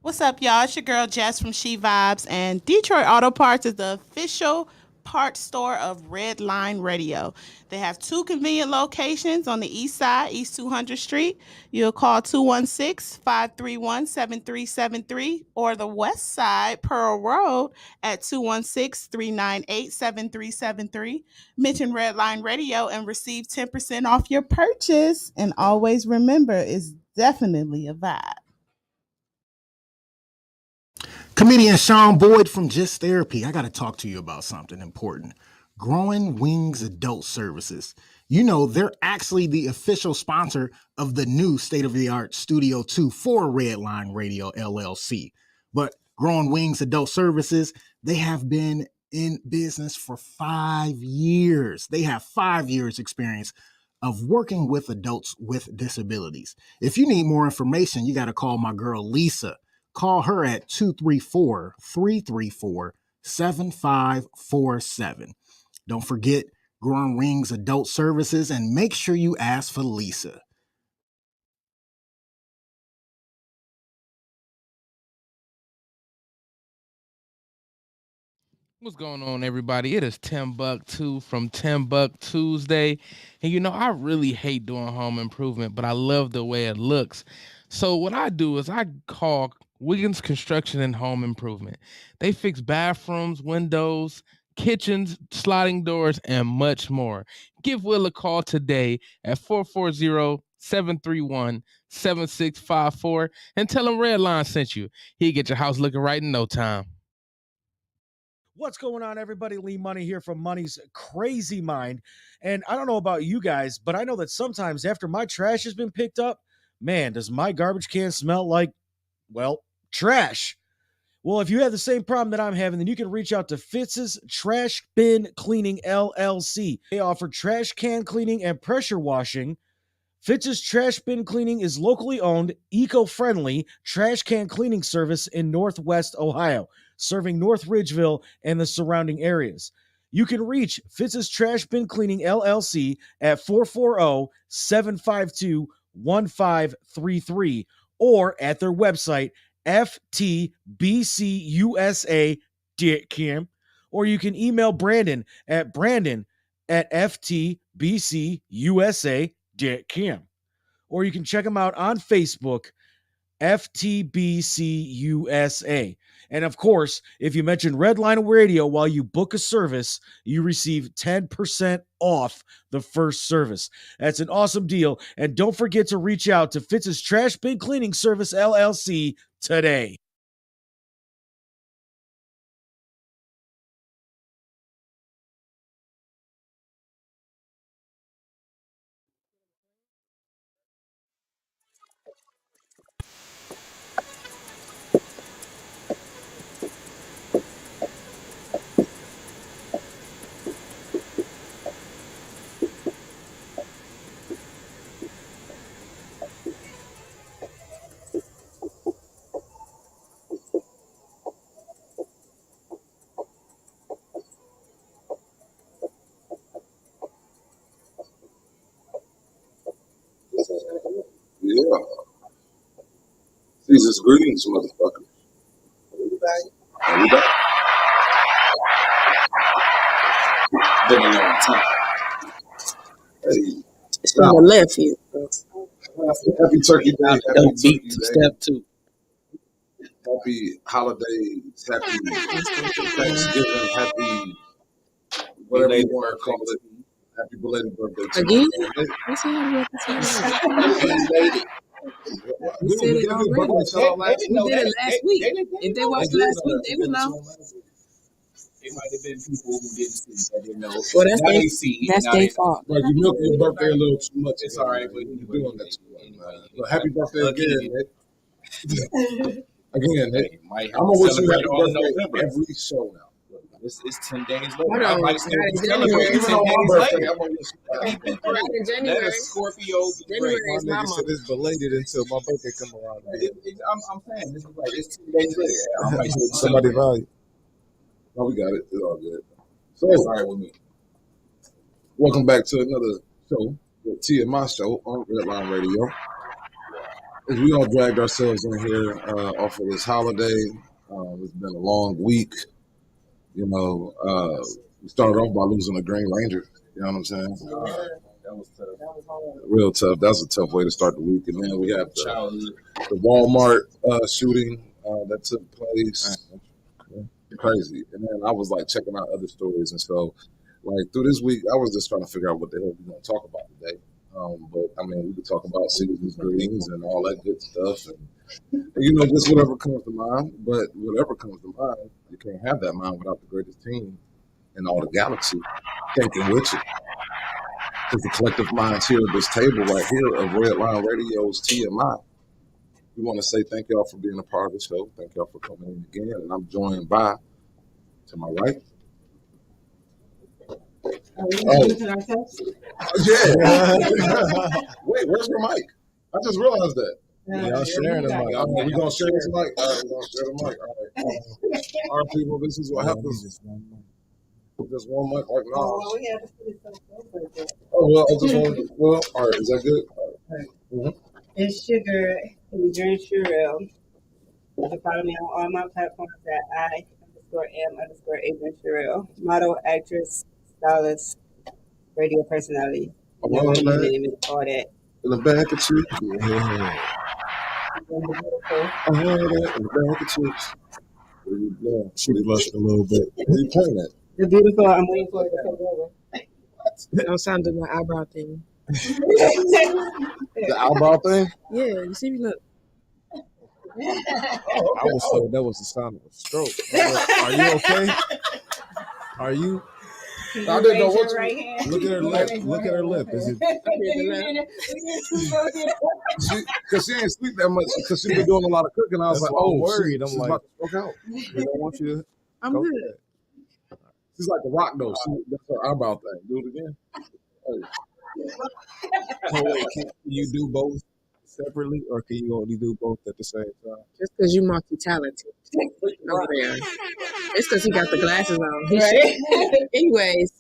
What's up, y'all? It's your girl Jess from She Vibes, and Detroit Auto Parts is the official parts store of Red Line Radio. They have two convenient locations on the east side, East 200th Street. You'll call 216-531-7373, or the west side, Pearl Road, at 216-398-7373. Mention Red Line Radio and receive 10% off your purchase. And always remember, it's definitely a vibe. Comedian Sean Boyd from Just Therapy. I got to talk to you about something important. Growing Wings Adult Services. You know, they're actually the official sponsor of the new state of the art Studio 2 for Redline Radio LLC. But Growing Wings Adult Services, they have been in business for 5 years. They have 5 years experience of working with adults with disabilities. If you need more information, you got to call my girl Lisa. Call her at 234-334-7547. Don't forget Growing Wings Adult Services, and make sure you ask for Lisa. What's going on, everybody? It is Timbuktu from Timbuk Tuesday. And I really hate doing home improvement, but I love the way it looks. So what I do is I call Wiggins Construction and Home Improvement. They fix bathrooms, windows, kitchens, sliding doors, and much more. Give Will a call today at 440-731-7654 and tell him Redline sent you. He'll get your house looking right in no time. What's going on, everybody? Lee Money here from Money's Crazy Mind. And I don't know about you guys, but I know that sometimes after my trash has been picked up, man, does my garbage can smell like, well, trash. Well, if you have the same problem that I'm having, then you can reach out to Fitz's Trash Bin Cleaning LLC. They offer trash can cleaning and pressure washing. Fitz's Trash Bin Cleaning is locally owned, eco-friendly trash can cleaning service in Northwest Ohio, serving North Ridgeville and the surrounding areas. You can reach Fitz's Trash Bin Cleaning LLC at 440-752-1533 or at their website, ftbcusa.com, or you can email Brandon at ftbcusa.com. Or you can check them out on Facebook, FTBCUSA. And of course, if you mention Redline Radio while you book a service, you receive 10% off the first service. That's an awesome deal. And don't forget to reach out to Fitz's Trash Bin Cleaning Service LLC today. Yeah. Jesus, greetings, motherfucker. Everybody. Been a long time. Hey, It's on the left here. happy Turkey Day. Happy Don't Turkey beat Day. step two. Happy holidays. Happy Thanksgiving. Happy whatever you want to call it. Happy belated birthday to Again? me. What's happening? We said it already. We did it last week. If they watched last week, they would know. It might have been people who didn't see that didn't know. Well, Now they see. that's Now their they- fault. Right, you milk your birthday a little too much. It's all right, but you're doing that too much. anyway, But happy birthday again, man. Again, Hey, Nick. might have I'm to gonna wish you celebrate happy all in birthday November. every show now. It's 10 days later. Hold I on. might still Not be in celebrating January. 10 Even on my days birthday, later. I'm gonna wish you Let me be Not great. in Let January. a Scorpio be January great. is my month. it's belated until my birthday come around. I'm saying, this is like, it's 10 days later. I might still be Somebody celebrating. value. No, we got it. It's all good. So, It's all right with me. welcome back to another show, the TMI show on Redline Radio. we all dragged ourselves in here off of this holiday. It's been a long week. You know, we started off by losing a Green Ranger. You know what I'm saying? That was tough. That was hard. Real tough. That's a tough way to start the week. And then we have Childhood. the Walmart shooting that took place. Crazy. And then I was like checking out other stories. And so, like, through this week, I was just trying to figure out what the hell we're going to talk about today. But I mean, we could talk about seasons, greetings, and all that good stuff. And, you know, just whatever comes to mind. But whatever comes to mind, you can't have that mind without the greatest team in all the galaxy thinking with you. Because the collective minds here at this table right here of Red Line Radio's TMI. We want to say thank y'all for being a part of the show. Thank y'all for coming in again. And I'm joined by, to my right. Yeah. Wait, where's your mic? I just realized that. Y'all sharing the mic. We're going to share this mic. All right, we're going to share the mic. All right. All right, people, this is what happens. Just one mic, like, no. Oh, we have to put it so Oh, well, I just want to, well, all right, is that good? All right. Mm-hmm. It's Sugar Adrian Sherrill. You can follow me on all my platforms at I_am_Adrian Sherrill. Model, actress, stylist, radio personality. All right, man. All that. In the back of you. Yeah. I heard that in the back of you. Yeah. She blushed a little bit. Where you playing that? The beautiful, I'm waiting for it to come over. I'm trying to do my eyebrow thing. The eyebrow thing? Yeah, you see me look. I was told that was the sound of a stroke. Are you okay? Are you? I didn't know what you... right hand. Look at her lip. Look at her lip. Is it? Because she ain't sleep that much because she been doing a lot of cooking. I was That's like, why oh, I'm worried. she's I'm like, about to stroke out. We don't want you to. I'm go good. for it. She's like the Rock though. That's her eyebrow thing. Do it again. So wait, can you do both separately, or can you only do both at the same time? Just because you multi-talented over there. It's because he got the glasses on. He Right. should. Anyways,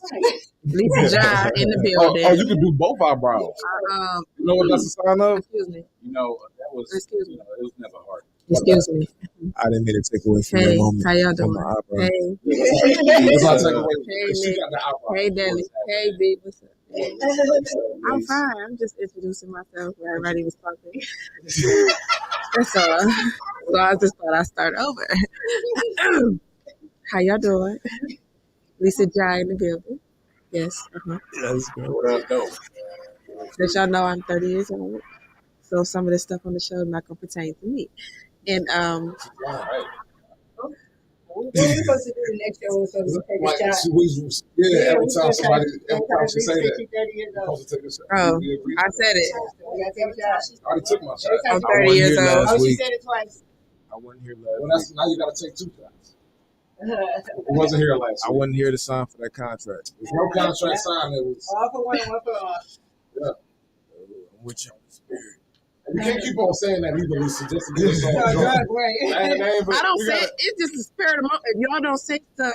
Lisa John in the building. Oh, you can do both eyebrows. You know what that's a sign of? Excuse me. You know, that was, Excuse me. you know, it was never hard. Excuse me. I didn't mean to take away from Hey, your moment. how y'all from doing? my eyebrow. Hey. That's why I take away. Hey, She Nick. got the eyebrow. Hey, Deli. Hey, B. What's up? Hey. I'm fine. I'm just introducing myself where everybody was talking. That's all. So I just thought I'd start over. How y'all doing? Lisa Jai in the building. Yes. Yes, What up, though? That y'all know I'm 30 years old. So some of the stuff on the show is not going to pertain to me. And Right. What are we supposed to do the next show? We're supposed to take Like, a shot. every time she say that, 30 years old. supposed to take a shot. Oh, We agree. I said it. We gotta take a shot. I already took my shot. I'm Every 30 years here old. last Oh, she week. said it twice. I wasn't here Well, last week. now you got to take 2 shots. I wasn't here last I week. wasn't here to sign for that contract. There's no contract signed. It was. All for one, one for all. I'm with you on the spirit. You can't keep on saying that either, Lisa. Just to get us all No, drunk. drug, right. I don't say it's just the spirit of if y'all don't say stuff.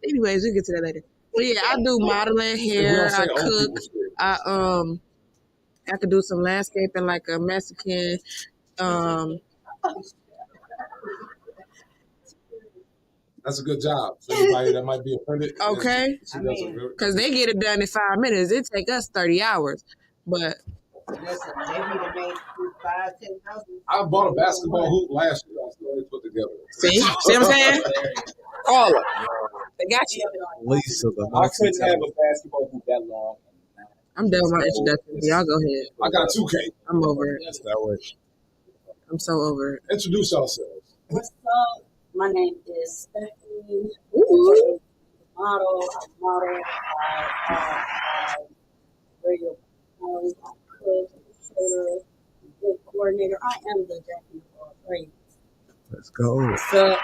Anyways, we get to that later. But yeah, I do modeling, hair, I cook, I could do some landscaping like a Mexican. That's a good job. For anybody that might be offended. Okay. She does a very- Because they get it done in 5 minutes. It take us 30 hours. But Listen, they need to make 5,000-10,000. I bought a basketball hoop last year. I still ain't put together. see what I'm saying? Call her. They got you. Lisa, the I couldn't have a basketball hoop that long. I'm done with my introduction. Y'all go ahead. I got 2K. I'm over it. That's that way. I'm so over it. Introduce yourselves. What's up? My name is Stephanie. Ooh. Model. I model. I radio. I cook. Cater. Good coordinator. I am the jack of all trades. Let's go. What's up?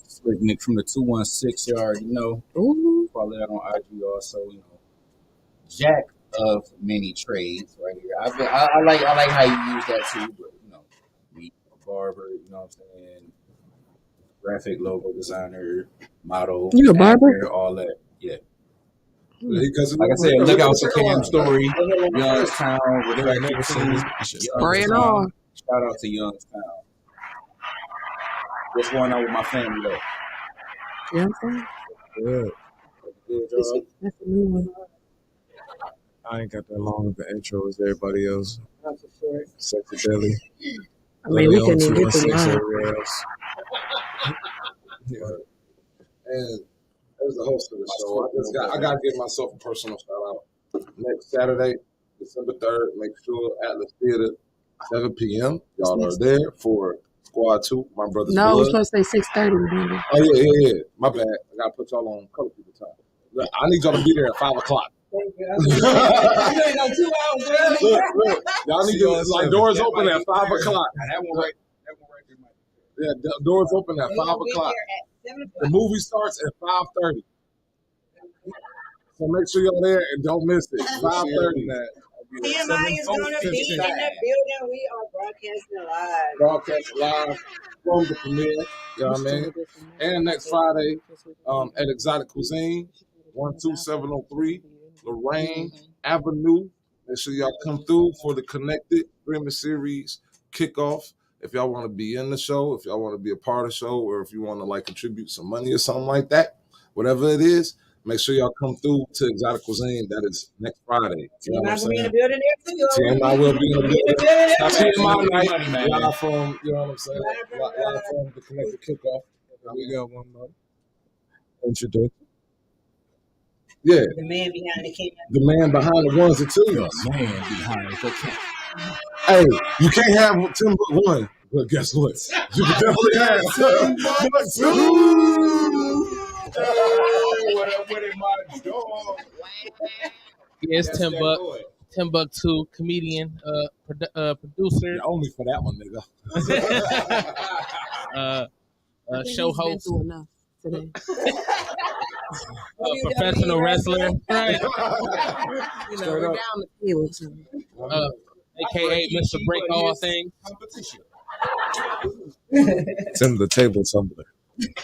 Slick Nick from the 216 yard, you know. Ooh. Follow that on IG also, you know. Jack of many trades right here. I like how you use that too, but you know, me, a barber, you know what I'm saying? Graphic logo designer, model, You a barber? actor, all that. Yeah. Because Like I said, look out for Cam's story, Youngstown, with track team. Bring it on. Shout out to Youngstown. What's going on with my family though? You know what I'm saying? Good. That's a new one. I ain't got that long of an intro as everybody else. Not for sure. Sexy Belly. I mean, we couldn't even get to 216 mine. everywhere else. Yeah. And as the host of the show, I gotta give myself a personal shout out. Next Saturday, December 3rd, make sure Atlas Theater, 7 p.m. Y'all are there for Squad 2, my brother's No, we're blood. supposed to say 6:30. Remember? Oh yeah. My bad. I gotta put y'all on color people time. Look, I need y'all to be there at 5 o'clock. Thank you. I'm gonna go 2 hours. Look, y'all need to like doors open at 5 o'clock. That one right there might Yeah, doors open at 5 o'clock. The movie starts at 5:30. So make sure y'all there and don't miss it. 5:30. TMI is gonna be in the building. We are broadcasting live. Broadcast live from the premiere. You know what I mean? And next Friday, at Exotic Cuisine, 12703 Lorraine Avenue. Make sure y'all come through for the Connected Dreamer Series kickoff. If y'all want to be in the show, if y'all want to be a part of the show, or if you want to like contribute some money or something like that, whatever it is, make sure y'all come through to Exotic Cuisine. That is next Friday. You know what I'm TMI will be in the saying? building there too. TMI will be in the building. Now, TMI night, money, man. live from, you know what I'm saying? Live from the Connected Kickoff. We got one more introduction. Yeah, The man behind the camera. the man behind the ones and twos. Man behind the camera. Hey, you can't have Tim Book 1, but guess what? You can definitely have Tim Book 2. What up with it, my dog? Yes, Timbuktu, comedian, producer, You owe me for that one, nigga. show He's been host, through enough today. professional wrestler, right? You know, we're down the field. AKA Mr. Break All Things. Competition. Tim the Table Tumbler. Tim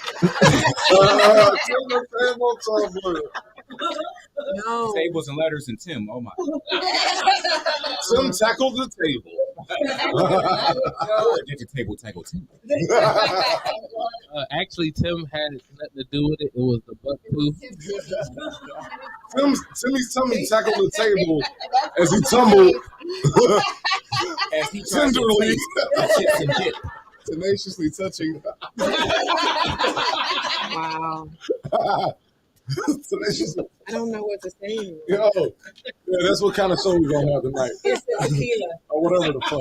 the Table Tumbler. No. Tables and letters and Tim. Oh my. Tim tackled the table. Get the table, tackle Tim. Actually, Tim had nothing to do with it. It was the buck too. Timmy's tummy tackled the table as he tumbled As he tried to tenderly. taste the chips and dip. Tenaciously touching. Wow. Tenaciously. I don't know what to say. Yo, yeah, that's what kind of show we're gonna have tonight, It's the tequila. or whatever the fuck.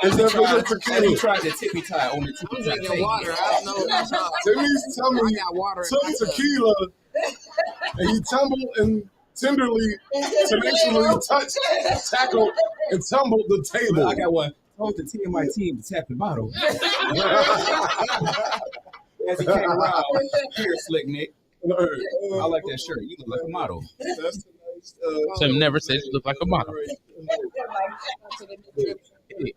Is that the He tequila? tried to tippy tie on the tippy I'm tie drinking water. I don't know what you're talking Timmy's about. I tummy got water in took my cup. tequila, and he tumbled and tenderly, tenaciously touched, tackled, and tumbled the table. I got one. Told the TMI team to tap the bottle. As he came around, here, Slick Nick. I like that shirt. You look like a model. That's Tim never said you look like a model.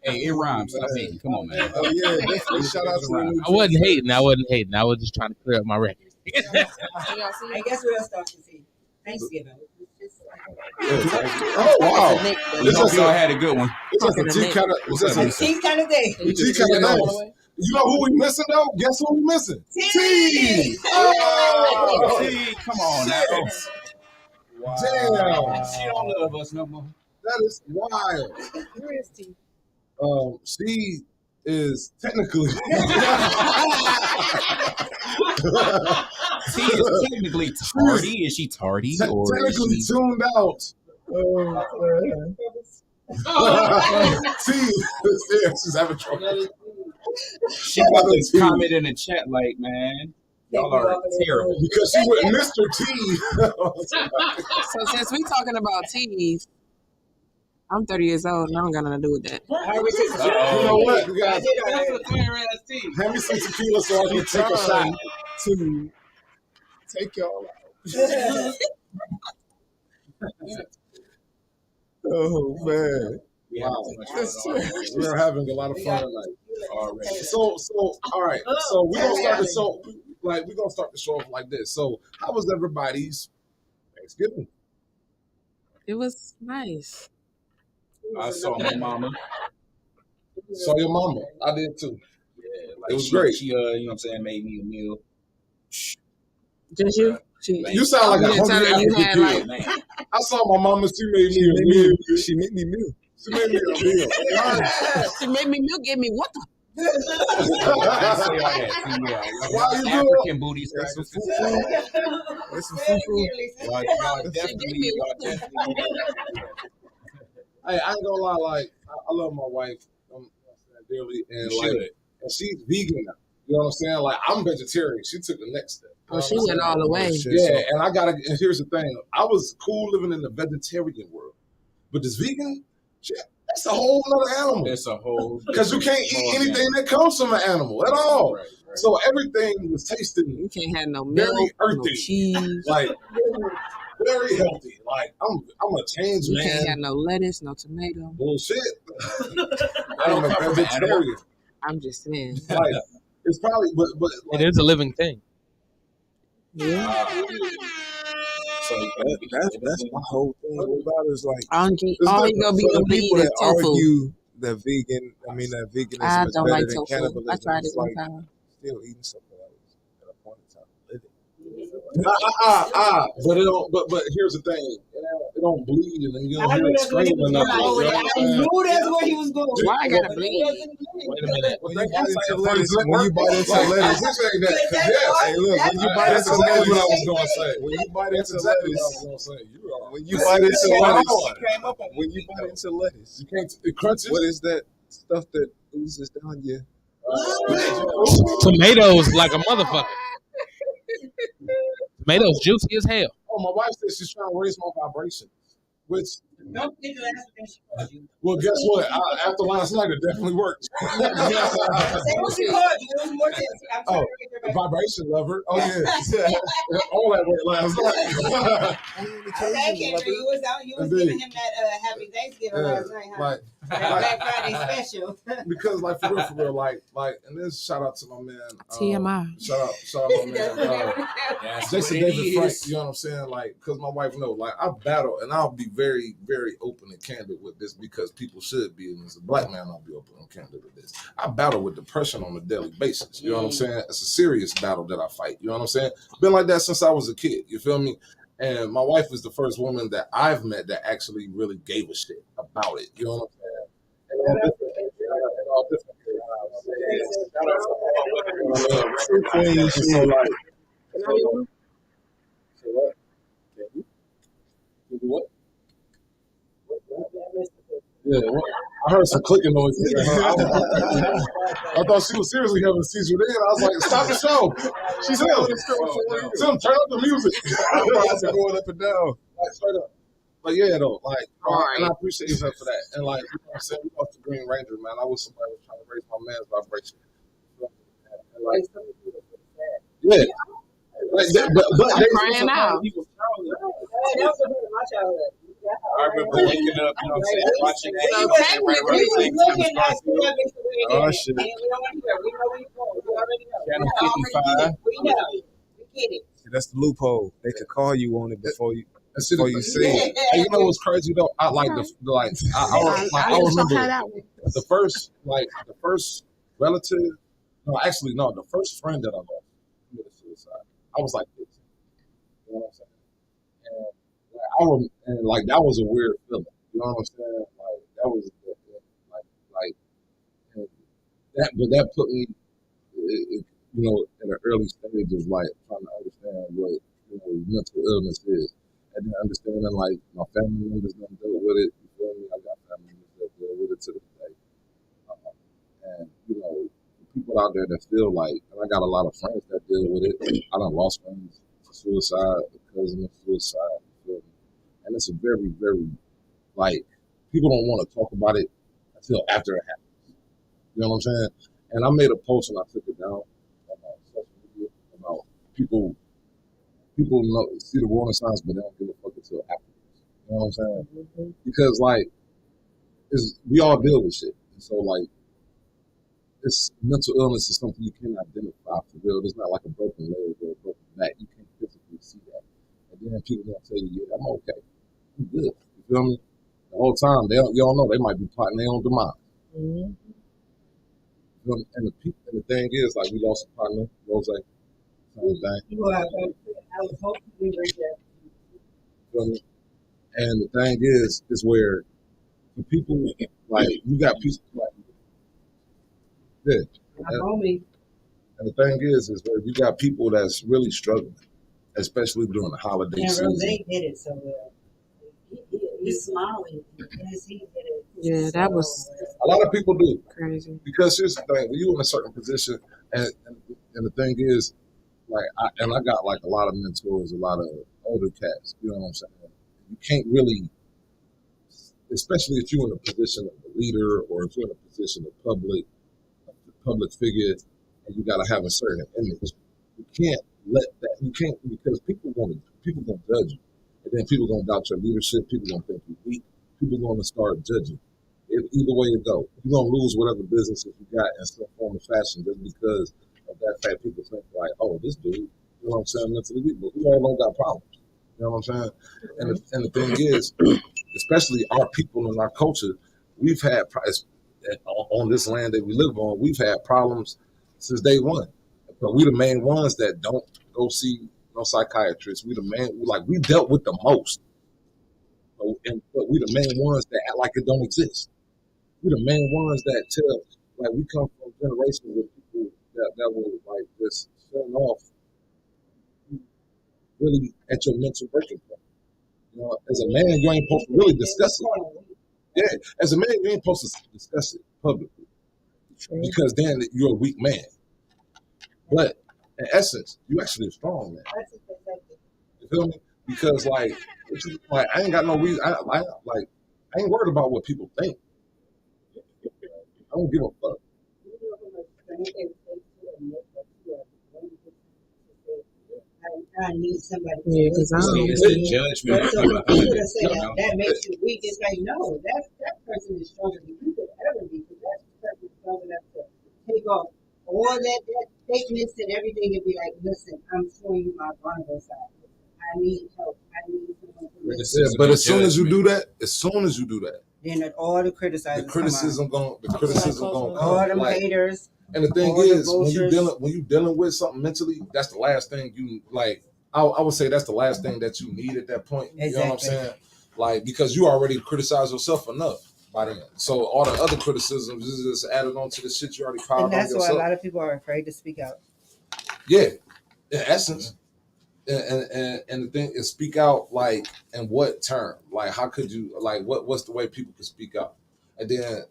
Hey, it rhymes. Stop hating. Come on, man. Oh yeah, definitely. Shout out to the new I wasn't hating. I was just trying to clear up my record. And guess what else starts to see? Thanksgiving. Oh wow! Nick, We hope y'all had a good one. It's just a tea kind of. It's just a Tea kind of day. tea kind of nice. You know who we missing though? Guess who we missing? Tea. Oh, T, come on now. damn! She don't love us no more. That is wild. Where is T? She is technically. T is technically tardy. Is she tardy or is technically she? tuned out. Yeah, she's having trouble. She got this comment in the chat like, man, y'all are terrible. Because she went Mr. T. So since we talking about teas, I'm 30 years old and I don't got nothing to do with that. You know what? You guys, hand me some tequila so I can take a shot. to take y'all out. Oh man. Wow. We're having a lot of fun tonight. Already. So all right. So we're gonna start the show like we're gonna start the show off like this. So how was everybody's Thanksgiving. It was nice. I saw my mama. Saw your mama. I did too. Yeah, like It was she, great. She, you know what I'm saying, made me a meal. Just you? She, You sound like you a didn't tell hungry her you African had kid. like. I saw my mama. She made me a meal. She made me meal. She made me a meal. She made me milk. Give me what the? I didn't say all that. See, yeah, Why you doing? African booty That's some scratchers. fufu. That's some fufu. Y'all definitely. Hey, I ain't gonna lie. Like, I love my wife dearly, and You like, should. and she's vegan now. You know what I'm saying? Like, I'm vegetarian. She took the next step. You Oh, know she what I'm went saying? all the way. Yeah, and I gotta. And here's the thing: I was cool living in the vegetarian world, but this vegan, shit, that's a whole other animal. It's a whole Because you can't eat anything that comes from an animal at all. Right. So everything was tasting You can't have no very milk, no earthy, cheese. like very healthy. Like I'm a change You can't have man. no lettuce, no tomato. Bullshit. I don't I'm a come from an animal. vegetarian. I'm just saying. Like it's probably, but It is a living thing. Yeah. So That's my whole thing about it is like All you gonna be for the able to eat people is that tofu. argue that veganism I is don't better like than tofu. I cannibalism. tried it It's one like time. still eating something else at a point in time living. but it don't. But here's the thing: it don't bleed, and then you don't I hear knew it that's where he screaming was enough. going. You know what I'm saying? I knew that's where he was going. Why I gotta bleed? wait a minute. When you bite into lettuce, when you bite into Like, I lettuce, appreciate that. 'Cause yes, hey look, when you bite that's into exactly what I lettuce, was going to say. when you bite That's into exactly what I lettuce, was going to say. You are. when you bite into Came lettuce, up on when you bite into lettuce, You can't. It crunches. what is that stuff that oozes down your? Tomatoes like a motherfucker. Tomatoes juicy as hell. Oh, my wife said she's trying to raise my vibration, which. Don't think that's what she called you. Well, guess what? After last night, it definitely worked. Say what she called you. It was more than I'm trying to read your Vibration lover. Oh yeah, all that went last night. Okay, Kendra, you was giving him that happy Thanksgiving last night, huh? Like, That Black Friday special. because like for real, like, and this shout out to my man. TMI. Shout out my man. That's Jason what it David is. Frank, you know what I'm saying? Like, because my wife knows, like, I battle, and I'll be very, very open and candid with this because people should be, and as a black man, I'll be open and candid with this. I battle with depression on a daily basis. You know what I'm saying? It's a serious battle that I fight. You know what I'm saying? Been like that since I was a kid. You feel me? And my wife is the first woman that I've met that actually really gave a shit about it. You know what I'm saying? And all different. True queen, So like, so what? What? Yeah, what? I heard some clicking noises. I thought she was seriously having a seizure then. I was like, stop the show. She's Tim, turn up the music. going up and down. Like, straight up. But yeah, though, like, and I appreciate her for that. And like, you know what I'm saying? We lost the Green Ranger, man. I wish somebody was trying to raise my man's vibration. And like, yeah. Like, but I'm crying out. That was a bit of my childhood. I remember waking up, you know what I'm saying, watching that. So technically, We was looking at you. Oh, shit. We don't want to hear. We know where you're going. We already know. Channel 55. We know. We get it. See, that's the loophole. They could call you on it before you see, before you say it. And you know what's crazy though? I like I remember the first relative. No, actually, no. The first friend that I lost committed suicide. I was like this. You know what I'm saying? And like that was a weird feeling. You know what I'm saying? Like that was like and but that put me, you know, in an early stage of like trying to understand what mental illness is, and then understanding like my family members don't deal with it. You feel me? I got family members that deal with it to this day, and you know, people out there that feel like, and I got a lot of friends that deal with it. I done lost friends to suicide, a cousin of suicide. You feel me? And it's a very, very, like, people don't want to talk about it until after it happens. You know what I'm saying? And I made a post and I took it down on social media about people know, see the warning signs, but they don't give a fuck until afterwards. You know what I'm saying? Because, like, we all deal with shit. And so, like, this mental illness is something you can't identify for real. It's not like a broken leg or a broken back. You can't physically see that. And then people gonna tell you, yeah, I'm okay. I'm good. You feel me? The whole time, you don't know, they might be plotting their own demise. Mm-hmm. You feel me? And the thing is, like, we lost a partner, Rose, same thing. I was hoping we were there. You feel me? And the thing is where the people, like, you got people, like, yeah. My homie. And the thing is where you got people that's really struggling, especially during the holiday And season. Rose did it so well. He's smiling. Yes, he did it. Yeah, that was A lot of people do. crazy. Because here's the thing, when you're in a certain position, and the thing is, like, I got like a lot of mentors, a lot of older cats, you know what I'm saying? You can't really, especially if you're in a position of a leader or if you're in a position of public figure, and you got to have a certain image. You can't let that, because people gonna judge you. And then people gonna doubt your leadership, people gonna think you're weak, people gonna start judging. Either way you go, you're gonna lose whatever business you got in some form of fashion just because of that fact. People think like, oh, this dude, you know what I'm saying, mentally weak, but we all don't got problems. You know what I'm saying? And the thing is, especially our people and our culture, we've had on this land that we live on, we've had problems since day one. But we the main ones that don't go see no psychiatrists. We dealt with the most. But we the main ones that act like it don't exist. We the main ones that tell, like, we come from generations with people that were like just shutting off really at your mental breaking point. You know, as a man, you ain't supposed to really discuss it. Yeah, as a man, you ain't supposed to discuss it publicly because then you're a weak man. But in essence, you actually a strong man. You feel me? Because like I ain't got no reason. I ain't worried about what people think. I don't give a fuck. I need somebody. Yeah, because I don't. It's the judgment. So for people to say that makes you weak, it's like, no, that person is stronger than you could ever be. Because that person is strong enough to take off all that fakeness and everything and be like, listen, I'm showing you my vulnerable side. I need help. I need someone to listen. Yeah, but as soon as you do that, then all the criticism gonna come. all them haters. And the thing all is, the when you dealing with something mentally, that's the last thing you like. I would say that's the last thing that you need at that point. You know what I'm saying? Like, because you already criticize yourself enough by then. So all the other criticisms is just added on to the shit you already piled on yourself. And that's why a lot of people are afraid to speak out. Yeah, in essence. And the thing is, speak out, like, in what term? Like, how could you, like, what's the way people can speak out? And then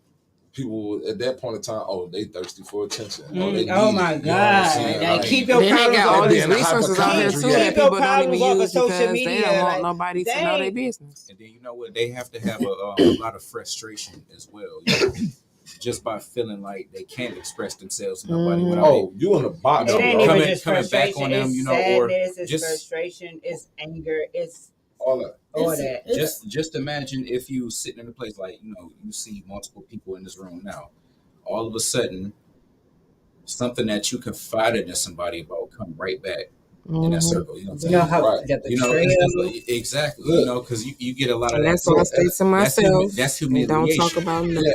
people at that point in time, oh, they thirsty for attention. Oh my God! Like, keep your problems got all off. these resources out here too that people don't even use social because media. they don't want nobody to know their business. And then you know what? They have to have a lot of frustration as well. You know? Just by feeling like they can't express themselves to nobody without you in the box. It ain't even just coming back frustration. on them, It's you know, sadness, or it's just frustration, it's anger, it's all that. Just imagine if you sitting in a place like, you know, you see multiple people in this room now. All of a sudden, something that you confided in somebody about come right back in that circle. You know what I'm saying? how Exactly. You know, because you get a lot of and that. that's why I stay to myself. That's and humiliation. don't talk about nothing.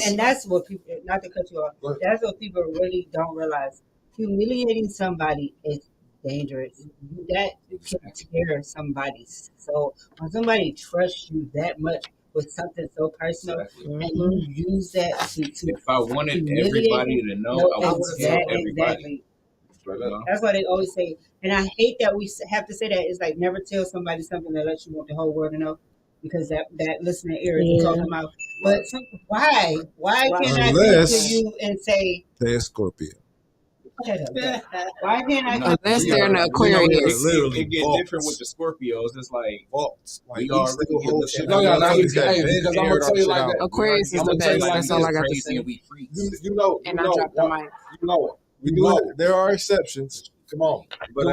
And that's what people, not to cut you off, that's what people really don't realize. Humiliating somebody is dangerous. That can tear somebody. So when somebody trusts you that much with something so personal, and you use that to if I wanted everybody to know, I would tell everybody. That's why they always say, and I hate that we have to say that. It's like, never tell somebody something that lets you want the whole world to know, because that listening ear is talking about. But why can't I come to you and say they're Scorpio? Why can't I come unless they're in the Aquarius? It get different with the Scorpios. It's like we already get the shit. Because I'm gonna tell you like that. Aquarius is the best. That's all I got to say. You know, and I dropped the mic. You know, we do it. There are exceptions. Come on, but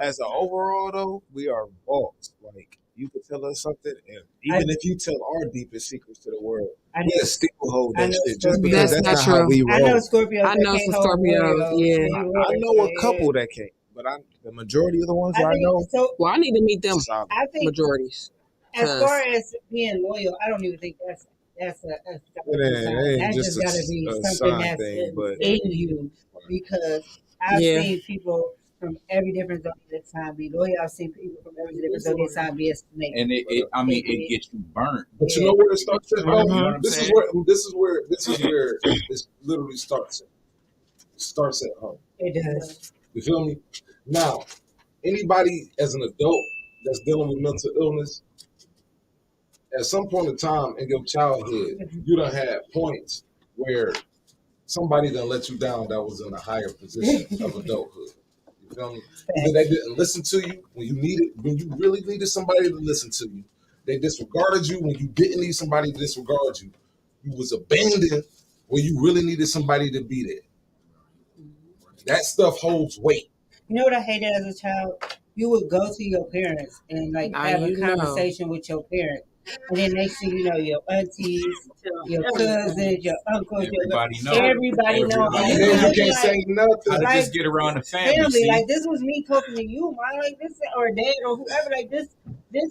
as an overall though, we are vaults. Like, you could tell us something, and even if you tell our deepest secrets to the world, we'll still hold that shit just because that's not how we roll. I know Scorpios. I know some Scorpios. Yeah, I know a couple that can't. but the majority of the ones I I think know, so. Well, I need to meet them solid. I think majorities. as far 'Cause as being loyal, I don't even think that's a It sign. ain't That just just gotta be a something sign that's thing, but in you. Because I've yeah, seen people from every different zodiac sign be loyal. I've seen people from every different zodiac sign be a snake. And it gets you burnt. But you know where it starts at, You know though? what I'm This is saying? where it literally starts at. It starts at home. It does. You feel me? Now, anybody as an adult that's dealing with mental illness, at some point in time in your childhood, you done had points where somebody done let you down that was in a higher position of adulthood. You feel me? Either they didn't listen to you when you really needed somebody to listen to you. They disregarded you when you didn't need somebody to disregard you. You was abandoned when you really needed somebody to be there. That stuff holds weight. You know what I hated as a child? You would go to your parents and like now have a you know. conversation with your parents. And then next thing you know, your aunties, your cousins, your uncles, Everybody know. everybody know. And And then you it's can't like, say nothing. How to like, just get around the family? family, See? like this was me talking to you, man, like this, or dad, or whoever, like this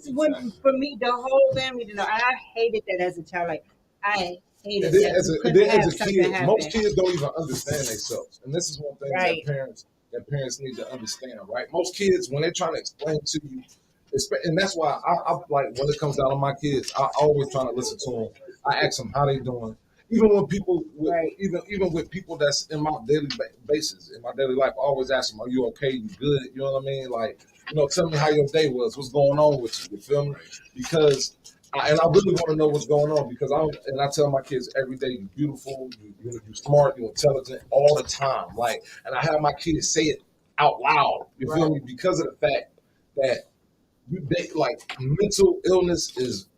wasn't for me, the whole family to know. I hated that as a child, like I hated And then that. as You a, and couldn't then have as a something kid, happen. most kids don't even understand themselves. And this is one thing Right. that parents need to understand, right? Most kids, when they're trying to explain to you, and that's why I like when it comes down to my kids, I always trying to listen to them. I ask them how they doing. Even when people, Right. even with people that's in my daily basis, in my daily life, I always ask them, "Are you okay? You good?" You know what I mean? Like, tell me how your day was. What's going on with you? You feel me? Because I really want to know what's going on because I tell my kids every day, you're beautiful, you're smart, you're intelligent all the time. Like, and I have my kids say it out loud. You feel me? Because of the fact that like mental illness is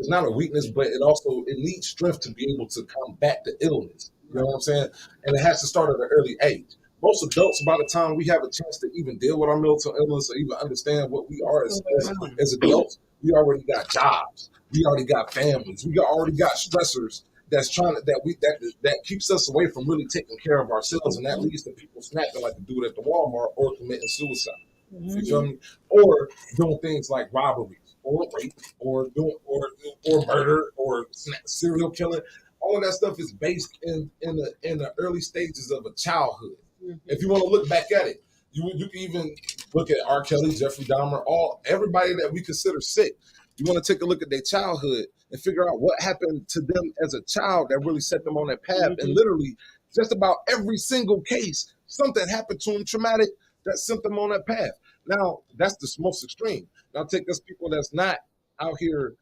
not a weakness, but it needs strength to be able to combat the illness. You know what I'm saying? And it has to start at an early age. Most adults, by the time we have a chance to even deal with our mental illness or even understand what we are as adults, we already got jobs. We already got families. We already got stressors that keeps us away from really taking care of ourselves, and that leads to people snapping like the dude at the Walmart or committing suicide. You feel me? Or doing things like robberies or rape or murder or serial killing. All of that stuff is based in the early stages of a childhood. If you want to look back at it, you can even look at R. Kelly, Jeffrey Dahmer, everybody that we consider sick. You want to take a look at their childhood and figure out what happened to them as a child that really set them on that path. And literally, just about every single case, something happened to them traumatic that sent them on that path. Now, that's the most extreme. Now, take us people that's not out here,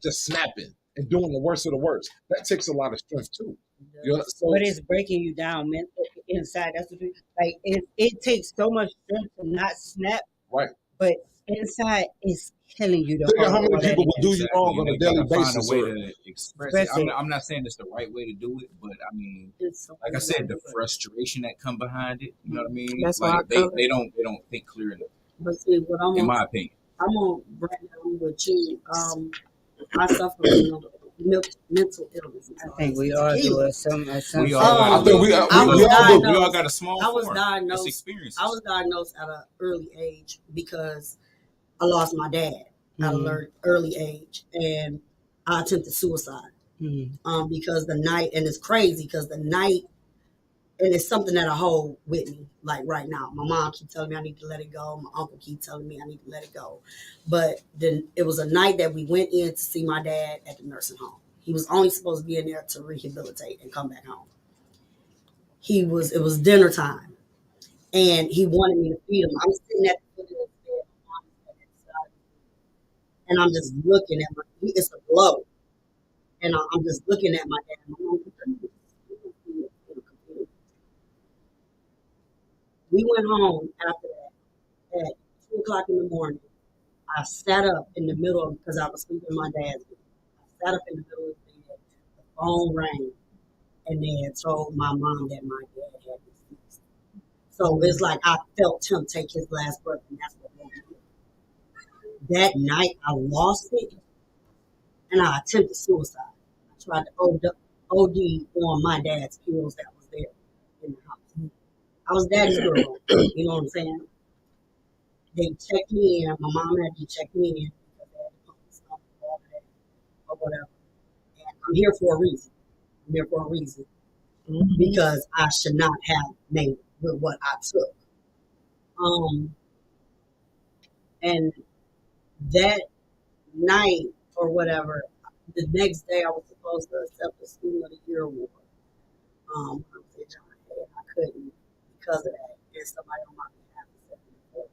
just snapping and doing the worst of the worst. That takes a lot of strength too. But it's breaking you down, man. Inside, that's what like. It takes so much strength to not snap, right? But inside, it's killing you. Think of how many people will do you wrong on a daily basis. Find a way to express it. I'm not saying it's the right way to do it, but I mean, like I said, the frustration that come behind it. You know what I mean? That's like why they don't think clear enough. But see, what in my opinion, I'm on right now with you. I suffer from mental illness. I think we all do it. We all got a small. I was form. diagnosed. Experience. I was diagnosed at an early age because I lost my dad at an early age, and I attempted suicide. Because the night, and it's crazy because the night, and it's something that I hold with me, like right now. My mom keeps telling me I need to let it go. My uncle keeps telling me I need to let it go. But then it was a night that we went in to see my dad at the nursing home. He was only supposed to be in there to rehabilitate and come back home. It was dinner time, and he wanted me to feed him. I'm sitting at the foot of his bed, and I'm just looking at it's a glow. And I'm just looking at my dad. We went home after that at 2:00 in the morning. I sat up in the middle because I was sleeping in my dad's bed. I sat up in the middle of the bed. The phone rang, and they had told my mom that my dad had deceased. So it's like I felt him take his last breath, and that's what woke me up. That night, I lost it, and I attempted suicide. I tried to OD on my dad's pills that was there in the house. I was daddy's girl. You know what I'm saying? They checked me in. My mom had to check me in because they had to put me stuff and all that or whatever. And I'm here for a reason. I'm here for a reason. Because I should not have made with what I took. And that night or whatever, the next day I was supposed to accept the Student of the Year award. I couldn't because of that. And somebody on my behalf accepted it.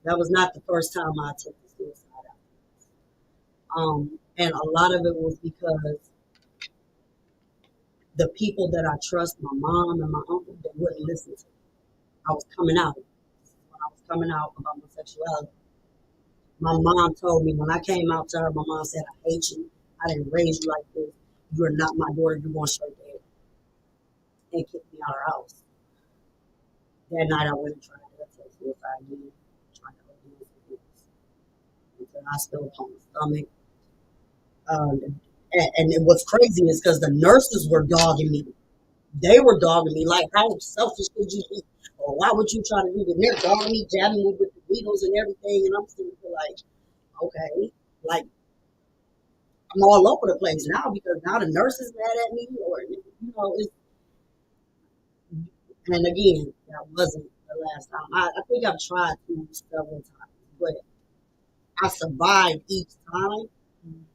That was not the first time I took the suicide out. And a lot of it was because the people that I trust, my mom and my uncle, they wouldn't listen to me. I was coming out. When I was coming out about my sexuality, my mom told me, when I came out to her, my mom said, I hate you. I didn't raise you like this. You're not my daughter. You're going straight to hell. And kicked me out of her house. That night I went and tried to take suicide again, trying to overdo some things. Until I still upon my stomach. And what's crazy is because the nurses were dogging me. They were dogging me like, how selfish could you be? Or why would you try to do that? And they're dogging me, jabbing me with the needles and everything. And I'm sitting there like, okay, like I'm all over the place now because now the nurse is mad at me, or you know, it's. And again, that wasn't the last time. I think I've tried to several times, but I survived each time,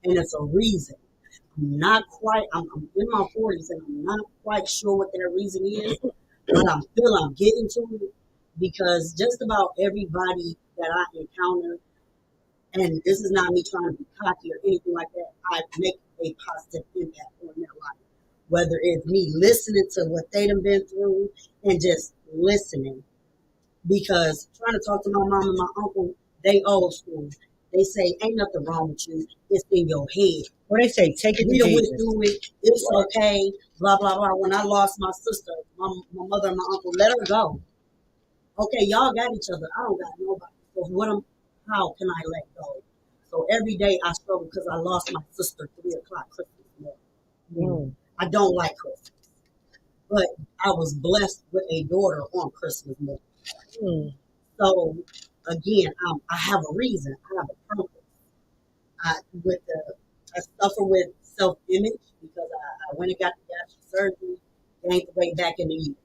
and it's a reason. I'm not quite. I'm in my 40s, and I'm not quite sure what that reason is, but I'm getting to it because just about everybody that I encounter, and this is not me trying to be cocky or anything like that, I make a positive impact on their life. Whether it's me listening to what they done been through and just listening, because trying to talk to my mom and my uncle, they old school. They say, ain't nothing wrong with you. It's in your head. What they say, take it to We done went Jesus. through it. It's okay. Blah, blah, blah. When I lost my sister, my mother and my uncle, let her go. Okay, y'all got each other. I don't got nobody. So how can I let go? So every day I struggle because I lost my sister 3 o'clock Christmas morning. I don't like Christmas. But I was blessed with a daughter on Christmas morning. So again, I have a reason. I have a purpose. I suffer with self-image because I went and got the gastric surgery, gained the weight back in the year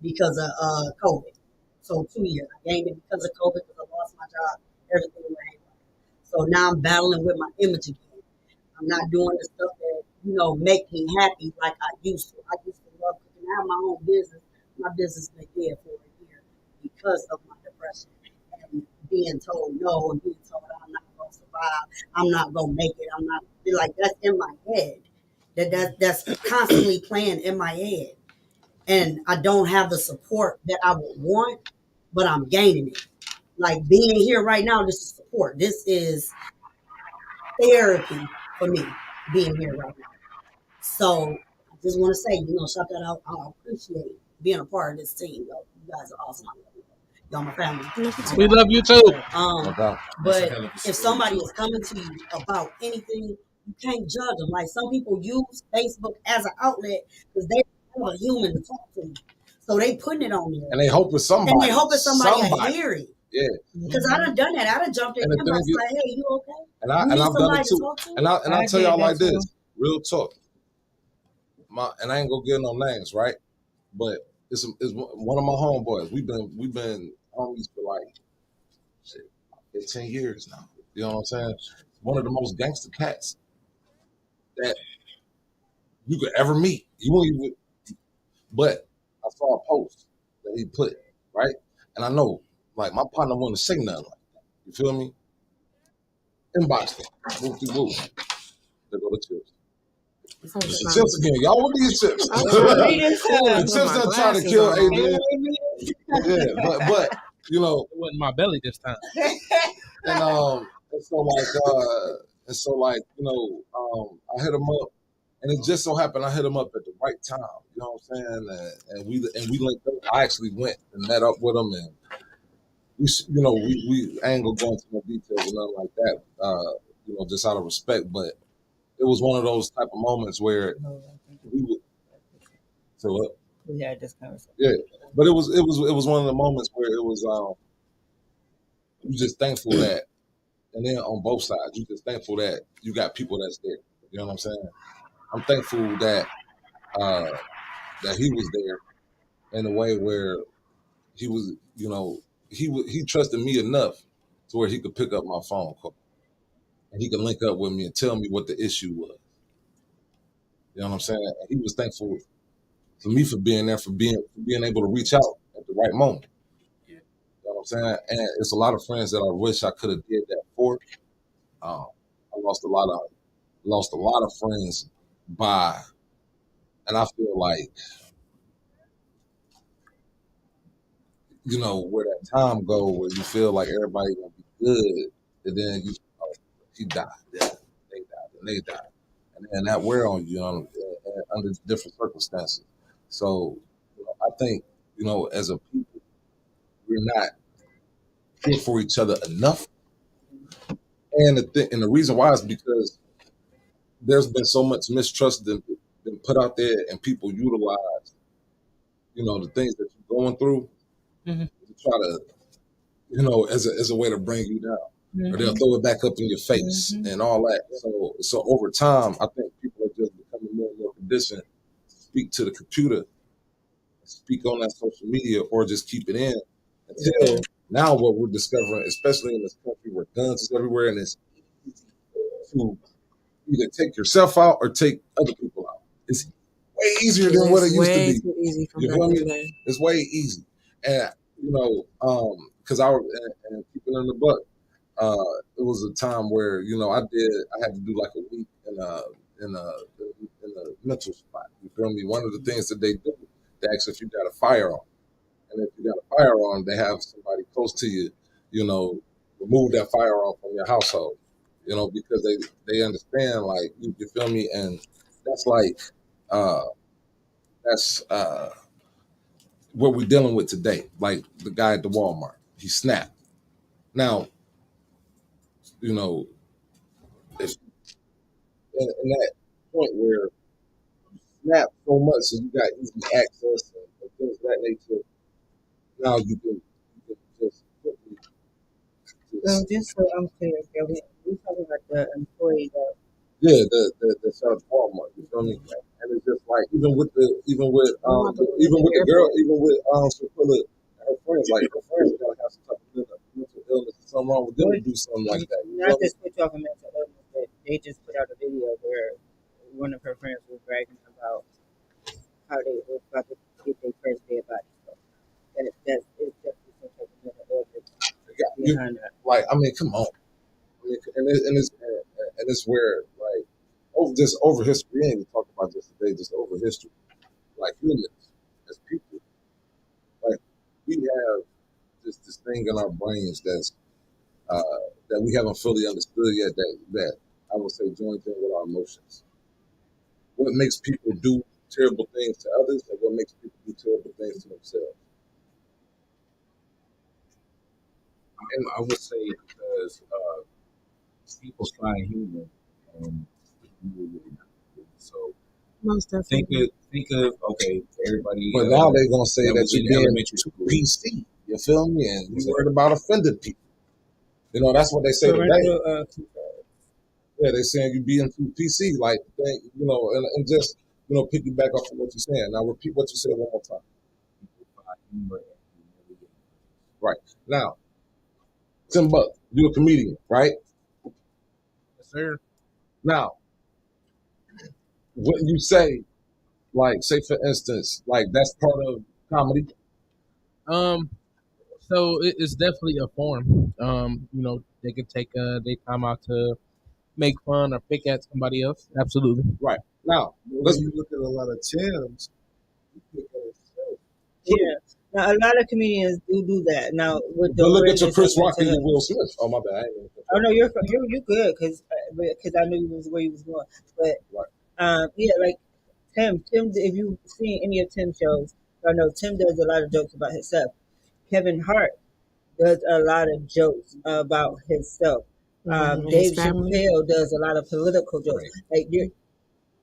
because of COVID. So 2 years. I gained it because of COVID because I lost my job, everything went haywire. So now I'm battling with my image again. I'm not doing the stuff that, make me happy like I used to. I used to love cooking. I have my own business. My business been dead for a year because of my depression and being told no and being told I'm not going to survive. I'm not going to make it. I'm not, like, that's in my head. That's constantly playing in my head. And I don't have the support that I would want, but I'm gaining it. Like being here right now, this is support. This is therapy for me, being here right now. So I just want to say, shout that out. I appreciate being a part of this team. Yo, you guys are awesome. Y'all my family. We love you too. But if somebody is coming to you about anything, you can't judge them. Like some people use Facebook as an outlet because they have a human to talk to. So they putting it on there. And they hoping somebody. will hear it. Yeah. Because I done that. I done jumped in and was like, hey, you okay? And I've done it too. And I'll tell y'all like this, real talk. And I ain't gonna give no names, right? But it's one of my homeboys. We've been homies for like 15 years now. You know what I'm saying? One of the most gangster cats that you could ever meet. You won't even. But I saw a post that he put, right? And I know, like, my partner wouldn't say nothing like that. You feel me? Inbox them. Whoop-de-whoop. They go to chips. The chips again. Y'all want these chips. The chips that trying to kill Adrian. Yeah, but it wasn't my belly this time. And so like I hit him up, and it just so happened I hit him up at the right time. You know what I'm saying? And we linked up. I actually went and met up with him, and we ain't gonna go into no details or nothing like that. Just out of respect, but it was one of those type of moments where we would. So what? We had this conversation. Yeah, but it was one of the moments where it was you just thankful that, and then on both sides, you just thankful that you got people that's there. You know what I'm saying? I'm thankful that that he was there in a way where he was, you know, he trusted me enough to where he could pick up my phone call and he could link up with me and tell me what the issue was. You know what I'm saying? And he was thankful for me for being there, for being able to reach out at the right moment. You know what I'm saying? And it's a lot of friends that I wish I could have did that for. I lost a lot of friends by, and I feel like, you know, where that time go, where you feel like everybody gonna be good, and then he died, yeah, they died, and then that wear on you, under different circumstances. So, you know, I think, you know, as a people, we're not here for each other enough, and the reason why is because there's been so much mistrust that been put out there, and people utilize, you know, the things that you're going through to try to, you know, as a way to bring you down, or they'll throw it back up in your face and all that. So over time, I think people are just becoming more and more conditioned to speak to the computer, speak on that social media, or just keep it in until now. What we're discovering, especially in this country where guns is everywhere, and it's easy to either take yourself out or take other people out. It's way easier than what it used to be. Too easy for You feel me? me. It's way easy, and you know, because I and keeping in the buck, it was a time where, you know, I had to do like a week in a mental spot. You feel me? One of the things that they do, they ask if you got a firearm, and if you got a firearm, they have somebody close to you, you know, remove that firearm from your household, you know, because they understand, like, you feel me, and that's like that's what we're dealing with today. Like the guy at the Walmart, he snapped. Now, you know, if in that point where you snap so much and you got easy access and things of that nature, now you can just quickly So just so I'm clear, we talking about the employee that. Yeah, the shot at Walmart. You feel me? And it's just like even with the girl, even with Shaquilla and her friends, like her friends gotta have some type of mental illness or something wrong with them to do something like that. You Not feel me? just put you off of mental illness, but they just put out a video where one of her friends was bragging about how they were about to get their first dead body. So it's definitely some type of mental illness behind that. Like, I mean, come on. I mean, and it's where, like, over history. We ain't even talking about this today, just over history. Like humans, as people, like, we have this thing in our brains that's that we haven't fully understood yet. That I would say joins in with our emotions. What makes people do terrible things to others, and what makes people do terrible things to themselves. I would say because people find humor and so Most definitely. think of okay, everybody. But now they're gonna say that was in you're being elementary too school. PC. You feel me? And you worried about offending people. You know, that's what they say today. Yeah, they're saying you being too PC, like, you know, and just, you know, piggyback off of what you're saying. Now repeat what you said one more time. Right. Now, Tim Buck, you're a comedian, right? Yes, sir. Now, what you say, like, say for instance, like that's part of comedy. So it's definitely a form. You know, they could take their time out to make fun or pick at somebody else. Absolutely. Right. Now, when you look at a lot of Tims, you pick at yourself. Yeah. Now, a lot of comedians do that. Now, with the But look at your awareness Chris of Rock and mental your Will Smith. Oh, my bad. I ain't even- Oh no, you're good because I knew you was where you was going. But yeah, like Tim, if you've seen any of Tim's shows, I know Tim does a lot of jokes about himself. Kevin Hart does a lot of jokes about himself. Dave Chappelle does a lot of political jokes. Like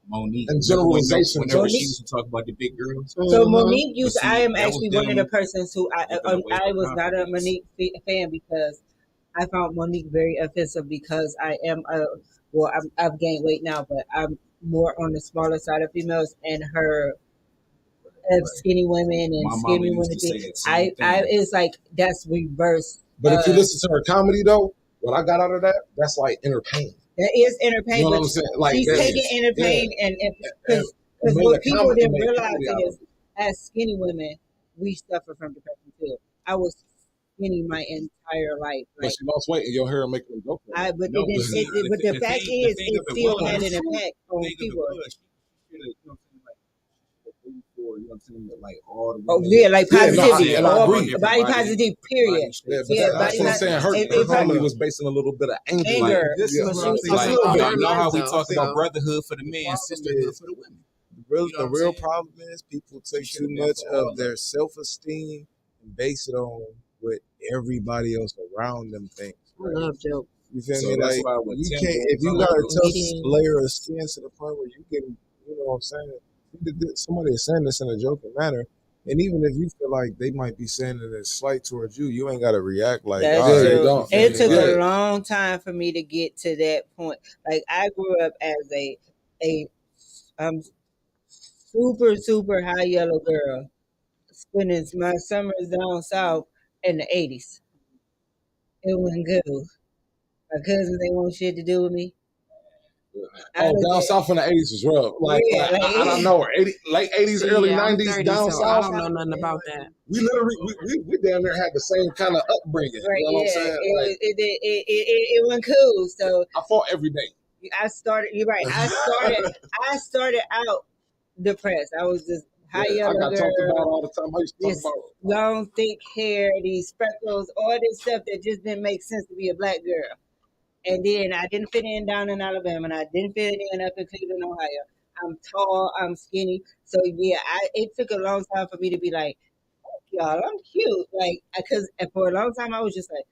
Monique. and generalization. Whenever she used to talk about the big girls. So Monique used. see, I am that was actually one of them the persons who giving away I her was not a confidence. Monique fan because I found Monique very offensive because I am I've gained weight now, but I'm more on the smaller side of females, and her skinny women and My mama skinny used women to say thing. that same I thing. it's like that's reverse. But if you listen to her comedy though, what I got out of that, that's like entertaining. That is You entertaining, know what but I'm saying? Like she's that taking is, entertain and and because made what a people comedy, didn't made realize comedy out is of it. as skinny women we suffer from depression too. I was skinny my entire life, But like she lost weight, and you'll hear her making them jokes. but No, it but didn't. see, But the fact is, thing it of it still was, had an impact the on thing of it people. was, she should have, you know what I'm saying, like, for, you know what I'm saying, like all the Oh women. yeah, like Yeah, no, positivity, and I all agree. body positive. Period. Yeah, but Yeah, that's body what I'm saying. Her, positive. her comedy was based on a little bit of anger. Anger. This Yeah, is But what she I was think. just a talking little about bit. her You know how life we though. talk about So brotherhood for the men, Problem sisterhood is, for the women. the real saying? problem is people take She too should've been much for all of their self-esteem and base it on what everybody else around them thinks. I love jokes. You feel So me? that's Like why with you Tim can't if you Boy got a Brothers, tough Comedians. layer of skin to the point where you can, you know what I'm saying? Somebody is saying this in a joking manner, and even if you feel like they might be saying it as slight towards you, you ain't got to react like, That's all right. you true. don't. You It feel took me? a Like, long time for me to get to that point. Like I grew up as a super high yellow girl, spending my summers down south in the '80s. It wasn't good. My cousins they want shit to do with me. I Oh, look down at south in the 80s was rough. yeah, I don't know, late 80s, See, early yeah, I'm 90s, 30, down so I south. don't know nothing about that. We literally, we down there had the same kind of upbringing. right, You know what I'm yeah, saying? Like, it wasn't cool. So I fought every day. I started. You're right. I started out depressed. I was this high Yeah, I yellow got talked about girl, all the time. I used to talk this about. long thick hair, these freckles, all this stuff that just didn't make sense to be a black girl. And then I didn't fit in down in Alabama, and I didn't fit in up in Cleveland, Ohio. I'm tall, I'm skinny, so yeah, it took a long time for me to be like, y'all, I'm cute, like, because for a long time I was just like,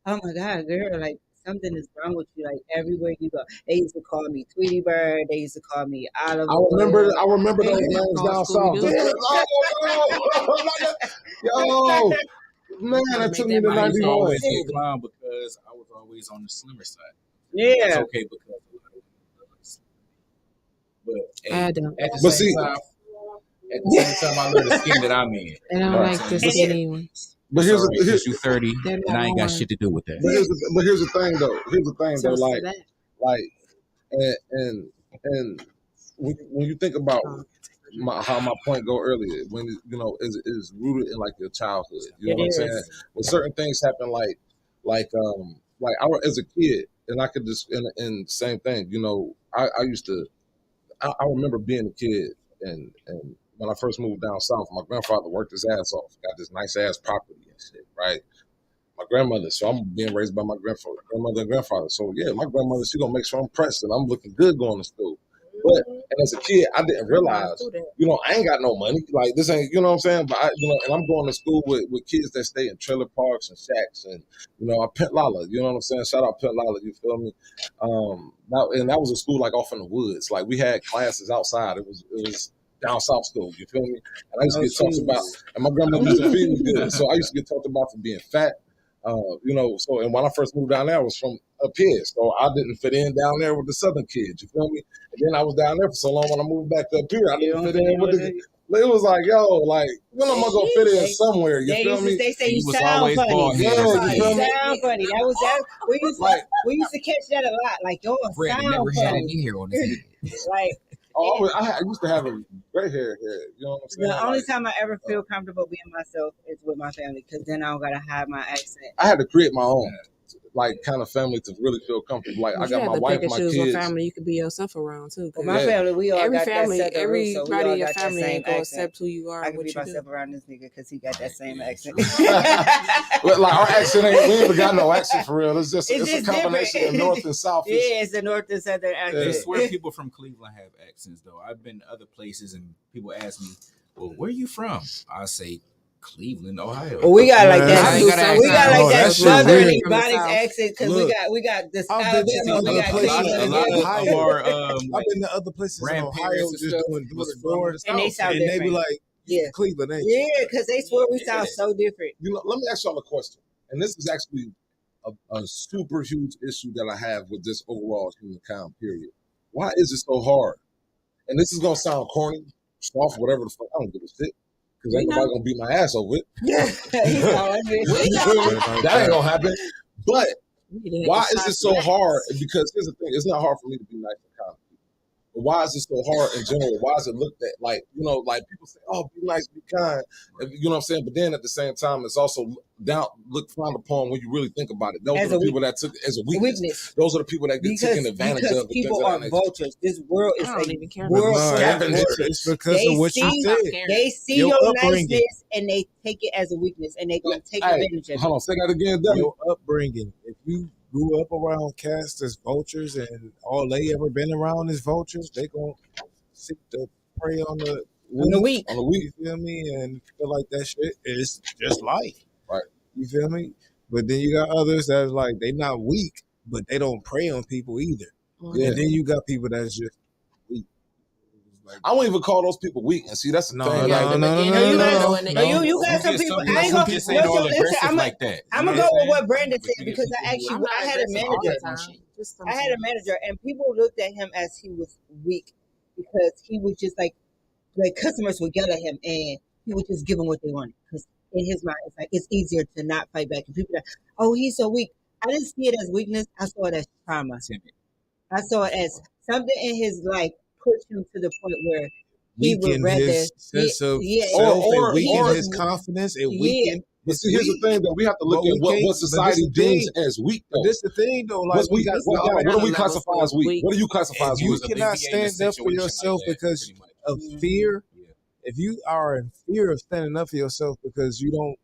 oh my god, girl, like something is wrong with you, like everywhere you go. They used to call me Tweety Bird, they used to call me Olive I Oil. remember They those used to names call down south. Scooby-Doo. Yo, man, Gotta that make took me that to money. I used to 91. always get clowned because I was always on the slimmer side. Yeah. That's okay because a lot of women love but I hey, don't. at the But same see, time, I love the skin that I'm in. I don't You know what I'm like the saying? skinny ones. but It's here's all right the, because you 30 They're and not I ain't got warm. shit to do with that. but here's the thing though. Here's the thing though. Toast to Like that. like and when you think about how my point go earlier, when you know is rooted in like your childhood. You know It what I'm saying? is. When certain things happen, like I as a kid, and I could just and same thing. You know, I used to. I remember being a kid, and when I first moved down south, my grandfather worked his ass off, got this nice ass property and shit, right? My grandmother, so I'm being raised by my grandmother and grandfather. So yeah, my grandmother, she gonna make sure I'm pressed and I'm looking good going to school. But and as a kid, I didn't realize, you know, I ain't got no money. Like this ain't, you know what I'm saying? But you know, and I'm going to school with kids that stay in trailer parks and shacks, and you know, I Pent Lala. You know what I'm saying? Shout out Pent Lala. You feel me? That was a school like off in the woods. Like we had classes outside. It was down south school. You feel me? And I used to get talked about, and my grandmother used to feed me good, so I used to get talked about for being fat. You know, so and when I first moved down there, I was from up here, so I didn't fit in down there with the southern kids. You feel me? And then I was down there for so long. When I moved back up here, I didn't fit in with the. It was like, yo, like when am I gonna fit in somewhere? You feel me? They say He you was sound always funny. bald Yeah, headed. you feel You me? sound funny. We used to catch that a lot. Like yo, Brett sound never had funny. any hair on his head. Like I used to have a gray hair. You know what I'm saying? the only Like, time I ever feel comfortable being myself is with my family, because then I don't gotta hide my accent. I had to create my own, like, kind of family to really feel comfortable. Like, I But you got have my to wife, pick and my choose what kids. family you could be yourself around too. Well, 'cause my Yeah. family, we all every got family, that southern root, so we everybody all in your got that family same ain't gonna accent. accept who you are I and can what be you do. myself around this nigga because he got that same accent. But like our accent ain't, we ain't even got no accent for real. It's It's a just combination different. of north and south. Yeah, it's the north and southern They accent. swear people from Cleveland have accents though. I've been to other places and people ask me, "Well, where you from?" I say Cleveland, Ohio. Well, we got like Man, that. I ain't gotta We ask got you. like that that shit Southern weird. Ebonics accent because Look, we got this I've been to Alabama, we other got places Cleveland, in and lot then of Ohio. our I've like been to other places in Ohio grandparents and just stuff doing door was to from door, the and they South. sound and they be different. like, Yeah, Cleveland, ain't you? yeah, because they swear we Yeah. sound so different. You know, let me ask y'all a question, and this is actually a super huge issue that I have with this overall humankind. Period. Why is it so hard? And this is gonna sound corny, soft, whatever the fuck. I don't give a shit because ain't nobody gonna beat my ass over it. Yeah, he know it. That ain't gonna happen. But We need to why hit the is it shots so next. hard? Because here's the thing: it's not hard for me to be nice and kind. But why is it so hard in general? Why is it looked at like, you know, like people say, oh, be nice, be kind. You know what I'm saying? But then at the same time, it's also looked frowned upon when you really think about it. Those As are a the people that took as a weakness. Those are the people that get taken advantage of. People are vultures. This world is I don't a even care. But world no, full of vultures. it's because They of what see, you said. they see Your your upbringing. niceness and they take it as a weakness and they gonna take advantage of it. Hold on, say that again, Debbie. Your upbringing. If you grew up around cats as vultures and all they ever been around is vultures, they gonna seek to prey on the weak. On the weak. You feel me? And feel like that shit is just life. Right. You feel me? But then you got others that's like they not weak, but they don't prey on people either. Yeah. And then you got people that's just weak. Like, I won't even call those people weak. And see, that's the no, thing. no, Like, no, no, You no, got no, no. you got some get people. some I ain't people gonna just ain't all listen. aggressive I'm like that. I'm You gonna know go what I'm with what saying? Brandon But said you because get I people actually who- I'm not I had a aggressive all manager. the time. Just I had a manager and people looked at him as he was weak because he was just like customers would yell at him and he would just give them what they wanted because in his mind it's like it's easier to not fight back. And people are, oh, he's so weak. I didn't see it as weakness. I saw it as trauma. I saw it as something in his life pushed him to the point where he would Weaken rather his sense of yeah, self or- and weaken or- his confidence and Yeah. weaken. but see, here's the thing, though. We have to look But at we what can't- society but this the deems thing. as weak, though. This the thing though, like What's weak? What do we classify as weak? What do you classify as If you weak? cannot stand up for yourself because of fear, if you are in fear of standing up for yourself because you don't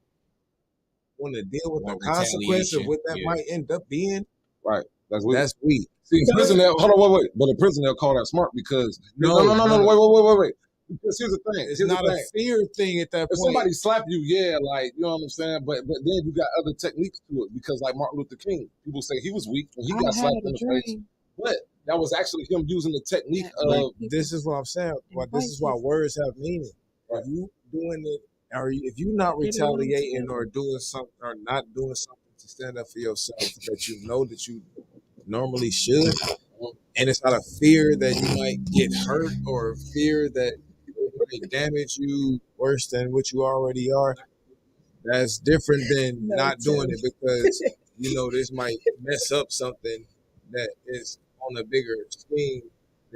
want to deal with the Want consequence of retaliation, what that yeah. might end up being, Right. That's weak. that's weak. See, in prison, hold on, wait. But in prison, they'll call that smart because no, wait. Because here's the thing. It's Here's not the a thing. fear thing at that If point. somebody slap you, yeah, like, you know what I'm saying? But then you got other techniques to it because, like Martin Luther King, people say he was weak when he got slapped in the face. But that was actually him using the technique of. This is what I'm saying. This is why words have meaning. If you doing it, or if you not retaliating or doing something or not doing something to stand up for yourself that you know that you normally should, and it's not a fear that you might get hurt or fear that it might damage you worse than what you already are, that's different than not doing it because you know this might mess up something that is on a bigger scheme.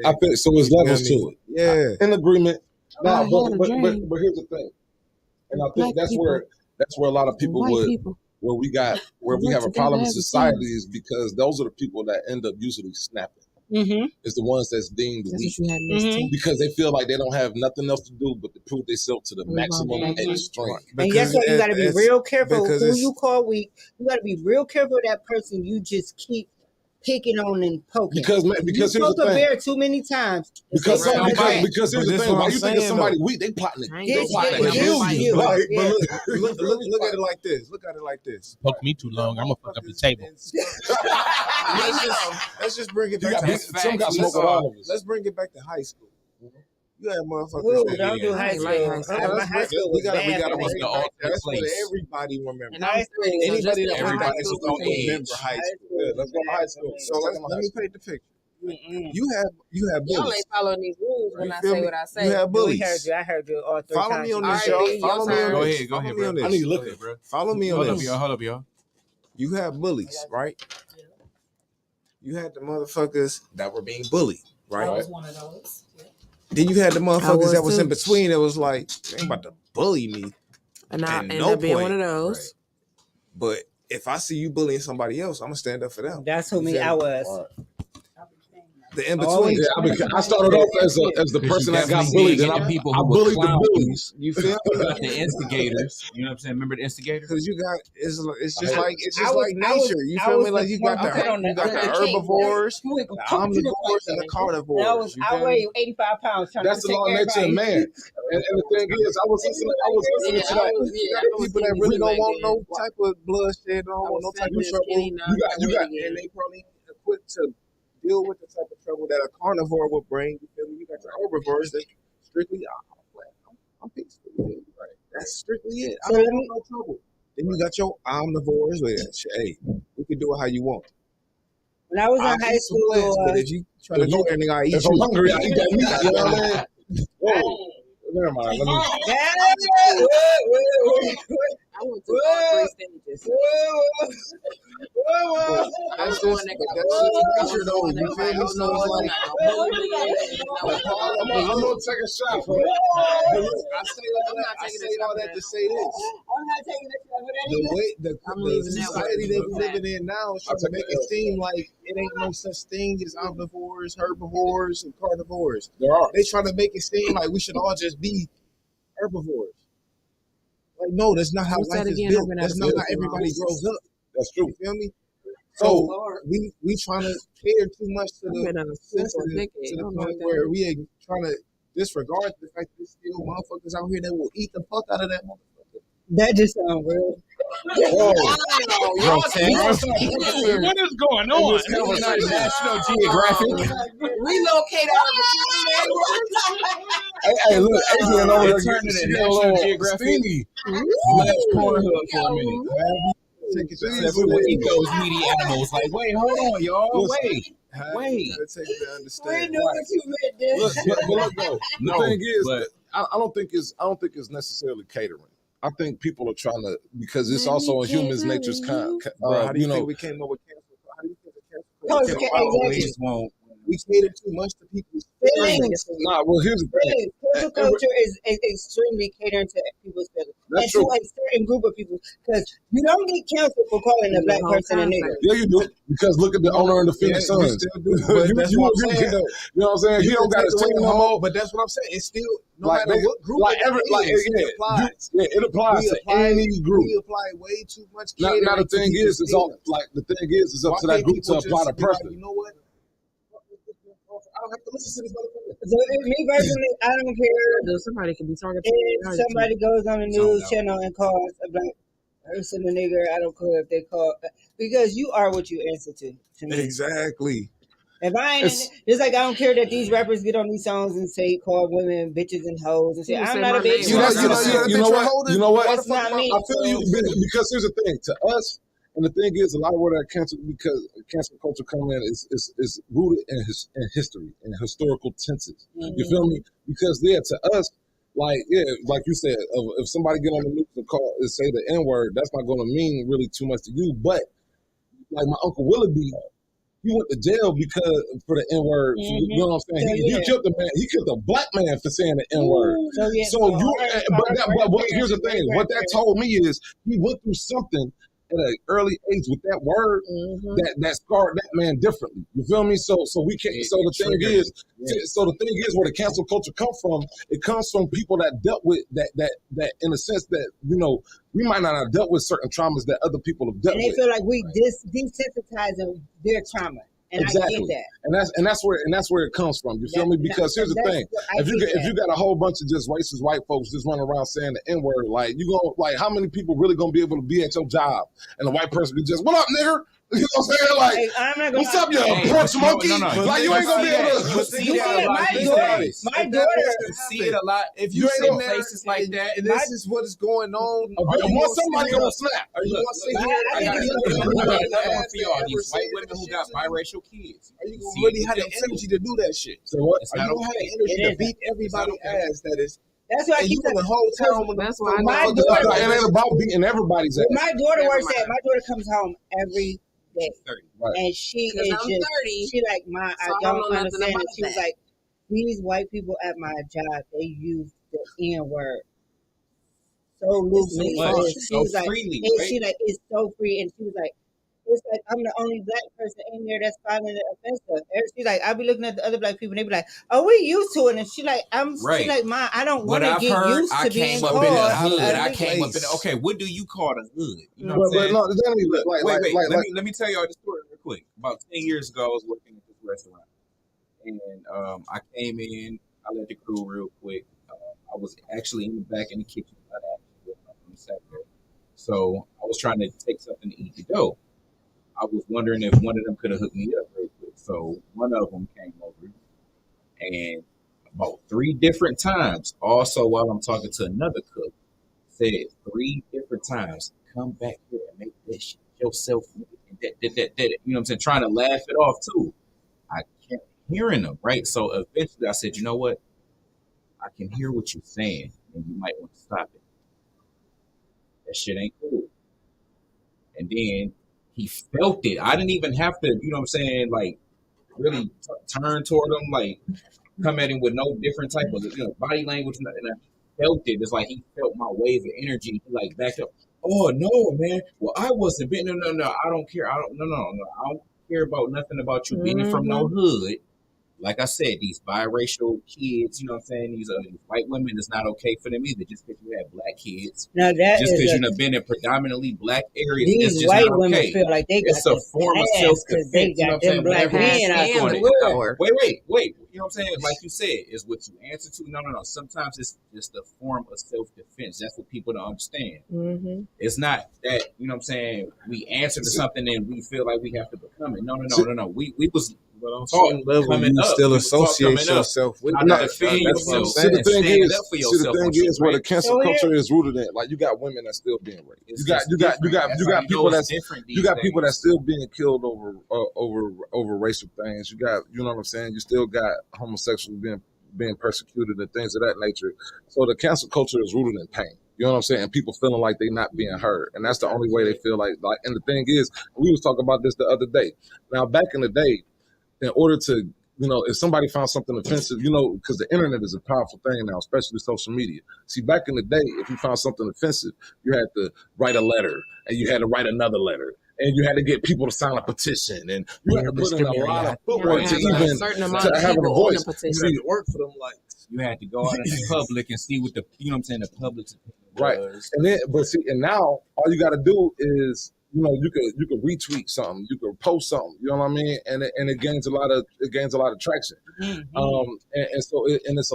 I feel so. There's levels to it. Yeah, in agreement. No, I but had a but dream. here's the thing, and I Black think that's people where a lot of people white would people where we work have a together problem in as a society team. is because those are the people that end up usually snapping. Mm-hmm. It's the ones that's deemed That's weak what you had missed too. because they feel like they don't have nothing else to do but to prove themselves to the maximum extreme. And that's why you got to be real careful because who it's- you call weak. You got to be real careful of that person you just keep picking on and poking. Because you here's the poke a thing. bear too many times. Because here's But the this thing. what Why I'm you think of saying, somebody though. weak? They plotting I to ain't they gonna plotting fight to him. kill Fight you. him. Like, Yeah. Look at it like this. Look at it like this. Poke me too long, I'm gonna fuck up the table. Let's just bring it You back got to big- some got smoke with all of us. Let's bring it back to high school. You had motherfuckers. Ooh, that- don't do I high ain't school. like high school. My high school was bad. we gotta for me. bring it back. That's what everybody remembers. And I'm 30, so just Anybody that like everybody high is school gonna age. remember high school. Yeah, let's go to high school. So let me paint the picture. Mm-mm. You have Y'all bullies. ain't following these rules when You I feel say me? what I say. You have We bullies. heard you. I heard you all 3 Follow times. me on All this, right, y'all. B, your Follow me on turn. Go this. ahead, go Follow ahead, me bro. on I this. need to look Go ahead, bro. Follow me on Hold up, this. y'all. Hold up, y'all. You have bullies, right? You had the motherfuckers that were being bullied, right? I was one of those. Then you had the motherfuckers was that was in too. between. That was like, they ain't about to bully me. And I At ended no up being point. one of those. But if I see you bullying somebody else, I'm gonna stand up for them. That's who You me feel I was. The in Always between. Yeah, I started off as the person that got bullied, and I people I who were bullied the clowns. bullies. You feel You me? got the instigators. You know what I'm saying? Remember the instigators? Because you got it's just I- like I was- nature. You I feel was me? Like the you got part- the okay, on the- you got the the king. herbivores, You ain't the gonna come to the omnivores, and the point, carnivores. You I feel me? weigh 85 pounds. Trying That's to the take law of nature of everybody. man. And the thing is, I was listening to that. You got the people that really don't want no type of bloodshed, don't want no type of trouble. You got, and they probably ain't equipped to deal with the type of trouble that a carnivore would bring. You feel me? You got your herbivores that strictly, I'm peaceful. Right. That's strictly it. I don't want no trouble. Then you got your omnivores where, hey, you can do it how you want. When I was I'll in high eat some school, plants, but if you try to go there, nigga, I eat If you. I'm hungry, I eat that meat. You know what I mean? Whoa. Never mind. Let me. I went through all 3 stages. That's just nature, though. You feel me? So it's like, I'm gonna take a shot. But I say all that to say this. I'm not taking this over The way I'm the leaving that society with that we living in now is trying to make it seem like it ain't no such thing as omnivores, herbivores, and carnivores. There are. They trying to make it seem like we should all just be herbivores. Like, no, that's not how What's life that is again? built. I'm gonna That's have not to how look everybody around. grows up. That's true. You feel me? So we trying to cater too much to I've been the on a school for a sensitive decade. to I the don't know point what that where is. we ain't trying to disregard the fact that there's still motherfuckers out here that will eat the fuck out of that motherfucker. That just sounds real. What is going on? National Geographic. Relocate out of the Hey, look, Adrian over there It turned getting into a National little Geographic. steamy. Slash Pornhub for a minute. Take it to Except we would eat those meaty animals. Like, wait, hold on, y'all. Wait. Wait. Gotta take it to understand. know what you meant there. Look, but look though. The No, thing is, but- I don't think it's necessarily catering. I think people are trying to, because it's also in humans' nature's Bro, how do you you think know. we came up with cancel? How do you think the Cause cancel ca- culture exactly. came about? We cater too much to people's Feelings. Nah, well, here's the thing. Cancel culture is extremely catering to people's feelings. That's and true. to a certain group of people. Because you don't get canceled for calling a black person a nigga. Yeah, you do. Because look at the owner of the Phoenix Yeah, you Suns. still do. But that's what I'm agree saying, with though. that. You know what I'm saying? He don't got his team no more. But that's what I'm saying. It's still no Like matter they- what group like it every- like, is, yeah, it applies. it applies We to apply- any group. We apply way too much. Now catering the to thing people's is, it's all feelings. like the thing is, it's up Why to that can't group to people apply just the be like, pressure. you know what? I don't have to listen to this motherfucker. So me personally, I don't care Somebody can be targeted. if somebody goes on the news channel and calls a black person a nigger. I don't care if they call, because you are what you answer to me. Exactly. If I ain't, It's- just like I don't care that these rappers get on these songs and say call women bitches and hoes and say You I'm say not a my bitch. name, You know what? You know what? That's not me. I feel you because here's the thing. To us, and the thing is, a lot of where that cancel culture come in is rooted in history and historical tenses. You feel me? Because to us, like you said, if somebody get on the news and call and say the N word, that's not going to mean really too much to you. But like my uncle Willoughby, he went to jail because for the N word. You know what I'm saying? He killed the man. He killed a black man for saying the N word. But here's the thing. What that told me is he went through something at an early age with that word that scarred that man differently. You feel me? So we can't. So the thing is, where the cancel culture come from, it comes from people that dealt with that in a sense that we might not have dealt with certain traumas that other people have dealt And they with. feel like we desensitizing their trauma. And Exactly. I get that. And that's where it comes from. You feel me? Because here's the thing: if you got a whole bunch of just racist white folks just running around saying the N word, like how many people really gonna be able to be at your job and the white person be just, "What up, nigger?" You know what I'm saying? Like, Hey, I'm not gonna what's up, you porch monkey? Like, you ain't gonna be able to. But see that a lot. My daughter See it a lot. If You you ain't say gonna- places like that, And this is what is going on. Once somebody gonna snap. Are you Look, gonna sit I here? got and another one ask for y'all. ever These white say women that who shit got to- biracial kids. Are you gonna See really it have the with them energy to do that shit? So what? It's Are not you gonna have okay. the energy It to beat everybody okay. ass? That is. That's why I And keep you in the whole town with That's why I my know. daughter. It ain't about beating everybody's ass. My daughter Never works mind. my daughter comes home every day. 30. Right. And she 'Cause is I'm just 30, she like my so I I don't don't know nothing understand it. about She was that. like, these white people at my job, they use the N word so loosely. much, She so was like, freely, and right? she like it's so free, and she was like, it's like I'm the only black person in there that's finding it offensive. She's like, I'll be looking at the other black people and they be like, oh, we used to it. And she like, she like, Mom, I don't want to get used to being called. I came up in the, okay, what do you call the hood? You know what I'm saying? No, wait, let me tell y'all the story real quick. About 10 years ago, I was working at this restaurant. And I came in, I let the crew real quick. I was actually in the back in the kitchen. So I was trying to take something to eat to go. I was wondering if one of them could have hooked me up real quick. So one of them came over and about 3 different times, also while I'm talking to another cook, said 3 different times, come back here and make that shit yourself. You know what I'm saying? Trying to laugh it off too. I kept hearing them, right? So eventually I said, you know what? I can hear what you're saying and you might want to stop it. That shit ain't cool. And then he felt it. I didn't even have to, you know what I'm saying, like really turn toward him, like come at him with no different type of body language. And I felt it. It's like he felt my wave of energy. He like backed up. Oh no, man. Well, I wasn't being no. I don't care. I don't care about nothing about you being from no hood. Like I said, these biracial kids, you know what I'm saying? These white women, it's not okay for them either. Just because you have black kids, now that just because you've been in predominantly black areas, these it's just white not women okay. feel like they got it's a form of self-defense. They got them black men out the world. Wait. You know what I'm saying? Like you said, is what you answer to. No. Sometimes it's just a form of self-defense. That's what people don't understand. Mm-hmm. It's not that, you know what I'm saying, we answer to something and we feel like we have to become it. No. We was but on some level, you still associate yourself with it. That's what I'm saying. The thing is, where the cancel culture is rooted in, like you got women that's still being raped. You got people that's still being killed over racial things. You got, you know what I'm saying. You still got homosexuals being persecuted and things of that nature. So the cancel culture is rooted in pain. You know what I'm saying? And people feeling like they're not being heard. And that's the only way they feel like, and the thing is, we was talking about this the other day. Now, back in the day, in order to, if somebody found something offensive, because the internet is a powerful thing now, especially social media. See, back in the day, if you found something offensive, you had to write a letter and you had to write another letter. And you had to get people to sign a petition, and you had to put in a lot of footwork to even to have a voice. See, work for them, like you had to go out in the public and see what the, you know what I'm saying, the public's opinion was. And then, and now all you got to do is, you could retweet something, you could post something, you know what I mean, and it gains a lot of traction. Mm-hmm. And so it's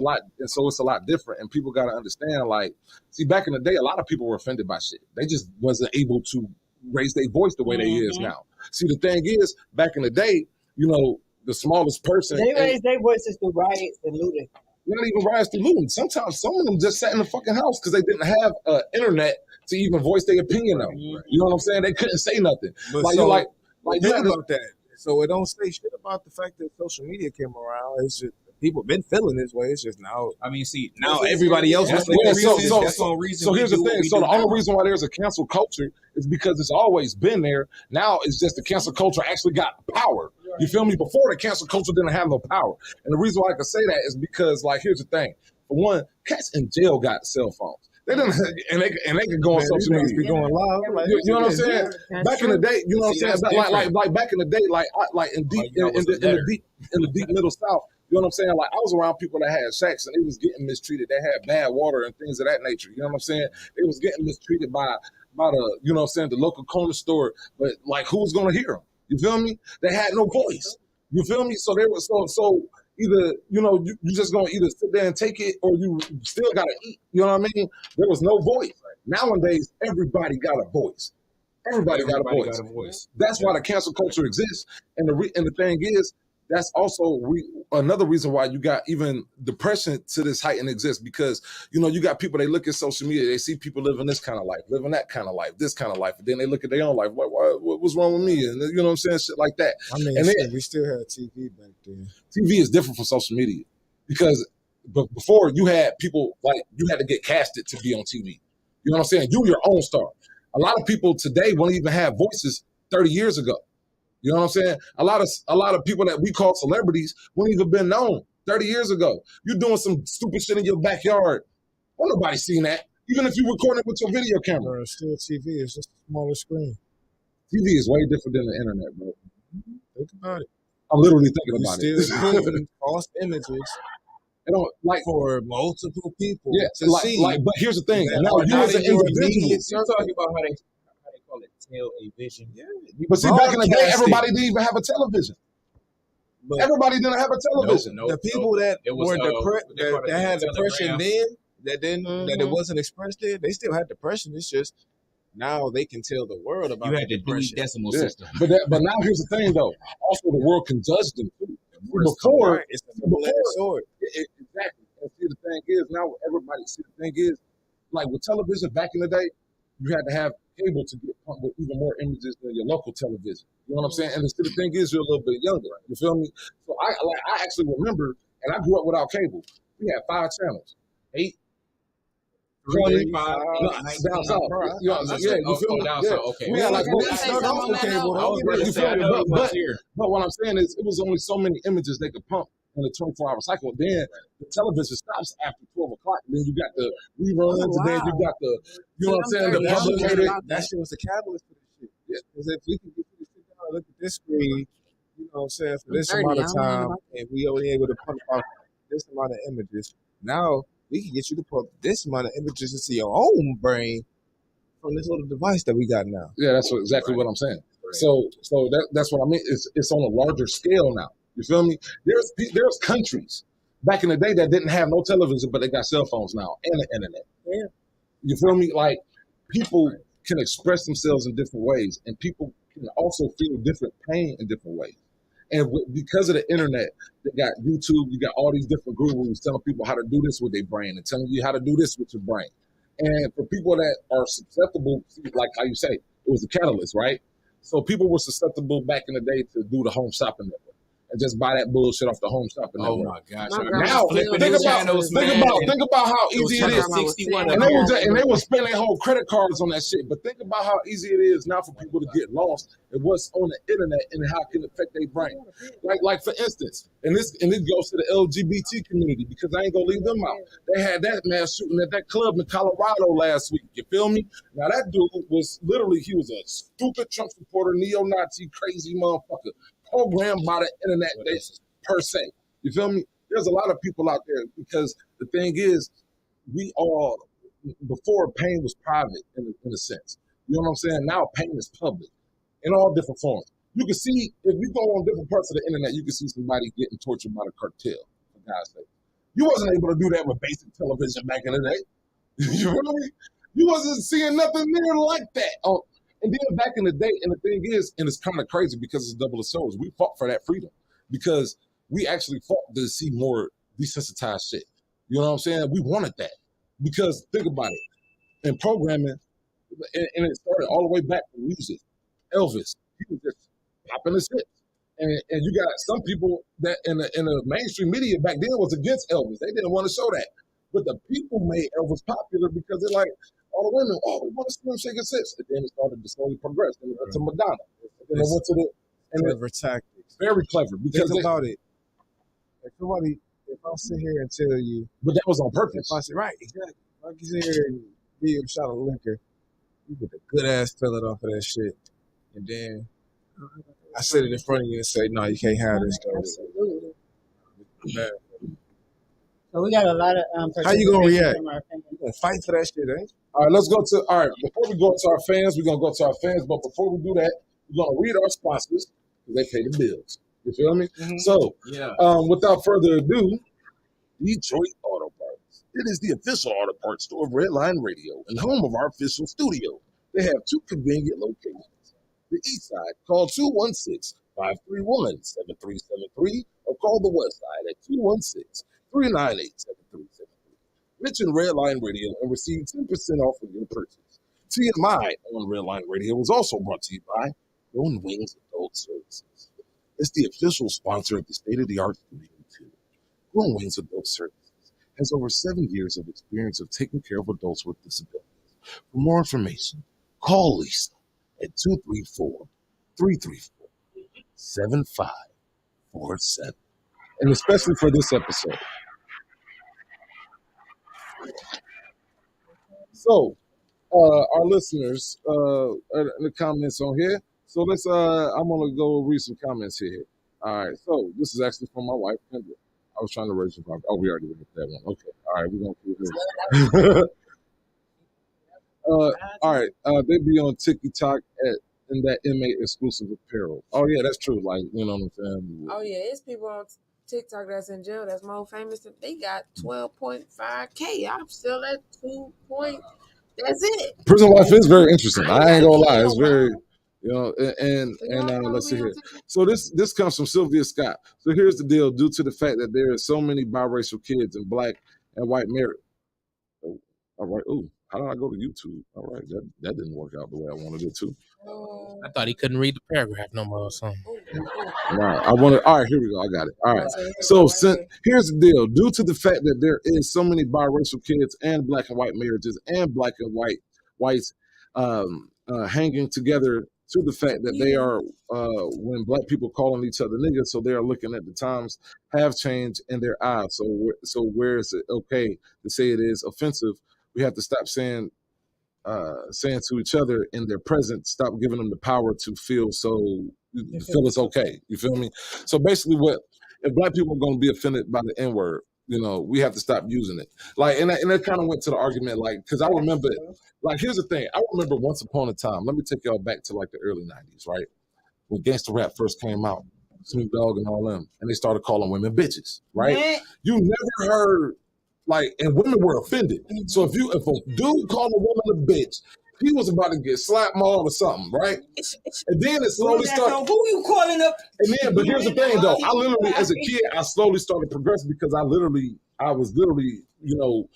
a lot different, and people got to understand. Like, see, back in the day, a lot of people were offended by shit. They just wasn't able to raise their voice the way they is now. See, the thing is, back in the day, the smallest person, they raised their voices through riots and looting. Not even riots to looting. Sometimes some of them just sat in the fucking house because they didn't have internet to even voice their opinion on. You know what I'm saying? They couldn't say nothing. But like, so, like think about that. So it don't say shit about the fact that social media came around. It's just people been feeling this way. It's just now. I mean, see, now everybody else. So here's the thing. So the only reason why there's a cancel culture is because it's always been there. Now it's just the cancel culture actually got power. You feel me? Before, the cancel culture didn't have no power. And the reason why I can say that is because, like, here's the thing. For one, cats in jail got cell phones. They didn't, and they can go on social media. Be going live. You know what I'm saying? Back in the day, you know what I'm saying? Like back in the day, like in the deep middle South. You know what I'm saying? Like, I was around people that had shacks and they was getting mistreated. They had bad water and things of that nature. You know what I'm saying? They was getting mistreated by the, you know what I'm saying, the local corner store. But like, who was gonna hear them? You feel me? They had no voice. You feel me? So they were so either, you just gonna either sit there and take it or you still gotta eat. You know what I mean? There was no voice. Nowadays, everybody got a voice. Everybody got a voice. That's why the cancel culture exists. And the thing is, that's also another reason why you got even depression to this height and exists, because, you got people, they look at social media, they see people living this kind of life, living that kind of life, this kind of life. And then they look at their own life. What's wrong with me? And you know what I'm saying? Shit like that. I mean, and we still had TV back then. TV is different from social media because before you had people, like, you had to get casted to be on TV. You know what I'm saying? You your own star. A lot of people today won't even have voices 30 years ago. You know what I'm saying? A lot of people that we call celebrities wouldn't even been known 30 years ago. You doing some stupid shit in your backyard. Well, nobody seen that. Even if you recording it with your video camera. It's still TV. It's just a smaller screen. TV is way different than the internet, bro. Think about it. I'm literally thinking You about still it. putting false images It don't like for multiple people yeah, to see. but here's the thing. that Now are you not as an in your individual, immediate You're circle. talking about how they call it tell a vision. Yeah, you but see, back in the day, broadcast everybody it. didn't even have a television. But Everybody didn't have a television. the people that It was were what they call that it, had the depression telegram. then, that it wasn't expressed there, they still had depression. It's just now they can tell the world about You the had the Dewey depression. Decimal Yeah. System. But now here's the thing though. Also, the world can judge them too. Before, Right, it's a double-edged sword. exactly. And see, the thing is now everybody. See, the thing is, like with television back in the day, you had to have cable to get pumped with even more images than your local television. You know what I'm saying? And the thing is, you're a little bit younger. You feel me? So I actually remember, and I grew up without cable. We had 5 channels, 8, 20, 35, down south. You know, yeah, you feel me? down Yeah. south. Okay. We had like Let me say something on that note. I was ready to you say, feel I me? know it was But, here. but what I'm saying is, it was only so many images they could pump in a 24-hour cycle. Then the television stops after 12 o'clock. Then you got the reruns, and then you got the, you know what I'm saying, the publicated. That shit was the catalyst for this shit. Because if we can get you to sit down and look at this screen, you know what I'm saying, for this amount of time, and we only able to pump out this amount of images, now we can get you to put this amount of images into your own brain from this little device that we got now. Yeah, that's exactly what I'm saying. So that's what I mean. It's on a larger scale now. You feel me? There's countries back in the day that didn't have no television, but they got cell phones now and the internet. Yeah. You feel me? Like people can express themselves in different ways, and people can also feel different pain in different ways. And because of the internet, they got YouTube, you got all these different gurus telling people how to do this with their brain and telling you how to do this with your brain. And for people that are susceptible, like how you say, it was a catalyst, right? So people were susceptible back in the day to do the home shopping network and just buy that bullshit off the home shopping Oh network. my gosh! Now think about how easy it is. And they were spending whole credit cards on that shit. But think about how easy it is now for people to get lost and what's on the internet and how it can affect their brain. Like for instance, and this goes to the LGBT community because I ain't gonna leave them out. They had that mass shooting at that club in Colorado last week. You feel me? Now that dude was literally, he was a stupid Trump supporter, neo-Nazi, crazy motherfucker, programmed by the internet per se. You feel me? There's a lot of people out there because the thing is, we all, before pain was private in a sense. You know what I'm saying? Now pain is public in all different forms. You can see, if you go on different parts of the internet, you can see somebody getting tortured by the cartel, for God's sake. You wasn't able to do that with basic television back in the day. You feel me? You wasn't seeing nothing near like that. And then back in the day, and the thing is, and it's kind of crazy because it's double-edged swords, we fought for that freedom because we actually fought to see more desensitized shit. You know what I'm saying? We wanted that because think about it. In programming, and it started all the way back from music. Elvis, he was just popping his hits. And you got some people that in the mainstream media back then was against Elvis. They didn't want to show that. But the people made Elvis popular because they're like, all the women, oh, we want to see them shake his hips. And then it started to slowly progress. Then it went to Madonna. And then it went to clever tactics. Very clever. Because think about it. If I sit here and tell you, but that was on purpose. If I say, right, exactly. If I can sit here and give you a shot of liquor, you get a good ass feeling off of that shit. And then I sit it in front of you and say, no, you can't have this though. Absolutely. Man. So we got a lot of how you gonna react? from our fans. You gonna fight for that shit, eh? All right, before we go to our fans, we're gonna go to our fans, but before we do that, we're gonna read our sponsors because they pay the bills. You feel me? Mm-hmm. So without further ado, Detroit Auto Parts. It is the official auto parts store of Redline Radio and home of our official studio. They have 2 convenient locations. The east side, call 216-531-7373 or call the west side at 216-398-7373. Mention Redline Radio and receive 10% off of your purchase. TMI on Redline Radio was also brought to you by Growing Wings Adult Services. It's the official sponsor of the state-of-the-art Studio 2. Growing Wings Adult Services has over 7 years of experience of taking care of adults with disabilities. For more information, call Lisa at 234-334-7547. And especially for this episode. So, our listeners, in the comments on here, So let's I'm gonna go read some comments here. All right, so this is actually from my wife, Kendra. I was trying to raise your problem. Oh, we already read that one. Okay. All right, we're gonna keep this. All right, they be on TikTok in that inmate exclusive apparel. Oh yeah, that's true. Like, you know what I'm saying? Oh yeah, it's people on TikTok that's in jail that's more famous than they got 12.5K. I'm still at 2. That's it. Prison life is very interesting. I ain't gonna lie, it's very, you know, and let's see here. So this comes from Sylvia Scott. So here's the deal: due to the fact that there are so many biracial kids and black and white married. Oh, all right. Oh, how did I go to YouTube? All right, that didn't work out the way I wanted it to. I thought he couldn't read the paragraph no more or something. Right. All right, here we go. I got it. All right. So here's the deal. Due to the fact that there is so many biracial kids and black and white marriages and black and whites hanging together, to the fact that they are when black people calling each other niggas, so they are looking at the times have changed in their eyes. So where is it okay to say it is offensive? We have to stop saying to each other in their presence, stop giving them the power to feel it's okay. You feel me? So basically, if black people are going to be offended by the N-word, you know, we have to stop using it. Like, and that kind of went to the argument, like, because I remember, like, here's the thing. I remember once upon a time, let me take y'all back to like the early 90s, right? When gangster rap first came out, Snoop Dogg and all them, and they started calling women bitches, right? Yeah. You never heard, like, and women were offended. So if a dude called a woman a bitch, he was about to get slapped mauled or something, right? And then it slowly started. Who you calling up? And then, but here's the thing, though. I literally, as a kid, I slowly started progressing because I was literally, you know,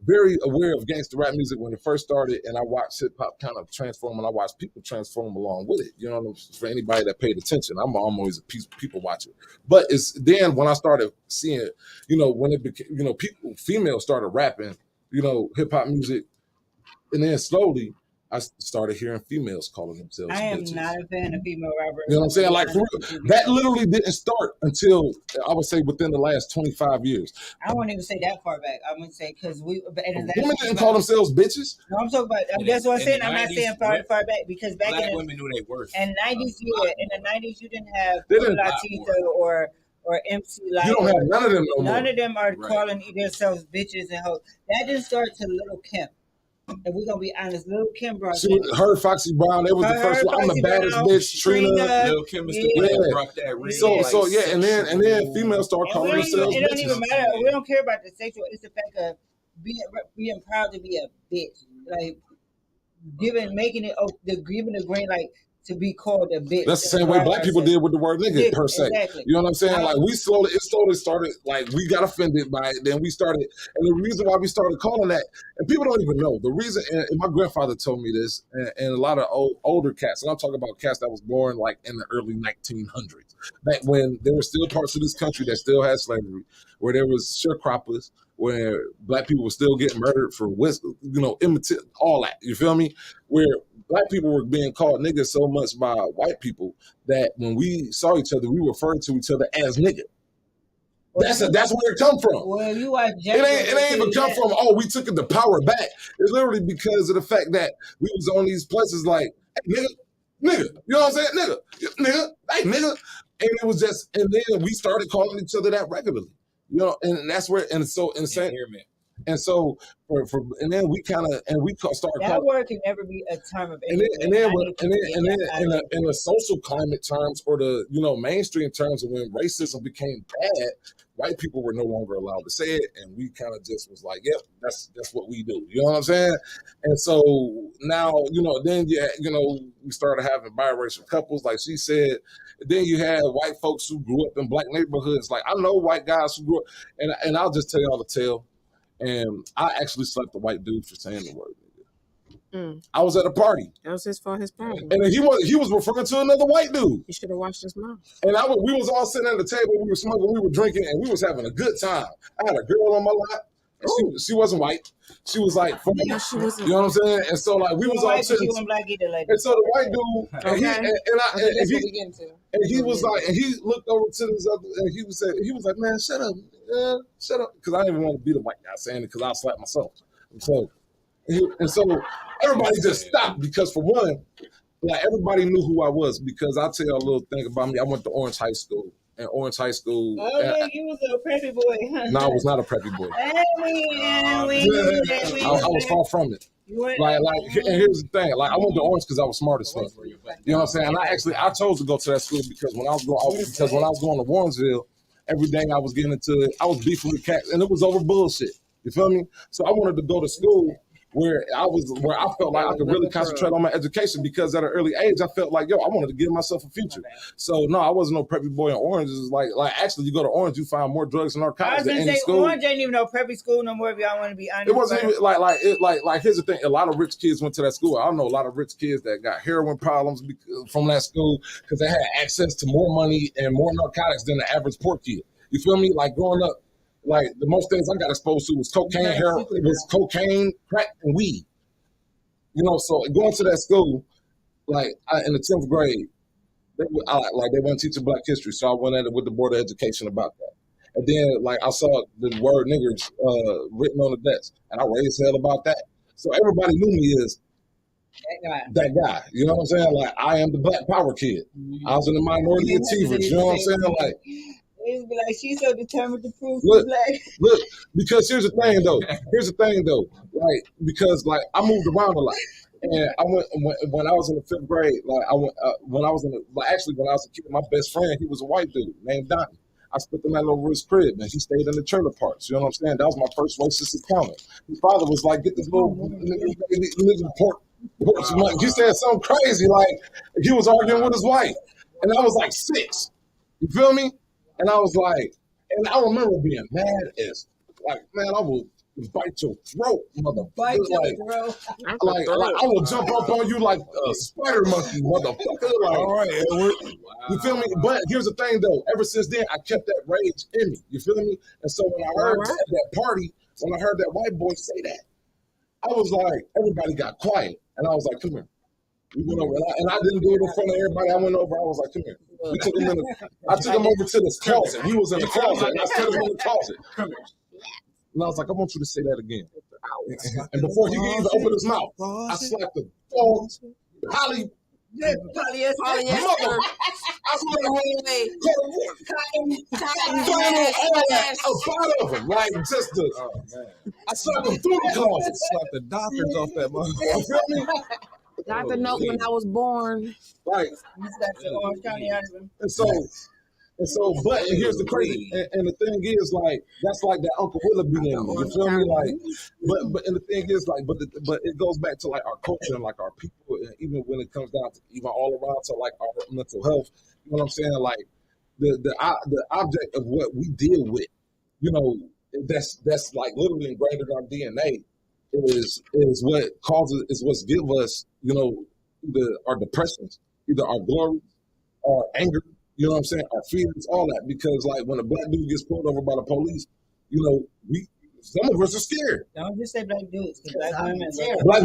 very aware of gangster rap music when it first started, and I watched hip hop kind of transform, and I watched people transform along with it. You know, for anybody that paid attention, I'm always a people watcher. But it's then when I started seeing, you know, when it became, you know, females started rapping, you know, hip hop music, and then slowly I started hearing females calling themselves I am bitches. not a fan of female rappers. You know what I'm saying? Like, for real, that literally didn't start until, I would say, within the last 25 years. I won't even say that far back. I'm going to say, because women didn't call themselves bitches. No, I'm talking about, that's what I'm saying. I'm not saying far back, because back black in women knew their worth. In the 90s, you didn't have Latito or MC Light. You don't have none of them no more. None of them are calling themselves bitches and hoes. That didn't start to Lil' Kim. And we're gonna be honest, Lil' Kim brought her, Foxy Brown, that was the first one. I'm the baddest bitch. Trina, Lil' Kim is the one that brought that ring. So yeah, and then females start calling themselves bitches. It don't even matter. We don't care about the sexual. It's the fact of being proud to be a bitch, like making it giving the grain, like, to be called a bitch. That's the same way black people did with the word nigga, per se. Exactly. You know what I'm saying? Like, it slowly started, like, we got offended by it. Then we started, and the reason why we started calling that, and people don't even know, the reason, and my grandfather told me this, and a lot of older cats, and I'm talking about cats that was born, like, in the early 1900s, back when there were still parts of this country that still had slavery, where there was sharecroppers, where black people were still getting murdered for wisdom, you know, all that, you feel me? Where black people were being called niggas so much by white people that when we saw each other, we referred to each other as nigga. That's where it come from. Well, you are it ain't even come from, we took the power back. It's literally because of the fact that we was on these places like, hey, nigga, you know what I'm saying? Nigga, hey, nigga. And it was just, and then we started calling each other that regularly. You know, and that's where, and so insane. And so, and then we started that word can never be a term of and then in the social climate terms, or the, you know, mainstream terms, of when racism became bad, white people were no longer allowed to say it, and we kind of just was like, yep, that's what we do. You know what I'm saying? And so now, you know, then we started having biracial couples, like she said. Then you had white folks who grew up in black neighborhoods. Like, I know white guys who grew up, and I'll just tell y'all the tale. And I actually slapped a white dude for saying the word nigga. I was at a party. That was his fault, his problem. And he was referring to another white dude. He should have watched his mouth. And we was all sitting at the table, we were smoking, we were drinking, and we was having a good time. I had a girl on my lap. She wasn't white. She was like, you know what I'm saying? And so, like, we was all sitting. And so the white dude, and he was like, and he looked over to this other, and he was like, man, shut up, because I didn't even want to be the white guy saying it, because I slapped myself. And so everybody just stopped, because for one, like everybody knew who I was because I'll tell you a little thing about me. I went to Orange High School. And Orange High School. Oh, look, you was a preppy boy, huh? No, I was not a preppy boy. I was far from it. And here's the thing. Like, I went to Orange because I was smart as fuck. You know what I'm saying? And I chose to go to that school because when I was going to Warrensville, every day I was getting into it. I was beefing with cats, and it was over bullshit. You feel me? So I wanted to go to school where I felt like I could really concentrate on my education because at an early age I felt like, yo, I wanted to give myself a future. So no, I wasn't no preppy boy in Orange. It's like actually you go to Orange, you find more drugs and narcotics than any school. Orange ain't even no preppy school no more if y'all want to be honest. It wasn't even like here's the thing. A lot of rich kids went to that school. I know a lot of rich kids that got heroin problems from that school because they had access to more money and more narcotics than the average poor kid. You feel me? Like growing up, like the most things I got exposed to was cocaine, heroin, crack, and weed. You know, so going to that school, like in the 10th grade, they weren't teaching Black history, so I went at it with the Board of Education about that. And then, like, I saw the word niggers written on the desk, and I raised hell about that. So everybody knew me as that guy. You know what I'm saying? Like, I am the Black Power kid. I was in the minority achievers. You know what I'm saying? Like. It'd be like she's so determined to prove Look, she's look, because here's the thing though. Like, because like I moved around a lot, and I went when I was in the 5th grade. Like I went when I was a kid, my best friend, he was a white dude named Donnie. I split the night over his crib, and he stayed in the trailer parks. You know what I'm saying? That was my first racist encounter. His father was like, "Get this little nigga pork some money." He said something crazy, like he was arguing with his wife, and I was like 6. You feel me? And I was like, and I remember being mad as, like, man, I will bite your throat, motherfucker. Bite your throat. Like, I will jump up on you like a spider monkey, motherfucker. Like, all right, Edward. You feel me? But here's the thing, though. Ever since then, I kept that rage in me. You feel me? And so when I heard at that party, when I heard that white boy say that, I was like, everybody got quiet. And I was like, come here. We went over, and I didn't do it in front of everybody. I went over. I was like, "Come here." We took him I took him over to this closet. He was in the closet. And I set him in the closet. Come here. And I was like, "I want you to say that again." And before he even opened his mouth, I slapped the dog. Holly. Polyester. I slapped of him, like just I slapped him through the closet. Slapped the doctors off that motherfucker. You feel me? Dr. Note when I was born. Right. And so, but here's the crazy, and the thing is, like, that's like that Uncle Willoughby in me. You feel me? Like, but and the thing is, like, but it goes back to like our culture and like our people, and even when it comes down to even all around to like our mental health. You know what I'm saying? Like, the object of what we deal with, you know, that's like literally ingrained in our DNA. Is what's give us, you know, either our depressions, either our glory, our anger, you know what I'm saying, our fears, all that. Because like when a Black dude gets pulled over by the police, you know, some of us are scared. Don't just say Black dudes, because Black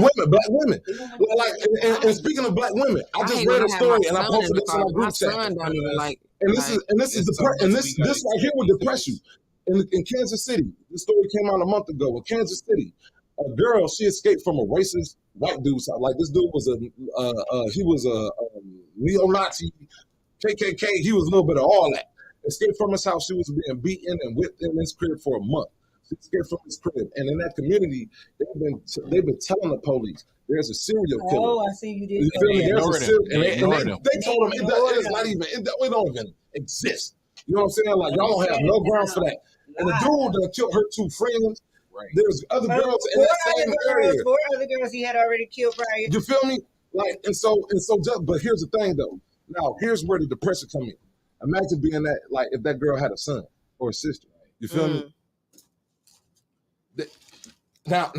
women. Well, like, and speaking of Black women, I just read a story and I posted this in our group chat. And this right here will depress you. In Kansas City, this story came out a month ago. In Kansas City, a girl, she escaped from a racist white dude. Like this dude was a neo-Nazi, KKK. He was a little bit of all that. Escaped from his house. She was being beaten and whipped in his crib for a month. She escaped from his crib, and in that community, they've been telling the police there's a serial killer. Oh, I see you did. You feel me? They told him it don't even exist. You know what I'm saying? Like y'all don't have no grounds for that. And the dude that killed her 2 friends. Right. There's other girls in that same area. 4 other girls he had already killed prior. You feel me? Like, and so just, but here's the thing though. Now, here's where the depression come in. Imagine being that, like, if that girl had a son or a sister. You feel me? Now,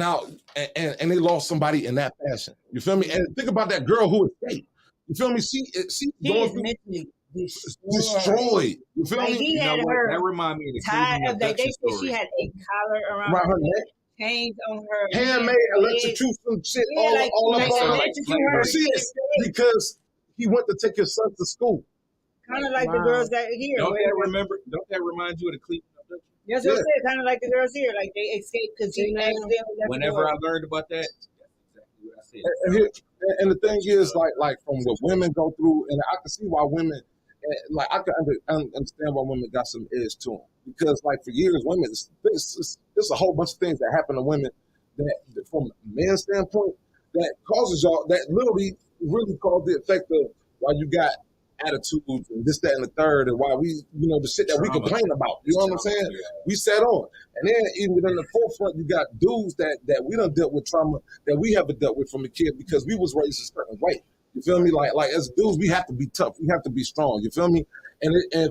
and they lost somebody in that fashion. You feel me? And think about that girl who escaped. You feel me? She is mentally destroyed. You feel me? He had her that remind me of the tied up. They said she had a collar around her neck, chains on her, handmade electrocution shit all up on her. She escaped because he went to take his son to school. Kind of like the girls that here. Don't that remind you of the Cleveland abduction? Yes, what I said. Kind of like the girls here. Like they escaped because he accidentally left. Whenever I learned about that, that's exactly what I And the thing is, like from what women go through, and I can see why women, like I can understand why women got some edge to them, because like for years, women, there's a whole bunch of things that happen to women that, from a man's standpoint, that causes y'all, that literally really cause the effect of why you got attitudes and this, that, and the third, and why we, the shit that we complain about. You know what I'm saying? We sat on. And then even in the forefront, you got dudes that we done dealt with trauma that we haven't dealt with from a kid because we was raised a certain way. You feel me? Like as dudes, we have to be tough. We have to be strong. You feel me? And a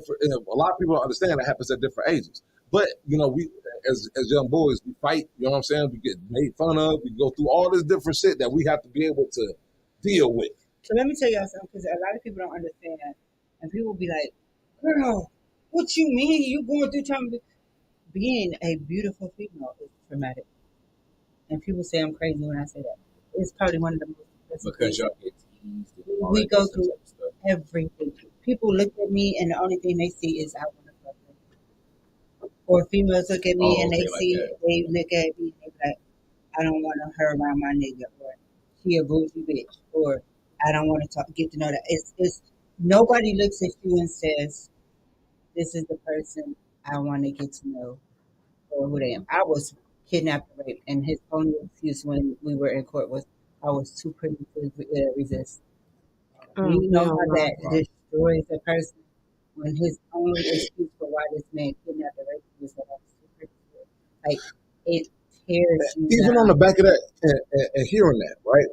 lot of people don't understand that happens at different ages. But, we as young boys, we fight. You know what I'm saying? We get made fun of. We go through all this different shit that we have to be able to deal with. So let me tell y'all something, because a lot of people don't understand. And people be like, girl, what you mean you going through trauma? Being a beautiful female is traumatic. And people say I'm crazy when I say that. It's probably one of the most because y'all get teased. We go through everything. People look at me and the only thing they see is I want to fuck them. Or females look at me and they look at me and they be like, I don't want her around my nigga, or she a bougie bitch, or I don't want to get to know that. It's nobody looks at you and says, this is the person I want to get to know, or who they am. I was kidnapped and raped, and his only excuse when we were in court was I was too pretty to resist. You know how that destroys a person when his only excuse for why this man kidnapped and raped was that I was too pretty to it. Like, it tears you Even down. on the back of that, and hearing that, right?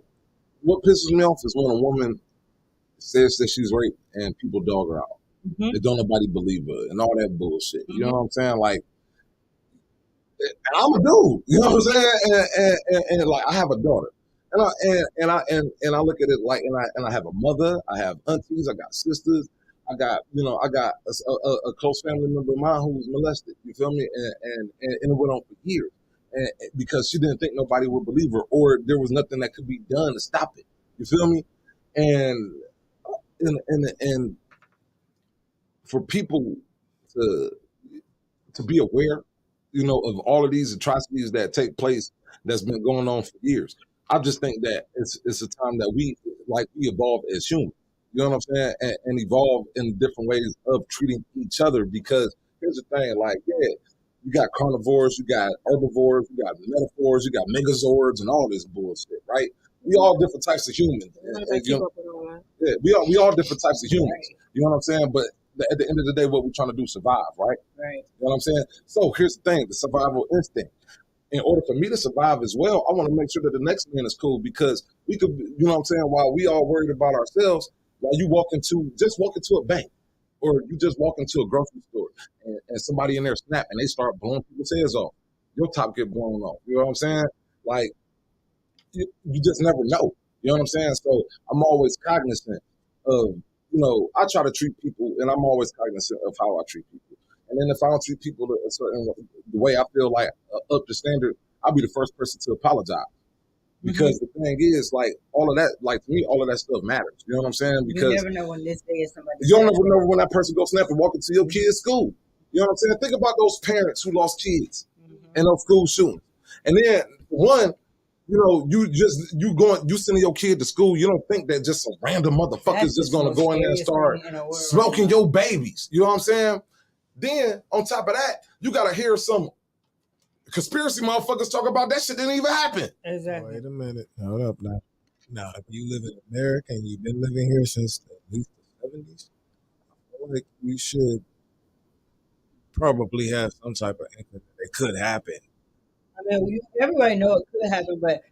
What pisses me off is when a woman says that she's raped and people dog her out. And don't nobody believe her and all that bullshit. You know what I'm saying? Like, and I'm a dude. You know what I'm saying? And like, I have a daughter, and I look at it like, and I have a mother, I have aunties, I got sisters, I got a close family member of mine who was molested. You feel me? And it went on for years. And because she didn't think nobody would believe her, or there was nothing that could be done to stop it. You feel me? And for people to be aware, of all of these atrocities that take place that's been going on for years, I just think that it's a time that we evolve as humans. You know what I'm saying? And evolve in different ways of treating each other. Because here's the thing, like, you got carnivores, you got herbivores, you got metaphors, you got megazords, and all this bullshit, right? We all different types of humans. We all different types of humans. You know what I'm saying? But at the end of the day, what we're trying to do, survive, right? Right. You know what I'm saying? So here's the thing, the survival instinct. In order for me to survive as well, I want to make sure that the next man is cool, because we could, you know what I'm saying, while we all worried about ourselves, while you walk into a bank, or you just walk into a grocery store and somebody in there snap and they start blowing people's heads off, your top get blown off. You know what I'm saying? Like, you just never know. You know what I'm saying? So I'm always cognizant of, I try to treat people, and I'm always cognizant of how I treat people. And then if I don't treat people a certain the way I feel like up to standard, I'll be the first person to apologize. Because the thing is, like, all of that, like, to me, all of that stuff matters. You know what I'm saying? Because you never know when this day is somebody. You don't never know when that person goes snap and walk into your kid's school. You know what I'm saying? Think about those parents who lost kids in those school shootings. And then, one, you sending your kid to school, you don't think that just some random motherfuckers just going to go in there and start smoking your babies. You know what I'm saying? Then, on top of that, you got to hear some conspiracy motherfuckers talk about that shit didn't even happen. Exactly. Wait a minute. Hold up now. Now, if you live in America and you've been living here since at least the 70s, I feel like you should probably have some type of inkling that it could happen. I mean, everybody know it could happen, but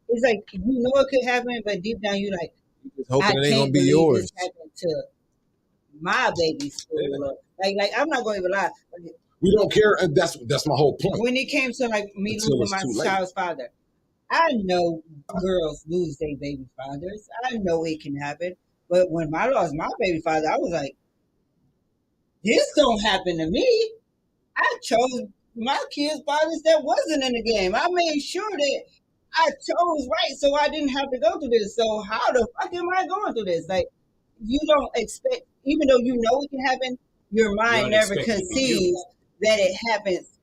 it's like, you know it could happen, but deep down you like, Just hoping it ain't gonna be yours. This happened to my baby's school. Like I'm not going to even lie. We don't care, and that's my whole point. When it came to like me Until losing it's too my late. child's father, I know girls lose their baby fathers. I know it can happen. But when I lost my baby father, I was like, this don't happen to me. I chose my kids' fathers that wasn't in the game. I made sure that I chose right so I didn't have to go through this. So how the fuck am I going through this? Like, you don't expect, even though you know it can happen, your mind never conceives that it happens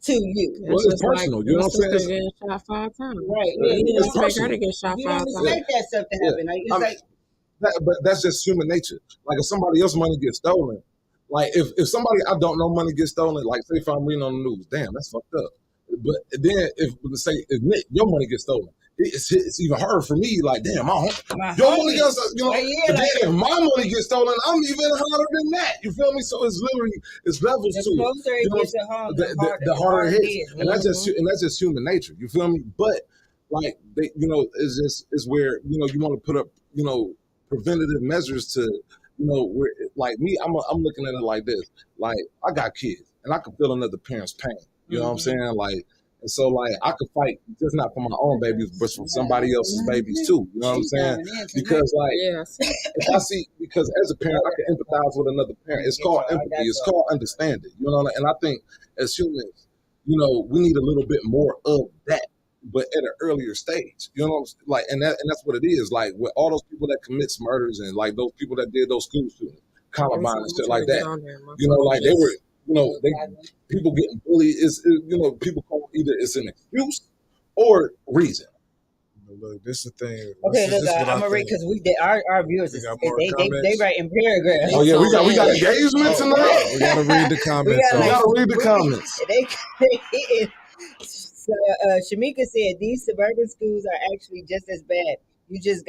to you. Well, it's personal. You know what I'm saying? Getting shot 5 times. Right. Yeah, you It's didn't expect her personal. to get shot You 5 don't times. expect that stuff to happen. Like, it's like, But that's just human nature. Like if somebody else's money gets stolen, like if somebody I don't know money gets stolen, like say if I'm reading on the news, damn, that's fucked up. But then if Nick, your money gets stolen, it's even harder for me. Like damn, your money gets Right, yeah, but then like- if my money gets stolen, I'm even harder than that. You feel me? So it's literally levels the to it. closer it You know, gets to home, the harder it hits, and that's just human nature. You feel me? But like they, it's where you want to put up preventative measures to where like me, I'm looking at it like this. Like I got kids, and I can feel another parent's pain. You know what I'm saying? Like. And so, like, I could fight just not for my own babies, but for somebody else's babies too. You know what I'm saying? Because, like, if I see, because as a parent, I can empathize with another parent. It's called empathy. It's called understanding. You know, and I think as humans, we need a little bit more of that, but at an earlier stage. You know, like, and that's what it is. Like, with all those people that commits murders and like those people that did those school shootings, Columbine and shit like that. Like they were. People getting bullied is people call either it's an excuse or reason. But look, this is the thing. Okay, This look, is what I'm gonna read because our viewers We got they more they comments? write in paragraphs. Oh yeah, we got engagement tonight. We gotta read the comments. We gotta read the comments. So Shamika said these suburban schools are actually just as bad. You just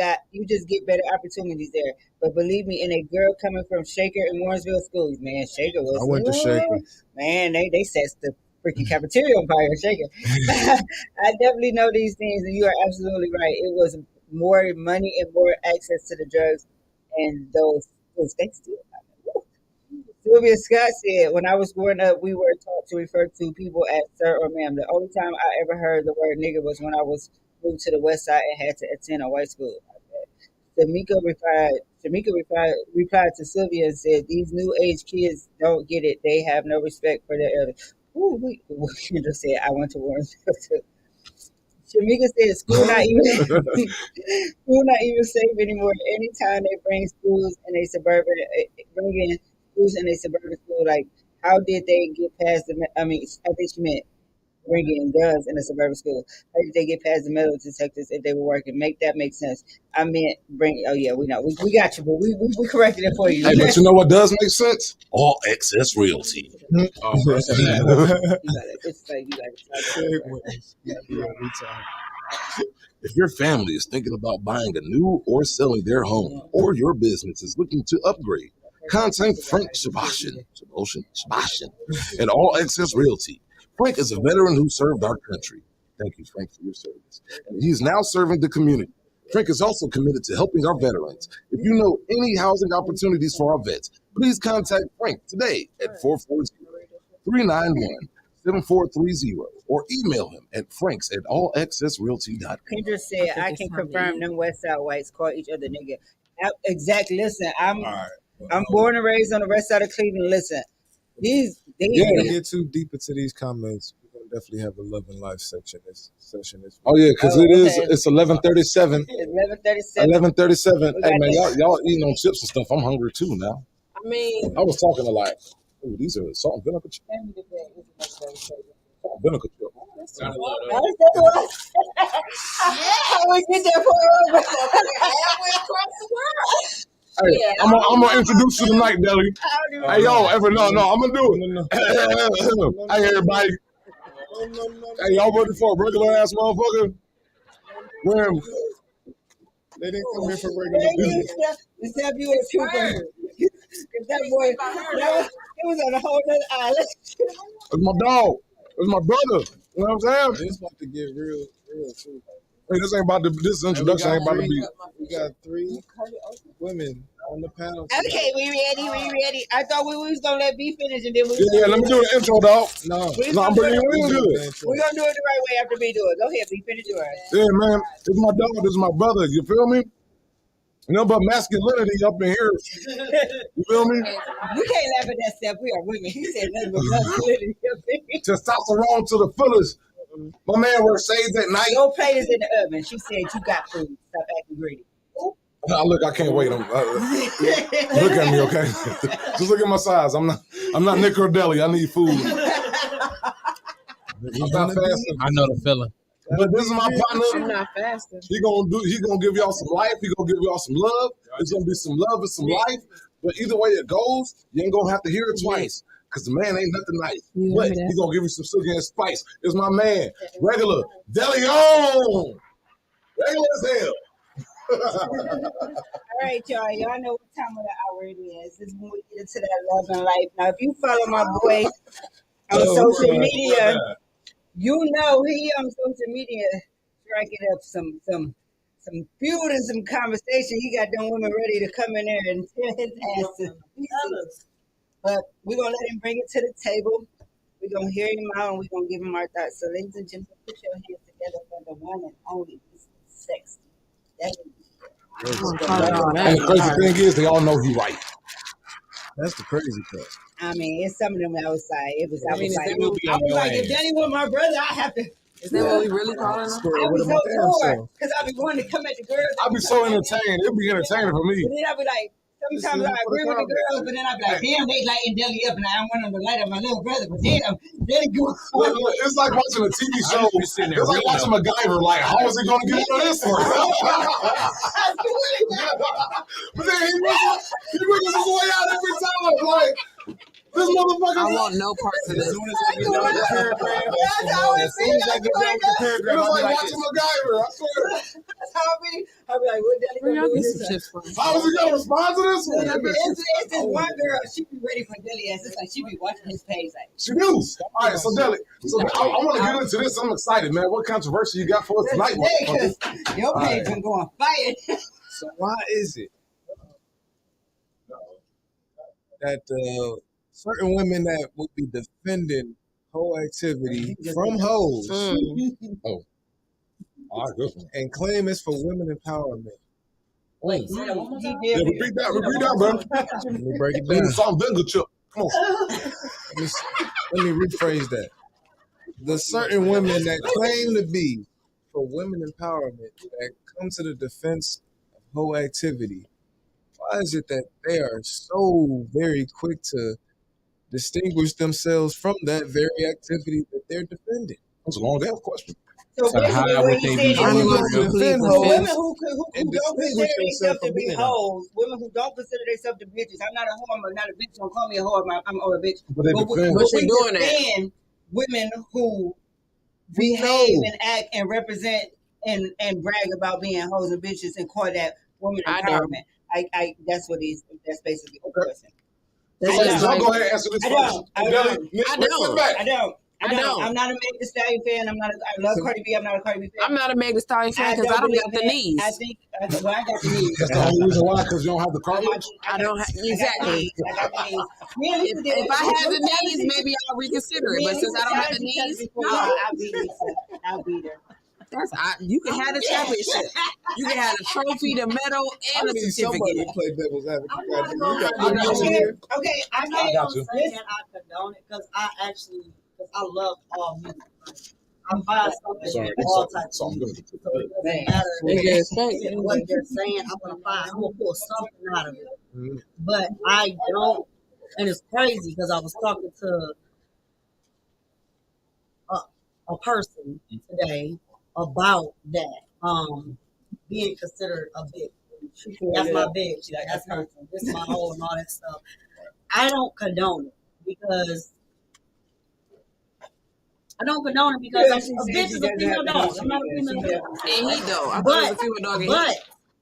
get better opportunities there. But believe me, in a girl coming from Shaker and Warrensville schools, man, Shaker was. I went to Shaker. Man, they set the freaking cafeteria on fire, Shaker. I definitely know these things, and you are absolutely right. It was more money and more access to the drugs, and those things still. Sylvia Scott said, when I was growing up, we were taught to refer to people as sir or ma'am. The only time I ever heard the word nigga was when I was moved to the west side and had to attend a white school. Shamika replied to Sylvia and said, these new age kids don't get it. They have no respect for their elders. Kendra said, I went to Warrensville too. Shamika said, school not even safe anymore. Anytime they bring schools in a suburban, school, like how did they get past I think she meant bringing guns in a suburban school. How did they get past the metal detectors if they were working? Make that make sense. I meant bring. Oh yeah, we know. We got you, but we corrected it for you. Hey, but you know what does make sense? All Access Realty. If your family is thinking about buying a new or selling their home, or your business is looking to upgrade, contact Frank Sebastian at All Access Realty. Frank is a veteran who served our country. Thank you, Frank, for your service. And he's now serving the community. Frank is also committed to helping our veterans. If you know any housing opportunities for our vets, please contact Frank today at 440-391-7430 or email him at franks@allaccessrealty.com. Kendra said, I can confirm them West Side whites call each other nigga. Exactly. Listen, I'm born and raised on the west side of Cleveland. Listen, If we get too deep into these comments, we're gonna definitely have a love and life section. This session is. Oh yeah, because it's 11:37. 11:37. Hey man, y'all eating on chips and stuff. I'm hungry too now. I mean, I was talking to like, ooh, these are salt and vinegar chips. Salt and vinegar chips. How we get that for halfway across the world? Hey, I'm gonna introduce you tonight, Deli. Hey, yo, I'm gonna do it. Hey, everybody. Hey, y'all ready for a regular ass motherfucker? Where? They didn't come here for regular. Except you a trooper. That boy, it was on a whole other island. It's my dog. It's my brother. You know what I'm saying? It's about to get real too. Hey, this introduction ain't about to be. We got 3 women on the panel. Okay, we ready. I thought we was gonna let B finish and then we. Yeah, let me do the intro, dog. No, I'm bringing you in good. We're gonna do it the right way after B do it. Go ahead, B, finish yours. Yeah, man. This is my dog. This is my brother. You feel me? You know, but masculinity up in here. You feel me? You can't laugh at that stuff. We are women. He said nothing but masculinity. Testosterone to the fullest. My man works saves at night. Your plate is in the oven. She said you got food. Stop acting greedy. Look, I can't wait. Look at me, okay? Just look at my size. I'm not Nick Deli. I need food. I'm not fasting. I know the feeling. But this is my I'm partner. not fasting. He gonna give y'all some life. He gonna give y'all some love. It's gonna be some love and some life. But either way it goes, you ain't gonna have to hear it twice. Cause the man ain't nothing nice. But he gonna give you some sugar and spice. It's my man, regular DeLeon. Regular as hell. All right, y'all. Y'all know what time of the hour it is. This is when we get into that love and life. Now, if you follow my boy on social media, you know he on social media striking up some feud and some conversation. He got them women ready to come in there and tear his ass to pieces. But we're gonna let him bring it to the table. We're gonna hear him out and we're gonna give him our thoughts. So, ladies and gentlemen, put your hands together for the one and only Sexy. And the crazy thing is, they all know he right. That's the crazy part. I mean, it's some of them outside. It was, I was like, ass. if Danny was my brother, I have to. Is that what we really calling him? I be so bored because I be wanting to come at the girls. I be so entertained. It be entertaining for me. But then I be like, sometimes I agree with the girls, but then I be like, damn, they lighting Deli up, and I want them to light up my little brother. But damn, Deli go. Look, it's like watching a TV show. It's like watching MacGyver. Like, how is he going to get into this one? But then he brings his way out every time. Like, this motherfucker. I want no parts of this. As soon as I get down with the paragraph, It was like watching MacGyver. I swear. That's how I be. I be like, what Deli Bring gonna out do some this? chips for me. How is he going to respond to this one? It's this one girl. She be ready for Deli ass. It's like she be watching his page. Like, She do. All right, so Deli. So I want to get into this. I'm excited, man. What controversy you got for us tonight, motherfucker? your page been going fire. So why is it that certain women that will be defending hoe activity from hoes Oh, all right, good one. and claim it's for women empowerment? Wait, Yeah, repeat that, bro. Let me break it Leave down. some bingo chip. Come on. Let me rephrase that. The certain women that claim to be for women empowerment that come to the defense of hoe activity, why is it that they are so very quick to distinguish themselves from that very activity that they're defending? That's a long damn question. So basically, what he said is I'm women going to defend who hoes don't and consider distinguish themselves yourself to from be being hoes, women who don't consider themselves to be bitches. I'm not a hoe. I'm not a bitch. Don't call me a hoe. I'm a bitch. But they defend. But you're doing that. defend women who behave and act and represent and brag about being hoes and bitches and call that woman I don't. empowerment. I that's what he's. That's basically the question. That's So just y'all like, go ahead and answer this I first. don't. I Deli, don't. let's I sit don't. back. I don't. I don't. I'm not a Meg Thee Stallion fan. I love Cardi B. I'm not a Cardi B fan. I'm not a Meg Thee Stallion fan because I don't got the knees. I think I got the knees. That's the only reason why, because you don't have the cartilage. I don't have exactly. I got the knees. Me and Lisa did If it. I had the knees, maybe I'll reconsider it. But since I don't have the knees, no. I'll beat Lisa. I'll beat her. You can have the championship. You can have the trophy, the medal, I and the need somebody certificate. to play devil's advocate. I'm not You gonna got condone me it. here. Okay, I'm not I got gonna you. say that I condone it because I love all music. I'm biased Sorry, on all types so of I'm music. good. So it doesn't matter what they're saying. I'm gonna pull something out of it. Mhm. But I don't, and it's crazy because I was talking to a person today about that, being considered a bitch. That's my bitch. That's my this is my hoe and all that stuff. I don't condone it because a bitch is a female dog. I'm not a female dog. And he though, I thought it was a female dog. And But he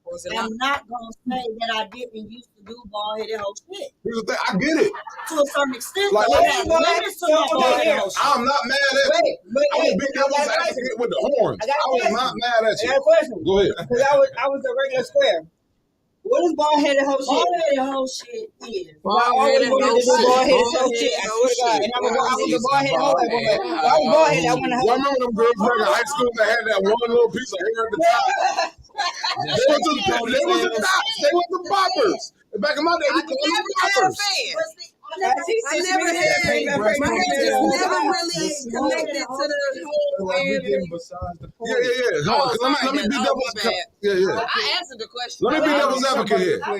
was it I'm not? not gonna say that I didn't used to do bald headed hoe shit. Here's the thing, I get it. To a certain extent, Like, though, I have limits to my bald headed hoe shit. I'm not mad at you. I'm a big devil's advocate with the horns. I was not mad at I you. got a question. Go ahead. Because I was a regular square. What is bald headed hoe shit? Bald headed hoe shit is. I always wanted to do bald headed hoe shit. I swear to God. And I was a bald headed hoe. I was bald headed. I want to Y'all remember them girls back in high school that had that one little piece of hair at the top? They was the tops. They was the boppers. Back in my day, we called them boppers. I never I never had my hair just never really connected to the whole family. Yeah. Hold on, 'cause let me be devil's I answered the question. Let me be devil's advocate here. No,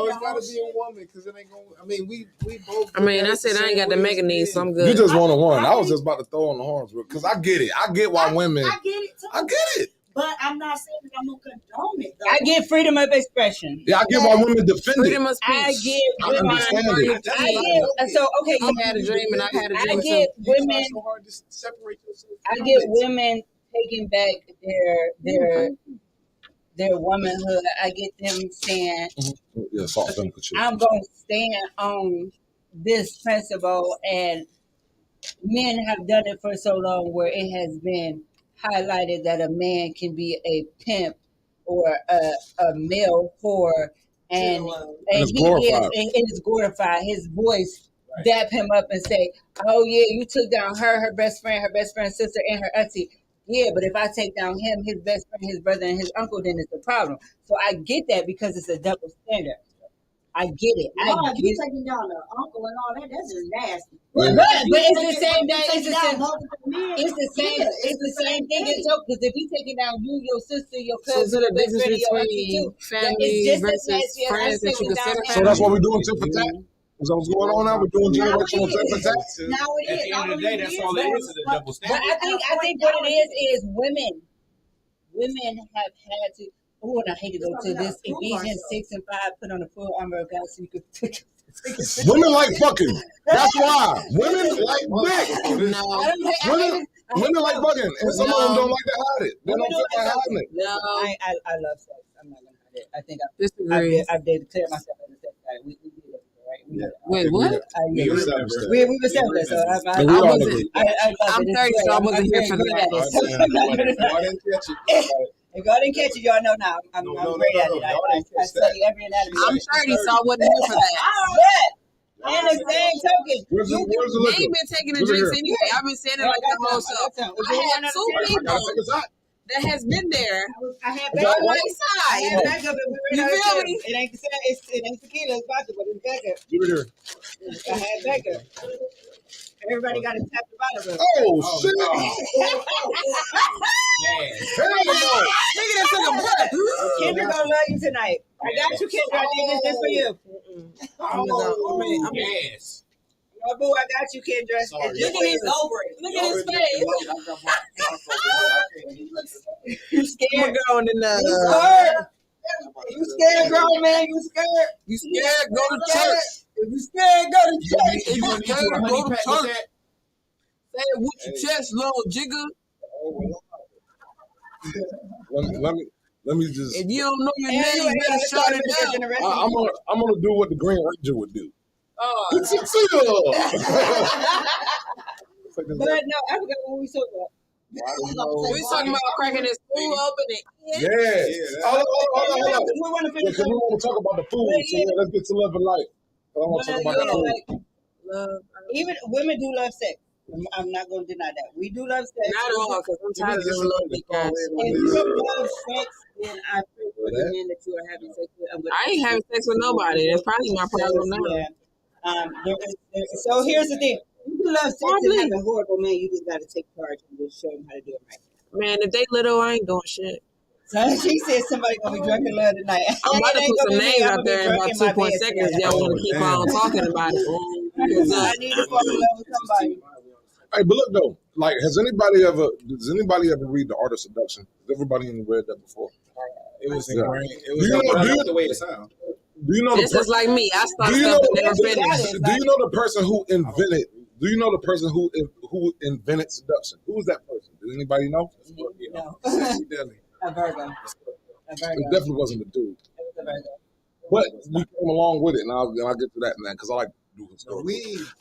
it's gotta be a woman because it ain't gonna. I mean, we both. I mean, I said I ain't got the mega needs, so I'm good. You just one on one. I was just about to throw on the horns because I get it. I get why women. I get it too. I get it. But I'm not saying that I'm gonna condone it. Though. I get freedom of expression. Yeah, I get why women defend Freedom it. of speech. I get I women. understand it. I get so okay. I had a dream and I had a dream I get too. women. So hard to separate yourself. I get women taking back their womanhood. I get them saying, Yeah, salt and pepper. I'm going to stand on this principle, and men have done it for so long where it has been highlighted that a man can be a pimp or a male whore, and it's he glorified. is, and it's glorified. His voice dap him up and say, "Oh yeah, you took down her best friend, sister, and her auntie." Yeah, but if I take down him, his best friend, his brother, and his uncle, then it's a problem. So I get that because it's a double standard. I get it. No, you taking down the uncle and all that, that's just nasty. But it's the same thing. It's the same. It's It's the same thing. It's because if he taking down you, your sister, your So is cousin, it a your best difference friend, your auntie between too. family It's just as versus nasty as friends that you taking consider down So family? that's what we're doing tit for tat. Is that what's going on now? We're doing generational tit for tat. Now it At is. the end of the day, that's all it is a double But standard. I think what it is women. Women have had to. Oh, and I hate to go to this Ephesians 6:5. Put on the full armor of God so you could. Women like fucking. That's why. Women like dick. No. Women like fucking. And some of them don't like to hide it. They don't feel like hiding it. No. I love sex. I'm not gonna hide it. I think Disagree. I've declared myself as a sex guy. We did it, right? Wait, what? We were selfish, so I We all love agree. it. I'm 30, so I wasn't here for that. If y'all didn't catch it, y'all know now. I'm great at it. I study every anatomy. I'm 30, so I wasn't here for that. But in the same token, Where's the They liquor? ain't been taking the Look at drinks here. anyway. I've been saying it like the whole show. I had two people that has been there I had on backup. my I side. had backup, and we You ran out of feel time. me? It ain't tequila, it's vodka, but it's backup. Give it here. I had backup. Everybody got to tap the bottom of it. Oh, shit. Hell no. Nigga that took a breath. Kendra gonna love you tonight. I got you, Kendra. I did this just for you. Yes. No, boo, I got you, Kendra. Look at his Look at his face. You I'm scared? going in You scared? You scared, grown man? You scared? You scared? Go to Scared? church. If you scared, go to church. If you gonna need you a scared, honey go to pack with church. Say it with your chest, little jigger. Let me just. If you don't know your And name, you you ain't better gotta shout start it with the down. rest of I'm gonna do what the Green Ranger would do. Oh, But no, I forgot what we talking about. we talking about cracking this food open and Yeah. Hold on. We want to finish. Because we want to talk about the food. So yeah, let's get to living life. I want to talk about the food. love. Even women do love sex. I'm not going to deny that. We do love sex. Not all, because I'm tired of this little big guys. If you love sex, then I pray for the men that you are having sex with. I ain't having sex with nobody. That's probably my problem now. Yeah. So here's the thing. You can love sex and have a horrible man. You just got to take charge and just show them how to do it right. Man, if they little, I ain't doing shit. So she said somebody gonna be drunk in love tonight. I'm about to put some names out there in about 2 seconds. Y'all want to keep on talking about it. I need to fall in love with somebody. Hey, but look though, like, does anybody ever read The Art of Seduction? Has everybody even read that before? It was Yeah. ingrained. It Do was you know ingrained. The way it sounds. Do you know This is like me. I start do you stuff know and never finish. do you know the person who invented? Do you know the person who invented seduction? Who is that person? Does anybody know? No. Sexy Deli. A Virgo. A It Virgo. definitely wasn't the dude, It was a Virgo. but we came along with it, and I'll get to that, man, because I like to do historical.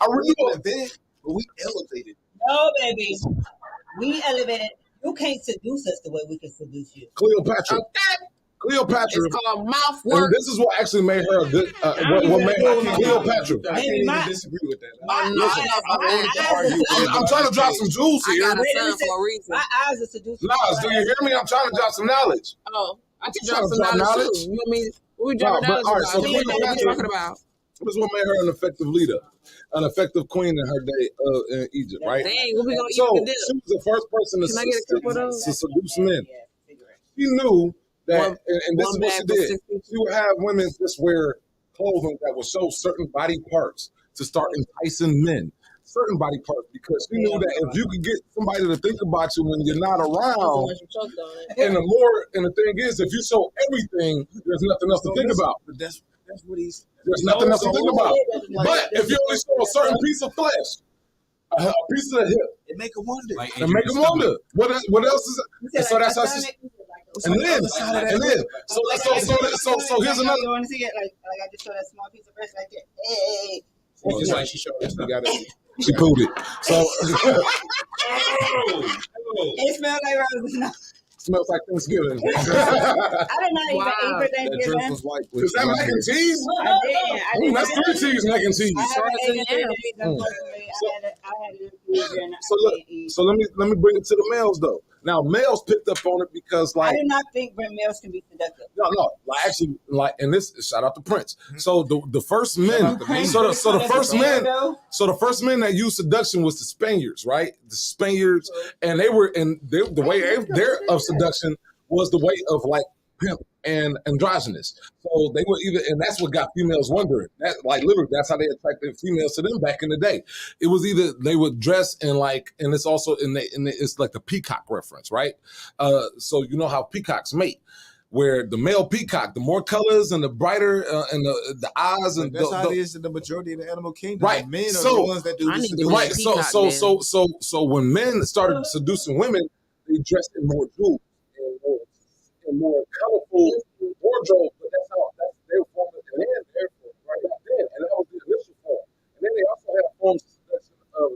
I really didn't invent, but we elevated. No, baby. We elevated. You can't seduce us the way we can seduce you. Cleopatra. Cleopatra. It's called mouth And work. this is what actually made her a good. What made Cleopatra? I can't even disagree with that. I'm trying to drop some jewels I here. got a son for a reason. My eyes are seducing. Nas, do you hear me? I'm trying to drop some knowledge. Oh, I can Trying drop to some drop knowledge knowledge? too. You know what I mean? What we dropping No, but, knowledge all right, about? so What we Cleopatra- talking about? This is what made her an effective leader, an effective queen in her day in Egypt, right? Dang, what we gonna eat So for dinner? she was the first person Can I get a couple of those? to seduce men. She knew that, and this is one what she bag for did. 6 people. She would have women just wear clothing that would show certain body parts to start enticing men. Certain body parts, because she knew that if you could get somebody to think about you when you're not around, and the thing is, if you show everything, there's nothing else to think about. But that's what he's. There's nothing else to think about. But if you only show a certain piece of flesh, a piece of the hip, It make a wonder. it make them wonder. What else is it? And so that's how she. And then, so here's another. You want to see it? Like I just showed that small piece of breast right there. Hey. Well, just like she showed us, she pulled it. So It smells like roses. Smells like Thanksgiving. I did not even eat for Thanksgiving. Is that mac and cheese? I didn't. That's 3 cheese mac and cheese. I haven't eaten it. I had it. So let me bring it to the males though. Now males picked up on it because I do not think males can be seductive. No, and this shout out to Prince. So the first men, so the first men that used seduction was the Spaniards, right? The Spaniards, and the way their of seduction was the way of like pimp and androgynous. So they were either, and that's what got females wondering. That like literally, that's how they attracted females to them back in the day. It was either they would dress in like, and it's also it's like the peacock reference, right? So you know how peacocks mate. Where the male peacock, the more colors and the brighter and the eyes and that's how it is in the majority of the animal kingdom. Right, Men are the ones that do this. Right, so when men started seducing women, they dressed in more jewels and more colorful wardrobe. But that's they were forming the man therefore right back then, and that was the initial form. And then they also had forms of seduction of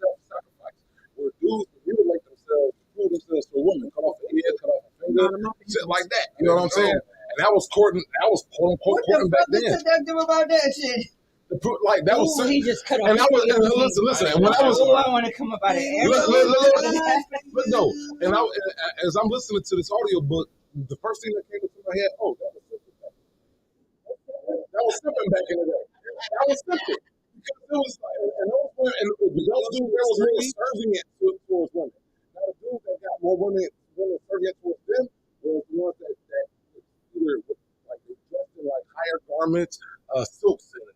self-sacrifice, where dudes would mutilate themselves, prove themselves to a woman, cut off an ear, cut off a finger, shit like that. You know what I'm saying? And that was courting. That was quote unquote courting back then. What's seductive about that shit? Like that was, he just cut off. And I was listen. And when I was, I want to come about it. No, and as I'm listening to this audio book, the first thing that came into my head, that was simple back in the day. That was simple because it was like, and those dudes, there was more serving it towards women. Now the dudes that got more women serving it towards them was the ones that either like they dressed in like higher garments, silks and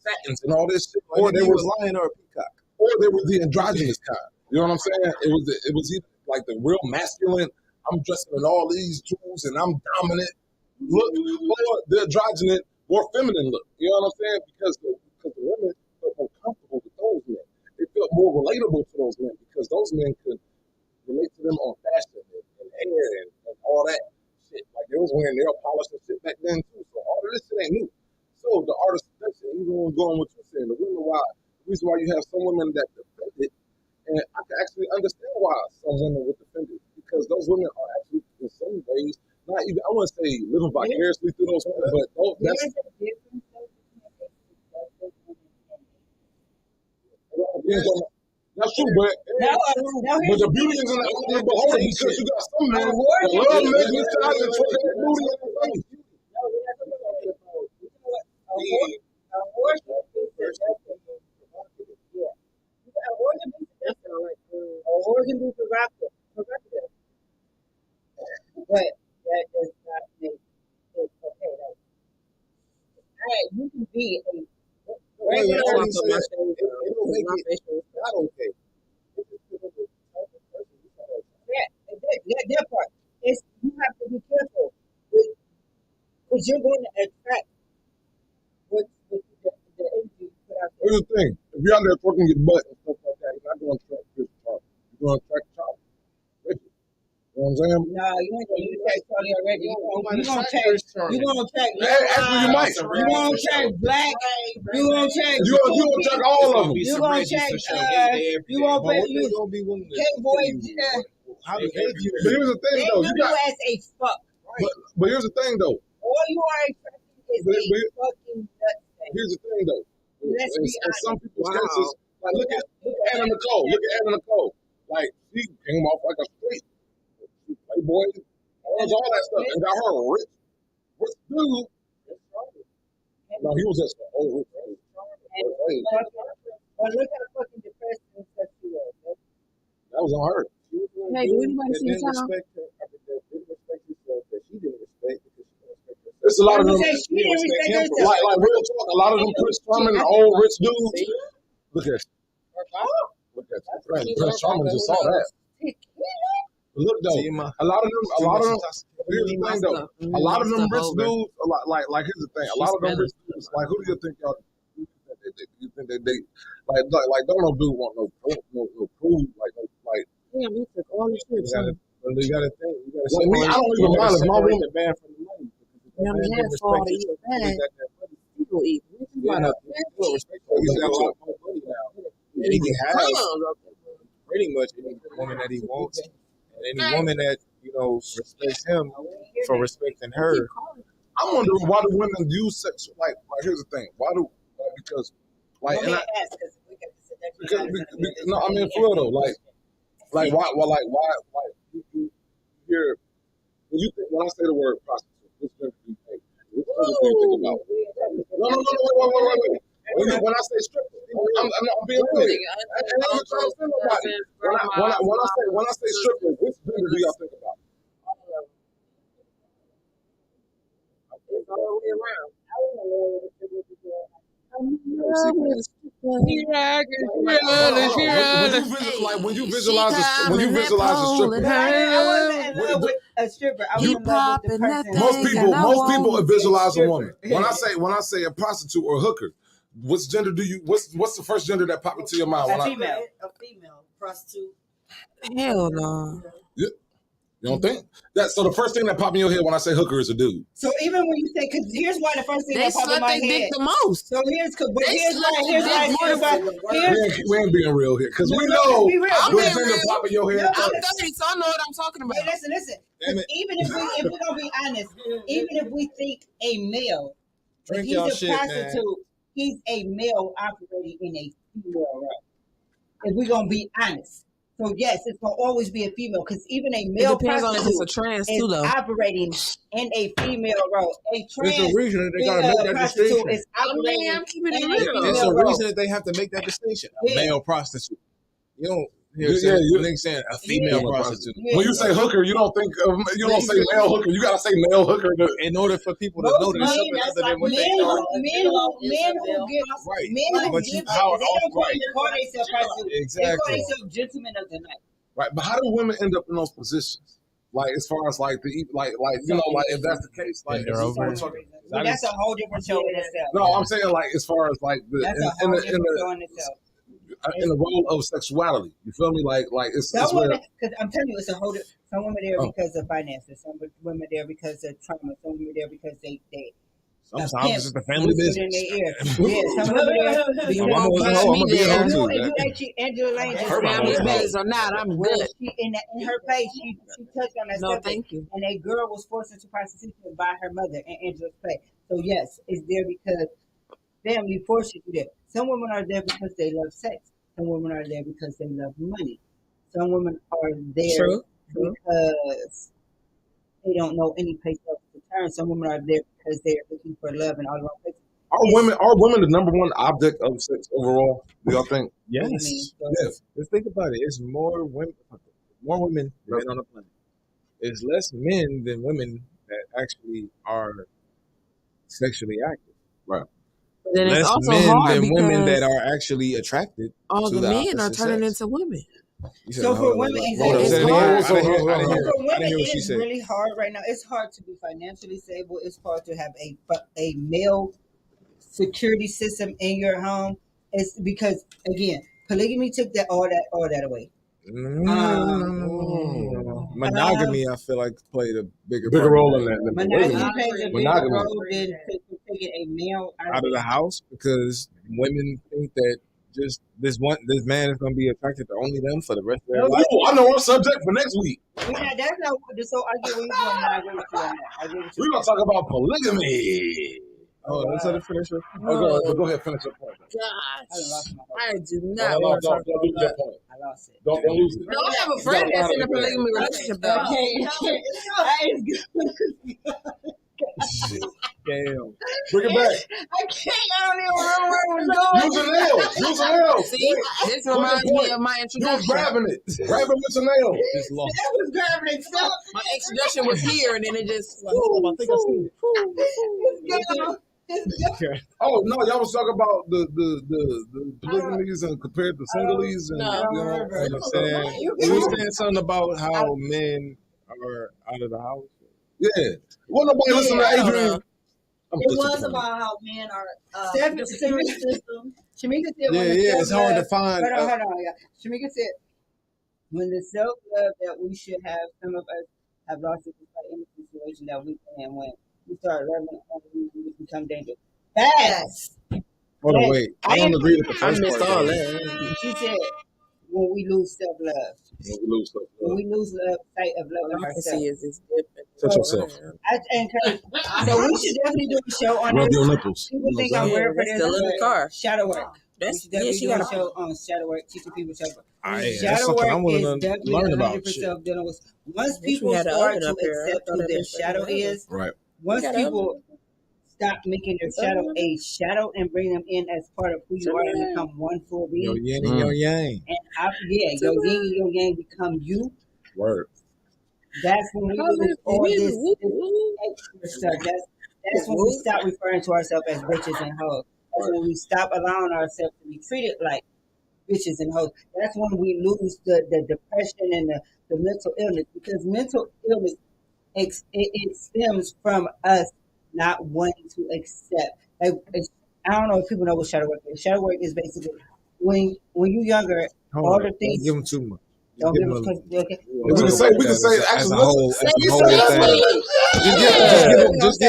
satins and all this shit, or they were lion or a peacock, or they were the androgynous kind. You know what I'm saying? It was either like the real masculine. I'm dressing in all these jewels and I'm dominant look, or the androgynous, more feminine look. You know what I'm saying? Because the women felt more comfortable with those men. They felt more relatable to those men because those men could relate to them on fashion and hair and all that shit. Like they was wearing nail polish and shit back then too. So all of this shit ain't new. So the art of seduction, even when going what you're saying, the reason why you have some women that defend it, and I can actually understand why some women would defend it, because those women are actually in some ways not even, I wouldn't say living vicariously through those women, but that's true, but the beauty is in the eye of the beholder, because you got some men that love making this child and twerking that booty in the face. Or can be provocative. But that does not make it okay. You can be a regular person. It don't make it not okay. That part. You have to be careful because you're going to attract what the energy you put out there. Here's the thing: if you're out there twerking your butt and stuff like that, you're not going to attract Chris Charlie. You're going to attract Charlie. You know what I'm saying? No, you ain't going to attract Charlie already. You're going to attract. Actually, you might. You're going to attract black. You're going to attract. You're going to attract all of them. You're going to attract. You're going to be K-boy. But here's the thing, though. You got as a fuck. But here's the thing, though. All you are attracting is a fucking nut. Here's the thing, though. Let's be in some people's cases, like look at Anna Nicole. Look at Anna Nicole. Like she came off like a street playboy, all that stuff, and got her a rich dude. No, he was just an But look how fucking depressed and stuff she was. That was on her. Hey, do anybody see Didn't Tom? respect her. Didn't respect herself that she didn't respect because she didn't respect herself. There's a lot of them. She didn't respect Like herself. real talk. A lot of them Prince Charming, old rich dudes. Look at you. Look at you. Prince Charming just saw that. Look though, a lot of them. Here's the thing though, a lot of them rich dudes. Like here's the thing, a lot of them rich dudes. Like who do you think y'all? You think they like don't no dude want no proof like. Damn, he took all the shit. You gotta think. You gotta Like me, I don't even mind if my woman. the man from the money. Yeah, I mean, that's all the eat bad. People eat. Yeah, respect. He's got a lot more money now, and he can have pretty much any woman that he wants, and any woman that respects him for respecting her. I'm wondering why do women use sex like here's the thing, because and no, I mean for real though, like why you hear when I say the word prostitute, which gender do you think? Which gender do you think about? No, wait. When I say stripper, I'm being real. And I'm trying to feel nobody. When I say stripper, which gender do y'all think about? It's all the way around. When you visualize a stripper, I wasn't in love with a stripper. I was in love with the person. Most people visualize a woman. When I say a prostitute or a hooker, what's the first gender that popped into your mind? A female prostitute. Hell no. You don't think that? So the first thing that popped in your head when I say hooker is a dude. So even when you say, because here's why the first thing that popped in my head. They dick the most. So here's why. We ain't being real here because we know what gender pop in your head. I'm 30, so I know what I'm talking about. Hey, listen. Even if we're gonna be honest, even if we think a male, if he's a prostitute, he's a male operating in a female role. If we're gonna be honest. So yes, it's gonna always be a female because even a male prostitute is operating in a female role. A trans There's a reason that they gotta make that distinction. Is operating in a female There's a role. reason that they have to make that distinction. A male prostitute. You don't hear niggas saying a female prostitute. When you say hooker, you don't say male hooker. You gotta say male hooker in order for people to know there's something other than what they are. Men who call themselves prostitutes. Exactly. They call themselves gentlemen of the night. Right, but how do women end up in those positions? Like as far as like if that's the case, like that's a whole different show in itself. No, I'm saying like as far as like in the role of sexuality, you feel me? Like it's some women, because I'm telling you, it's a whole. Some women there because of finances. Some women there because of trauma. Some women there because they. Sometimes it's just a family business. In their ear. Yeah, some women there. I'm gonna be a hoe too. If you actually Angela Lane just family business or not, I'm good. In her page, she touched on that No, subject. thank you. And a girl was forced into prostitution by her mother in Angela's play. So yes, it's there because family forced you to do that. Some women are there because they love sex. Some women are there because they love money. Some women are there because they don't know any place else to turn. Some women are there because they are looking for love in all the wrong places. Are women the number one object of sex overall? Do y'all think? Yes. Let's think about it. It's more women than men on the planet. It's less men than women that actually are sexually active. Right. But then it's Less also men hard than women because that are actually attracted all to the men are opposite turning sex. into women. So for women, it's hard. For women, it is really hard right now. It's hard to be financially stable. It's hard to have a male security system in your home. It's because again, polygamy took all that away. Monogamy, I feel like played a bigger role in that. Monogamy plays a bigger role than taking a male out of the house because women think that just this man is going to be attracted to only them for the rest of their life. Oh, I know our subject for next week. That's not so. I get what you're doing. I agree with you on that. We're gonna talk about polygamy. Oh, let's let it finish it. Go ahead, finish your point. Gosh, I do not want to talk about that. I lost it. Don't lose it. No, I have a friend that's in a polygamy relationship though. Damn. Bring it back. I can't. I don't even remember where it was Use a going. nail. Use a nail. See, this Put reminds your me point. of my You was introduction. grabbing it. Grab it with your nail. It's long. That was grabbing itself. My introduction was here, and then it just. Hold on, I think I seen it. Oh no, y'all was talking about the polygamities and compared to singleies and No. you know. And I'm saying, you were saying something about how men are out of the house. Yeah. Well, nobody listen to I don't Adrian. know. I'm It was disappointed. about how men are Stephanie- the security system. Shamika said Yeah, when the yeah, it's hard to self-love- find. Hold on, yeah. Shamika said when the self-love that we should have, some of us have lost it in the situation that we in when we start loving other people, we become dangerous. Facts. Hold on, Yes. wait. I don't agree with the first part. though. She said when we lose self-love. When we lose stuff. When we lose sight of loving All I can ourselves. see is it's different. Touch yourself. I encourage. So we should definitely do a show on Rub this. your nipples. People You know think what I'm I'm saying? weird for Yeah, this. still in the but car. Shadow work. We That's should yeah. definitely She do a got show on shadow work, teaching people shadow work. That's Shadow something I work want is to definitely learn about. 100% dealing with. Once Wish we people had an start oven to up here. I accept thought who I'd their been shadow fucking is, Right. once got an people stop making their shadow a shadow and bring them in as part of who you are and become one full Your being, yin and your yang. and your yin and your yang become you. Word. That's when we lose all this extra stuff. That's when we stop referring to ourselves as bitches and hoes. That's when we stop allowing ourselves to be treated like bitches and hoes. That's when we lose the depression and the mental illness, because mental illness it stems from us not wanting to accept. Like, I don't know if people know what shadow work is. Shadow work is basically when you're younger, Hold all on. the Don't things. give them too much. Don't Give give them us okay. We can say as actually a whole. let's As a you whole say that's thing.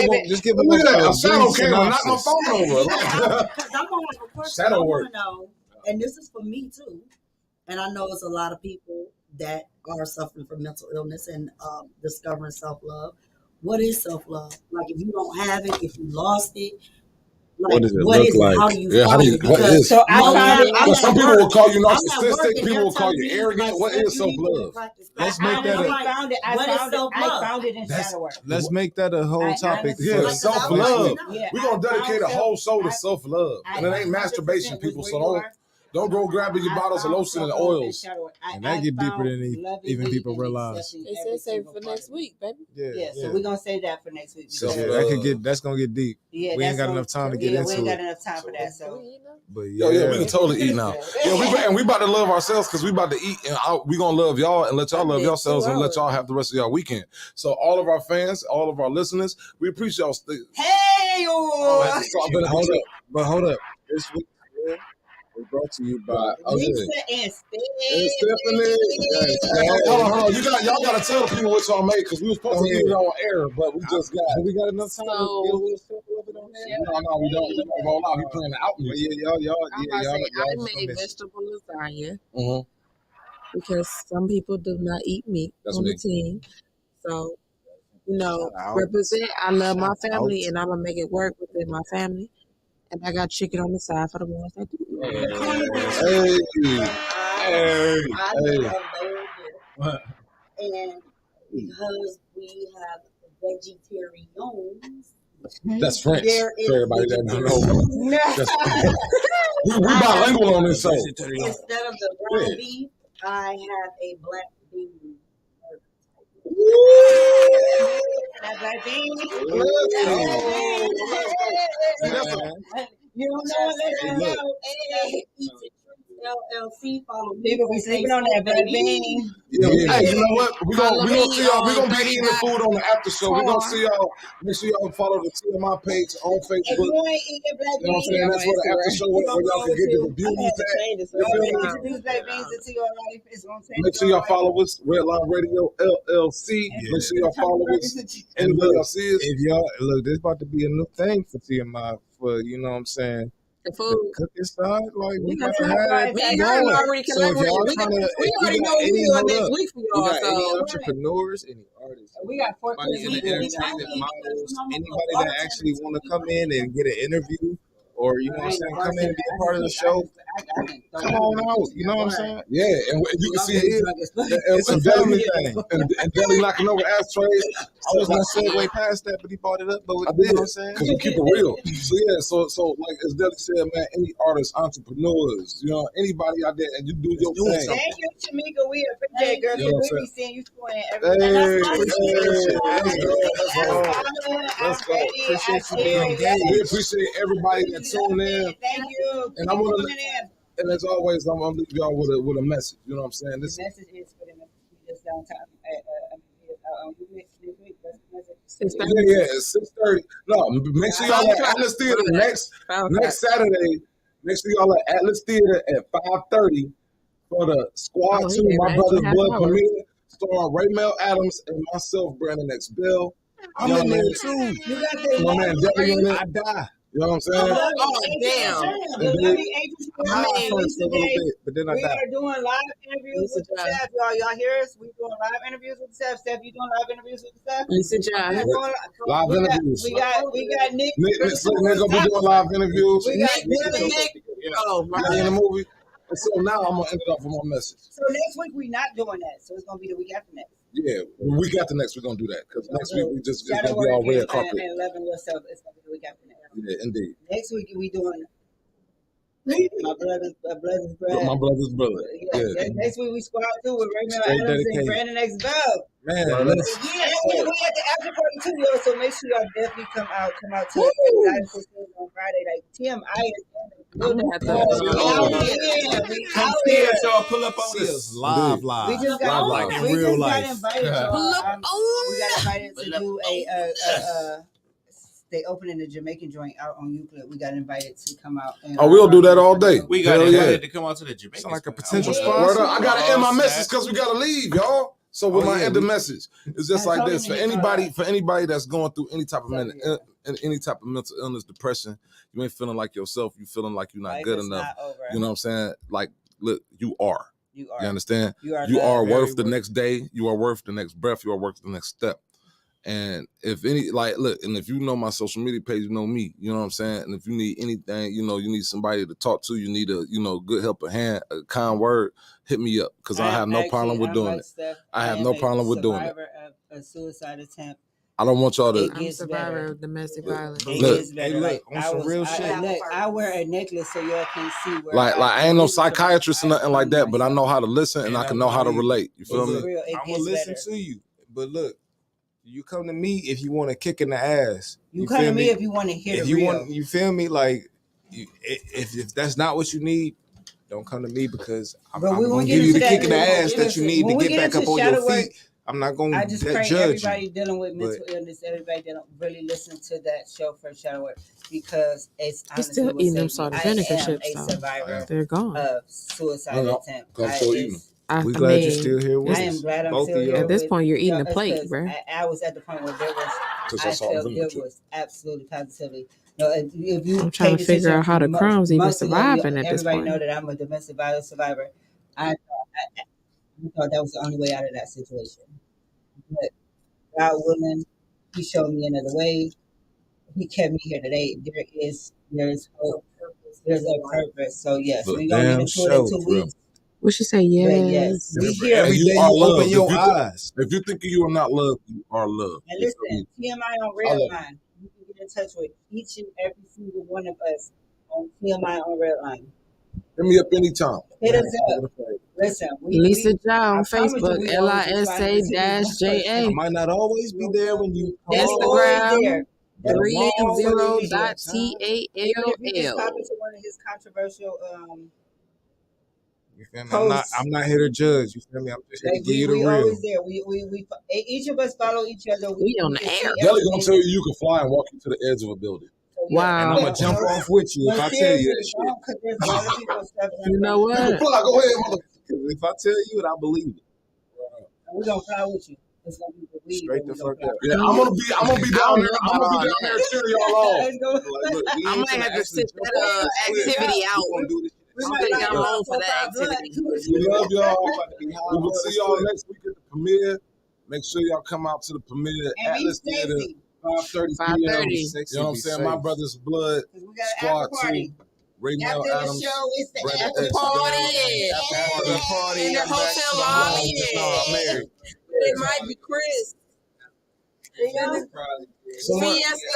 what Just give them look at that. a A shadow brief came and knocked my synopsis. phone over. Because I'm gonna have a question. Shadow I work. want to know, and this is for me too. And I know it's a lot of people that are suffering from mental illness and discovering self-love. What is self-love? Like, if you don't have it, if you lost it, like, What does it what look is it? like? How do you Yeah, how find do you- it? what Because is- So I most found of it. I'm Well, some at people work. will call you I'm at narcissistic. work and People they're will call telling you me, arrogant. like, What Steph, is you need to self-love? practice Let's self-love. make that I'm a- like, found it. what is self-love? I found it in shadow work. Let's make that a whole topic. honestly- Yeah, for Like, 'cause I self-love. wanna know. Yeah, We're gonna I dedicate a found whole show to I- self-love. And it ain't 100% masturbation, was people. where So you are. don't go grabbing your I bottles of found lotion and self-love in oils. shadow work. And that get deeper than loving even me people and realize. accepting They every said save single for part next of me. week, baby. Yeah, so we're gonna say that for next week. Self- because- Yeah, that's gonna get deep. Yeah, We ain't got that's enough time to get we into ain't got it. enough time for that. So But Yo, yeah, we can totally eat now. Yeah, we about to love ourselves because we about to eat, and we gonna love y'all and let y'all love yourselves and let y'all have the rest of y'all weekend. So all of our fans, all of our listeners, we appreciate y'all. Hey, But hold up. This week is brought to you by Lisa and Stephanie. Hold on. Y'all gotta tell the people what y'all made because we was supposed to get it on air, but we just got. Do we got enough time to deal with stuff a little bit on there? No, we don't. We don't roll out. He playing the out music. I made vegetable lasagna because some people do not eat meat That's on me. the team. So, you know, Shout out. represent. I love my Shout family, out. and I'm gonna make it work within my family. And I got chicken on the side for the ones that do. And because we have vegetarians, That's French there is for everybody that don't know. vegetarian. We bilingual on this show. Instead of the ground beef, I have a black bean. that black bean. You don't know what LLC. Follow me. People be sleeping on that black bean. Yeah, hey, you know what? We gonna see y'all. We gonna be eating the food on the after show. We gonna see y'all. Make sure y'all follow the TMI page on If Facebook. you ain't eating your black You know what I'm bean, saying? That's where the after show where y'all can get the reviews at. You feel me? introduce black beans into your life. It's gonna change Make sure your y'all life. follow us, Redline Radio LLC. Make sure y'all follow us. And y'all see us. If y'all look, this about to be a new thing for TMI for you know what I'm saying. The food. The cooking side, like we got got to some have fries. it We ain't heard going. already So if y'all collaborating. trying to, We already know what we doing next week for y'all. We got any So entrepreneurs, any artists, We got 14 anybody in the people. entertainment, models, anybody that actually want to come in and get an interview, or you know what I'm saying, come in and be a part of the show. Come on out. You know what I'm saying? Yeah, and you can see it. It's a family thing. And Deli knocking over ashtrays. I was gonna segue past that, but he brought it up. But I you did, know what I'm saying? because we keep it real. So yeah, so like as Deli said, man, any artists, entrepreneurs, you know, anybody out there, and you do your thing. Thank you, Shamika. We appreciate, girl. You know what I'm We be seeing you doing Hey, let's go. Appreciate you being engaged. We appreciate everybody that tuned in. Thank you. And I want to, and as always, I'm gonna leave y'all with a message. You know what I'm saying? This The message is for them to just downtown. Yeah, it's 6:30. No, make sure y'all at Atlas Theater next Saturday. Make sure y'all at Atlas Theater at 5:30 for the Squad 2, My Brother's Blood premiere, starring Raymel Adams and myself, Brandon X. Bell. I'm in there too. You got the My man Debbie in it. I die. You know what I'm saying? Oh, damn. I'm out first a little bit, but then I We die. are doing live interviews with the staff, y'all. Y'all hear us? We doing live interviews with the staff. Steph, you doing live interviews with the staff? Lisa John. Live interviews. We got Nick. Nick Slick gonna be doing live interviews. We got Nick. Oh, my in the movie. And so now I'm gonna end it off with my message. So next week we not doing that. So it's gonna be the week after next. Yeah, the week after next we're gonna do that because next week we just it's Shadow gonna be all Work red carpet. and 11 yourself. It's gonna be the week after next. Yeah, indeed. Next week we doing my brother's brother. My brother's brother. Yeah. Next week we squad 2 with Raymel Straight Adams dedicated. and Brandon X. Bell. Man, Yeah, we at the after party too, yo. So make sure y'all definitely come out to the Dinosaur Series on Friday. Like TMI is I'm gonna have to. we out here. Y'all pull up on see us live. We just got like in we real just life. got invited. We got invited to do a they opening the Jamaican joint out on Euclid. We got invited to come out. And, Oh, we'll do that all day. We got Hell invited to come out to the Jamaican. Sound like a potential Word sponsor. up. I gotta end my message because we gotta leave, y'all. So with my end of message, it's just like this for anybody that's going through any type of mental illness, depression. You ain't feeling like yourself. You feeling like you're not good enough. You know what I'm saying? Like, look, you are. You understand? You are worth the next day. You are worth the next breath. You are worth the next step. And if if you know my social media page, you know me, you know what I'm saying? And if you need anything, you need somebody to talk to, you need a, good helping hand, a kind word, hit me up because I have no problem with doing it. I have no problem with doing it. Survivor of a suicide attempt. I don't want y'all to. I'm a survivor of domestic violence. Look, on some real shit. I wear a necklace so y'all can see where. Like I ain't no psychiatrist or nothing like that, but I know how to listen and I can know how to relate. You feel me? I'm gonna listen to you, but look. You come to me if you want a kick in the ass. You come to me if you want to hear the real. You feel me? Like, if that's not what you need, don't come to me because I'm going to give you the kick in the ass that you need to get back up on your feet. I'm not going to judge you. Everybody dealing with mental illness, everybody that don't really listen to that show for Shadow Work because it's honestly still eating them salt and vinegar chips. A survivor They're gone. Of suicide attempt. We glad you're still here with us. I am glad I'm still here. At this point, you're eating a plate, bro. I was at the point where I felt there was absolutely positively. If you I'm trying to figure out how the crumbs even surviving at this point. Everybody know that I'm a domestic violence survivor. I thought that was the only way out of that situation. But God willing, He showed me another way. He kept me here today. There is hope. There's a purpose. So yes, we're gonna be into it in 2 weeks. We should say yes. We hear every day. Open your eyes. If you think you are not loved, you are loved. And listen, TMI on Redline. You can get in touch with each and every single one of us on TMI on Redline. Hit me up anytime. Hit us up. Listen, Lisa John on Facebook, LISA-JA. I might not always be there when you Instagram. 30.TALL. Pop into one of his controversial You feel me? I'm not here to judge. You feel me? I'm just here to give you the real. Always there. We each of us follow each other. We on the air. Deli gonna tell you can fly and walk you to the edge of a building. Wow. And I'm gonna jump off with you if I tell you that shit. You know what? Fly, go ahead, mother. If I tell you it, I believe it. We're gonna fly with you. It's gonna be the weed. Straight the fuck up. Yeah, I'm gonna be down there. I'm gonna be down there cheering y'all on. I might have to sit that activity out. I think I'm on for that activity. We love y'all. We will see y'all next week at the premiere. Make sure y'all come out to the premiere at Atlas Theater, 5:30 p.m. You know what I'm saying? My Brother's Blood, Squad 2, Raymond After the Adams, show, it's the Brenda after X. party. After The party. in the I'm back hotel to the lobby. home. Just know I'm married. It might be Chris. Someone, Fiesta.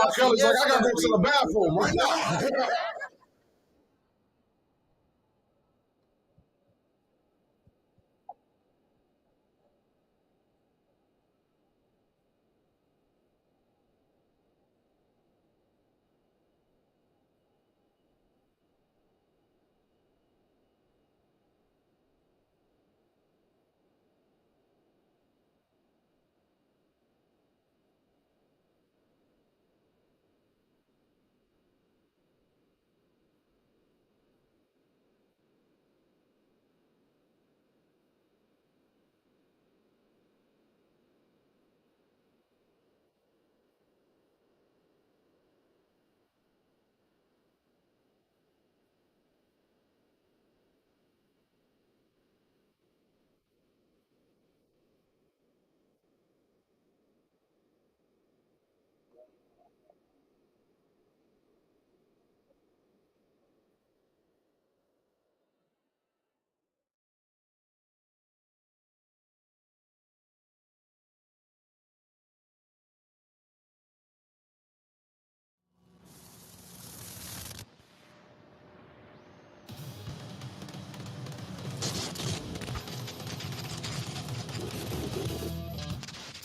R. Kelly's like, I gotta go to the bathroom right now.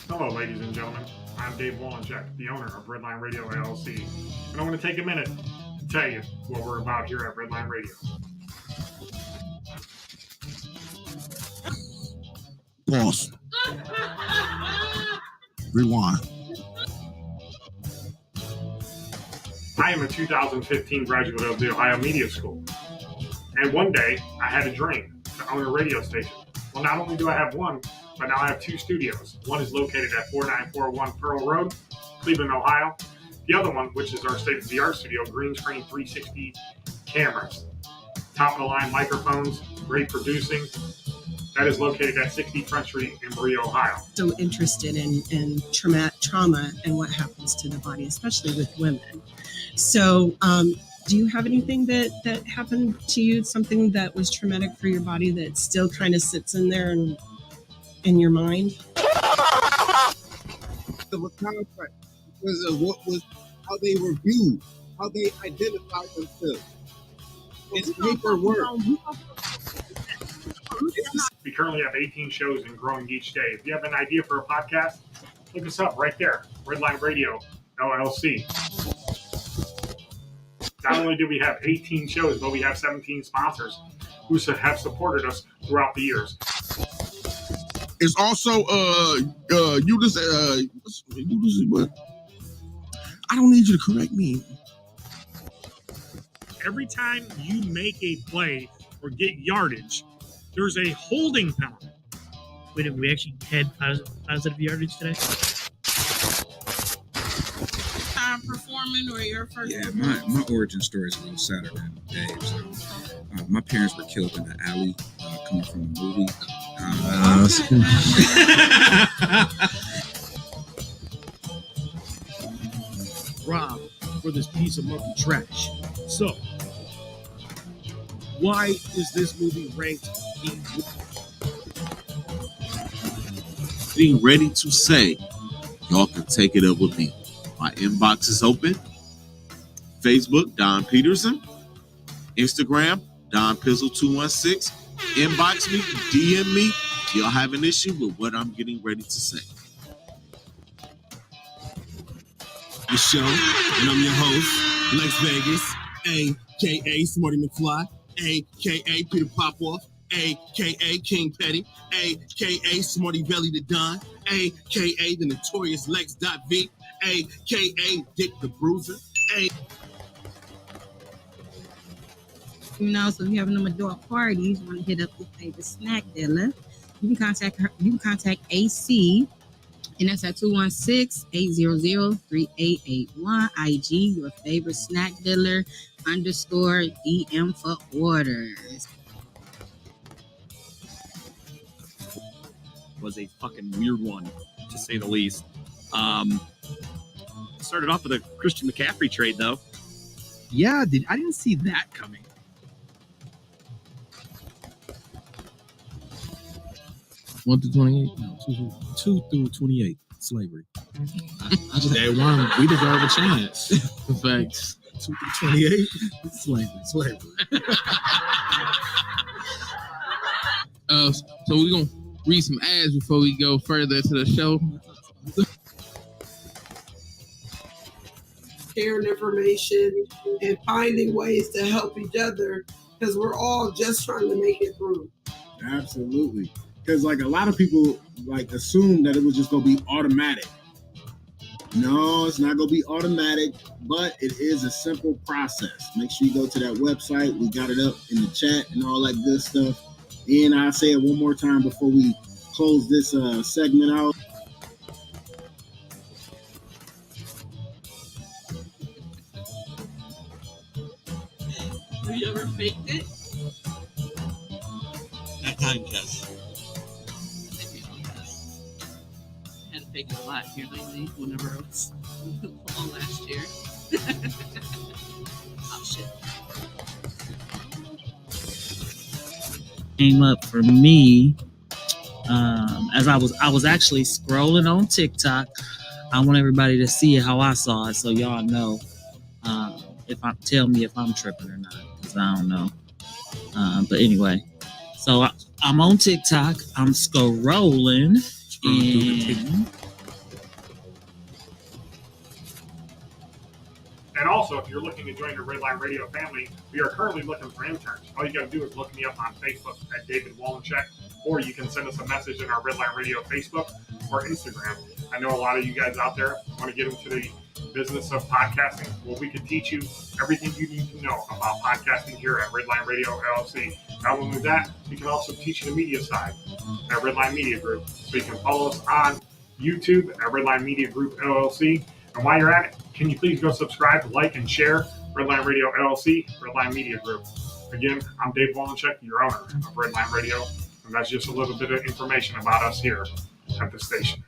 Hello, ladies and gentlemen. I'm Dave Wolenchek, the owner of Redline Radio LLC, and I want to take a minute to tell you what we're about here at Redline Radio. Pause. Rewind. I am a 2015 graduate of the Ohio Media School, and one day I had a dream to own a radio station. Well, not only do I have one, but now I have two studios. One is located at 4941 Pearl Road, Cleveland, Ohio. The other one, which is our state-of-the-art studio, green screen 360 cameras, top-of-the-line microphones, great producing. That is located at 60 Front Street in Berea, Ohio. So interested in trauma and what happens to the body, especially with women. So do you have anything that happened to you, something that was traumatic for your body that still kind of sits in there and in your mind? Of a contract because of how they were viewed, how they identified themselves. It's paperwork. We currently have 18 shows and growing each day. If you have an idea for a podcast, look us up right there, Redline Radio LLC. Not only do we have 18 shows, but we have 17 sponsors who have supported us throughout the years. It's also what? I don't need you to correct me. Every time you make a play or get yardage, there's a holding penalty. Wait, did we actually had positive yardage today? Performing or your first? Yeah, my origin story is a little sadder than Dave's. My parents were killed in the alley coming from a movie. Rob for this piece of monkey trash. So, why is this movie ranked Getting ready to say, y'all can take it up with me. My inbox is open. Facebook, Don Peterson. Instagram, Don Pizzle 216. Inbox me, DM me. Y'all have an issue with what I'm getting ready to say. The show, and I'm your host, Lex Vegas, a.k.a. Smarty McFly, a.k.a. Peter Popoff, a.k.a. King Petty, a.k.a. Smarty Belly the Don, a.k.a. the notorious Lex.V, a.k.a. Dick the Bruiser, You know, so if you're having them adult parties, you want to hit up your favorite snack dealer, you can contact her. You can contact AC, and that's at 216-800-3881. IG, your favorite snack dealer _DM for orders. Was a fucking weird one, to say the least. Started off with a Christian McCaffrey trade, though. Yeah, I didn't see that coming. One through 28? No, 2 through 28. Slavery. I just had one. We deserve a chance. Facts. 2 through 28. Slavery. So we're gonna read some ads before we go further to the show. Sharing information and finding ways to help each other because we're all just trying to make it through. Absolutely. Because like a lot of people like assume that it was just gonna be automatic. No, it's not gonna be automatic, but it is a simple process. Make sure you go to that website. We got it up in the chat and all that good stuff. And I'll say it one more time before we close this segment out. Have you ever faked it? That time, Cass. I had to fake it a lot here lately whenever I was all last year. Oh shit. Came up for me as I was actually scrolling on TikTok. I want everybody to see how I saw it, so y'all know tell me if I'm tripping or not, because I don't know. But anyway, so I'm on TikTok. I'm scrolling, And also, if you're looking to join the Redline Radio family, we are currently looking for interns. All you got to do is look me up on Facebook at David Wallencheck, or you can send us a message in our Redline Radio Facebook or Instagram. I know a lot of you guys out there want to get into the business of podcasting. Well, we can teach you everything you need to know about podcasting here at Redline Radio LLC. Not only that, we can also teach you the media side at Redline Media Group. So you can follow us on YouTube at Redline Media Group LLC. And while you're at it, can you please go subscribe, like, and share Redline Radio LLC, Redline Media Group. Again, I'm Dave Wallencheck, your owner of Redline Radio, and that's just a little bit of information about us here at the station.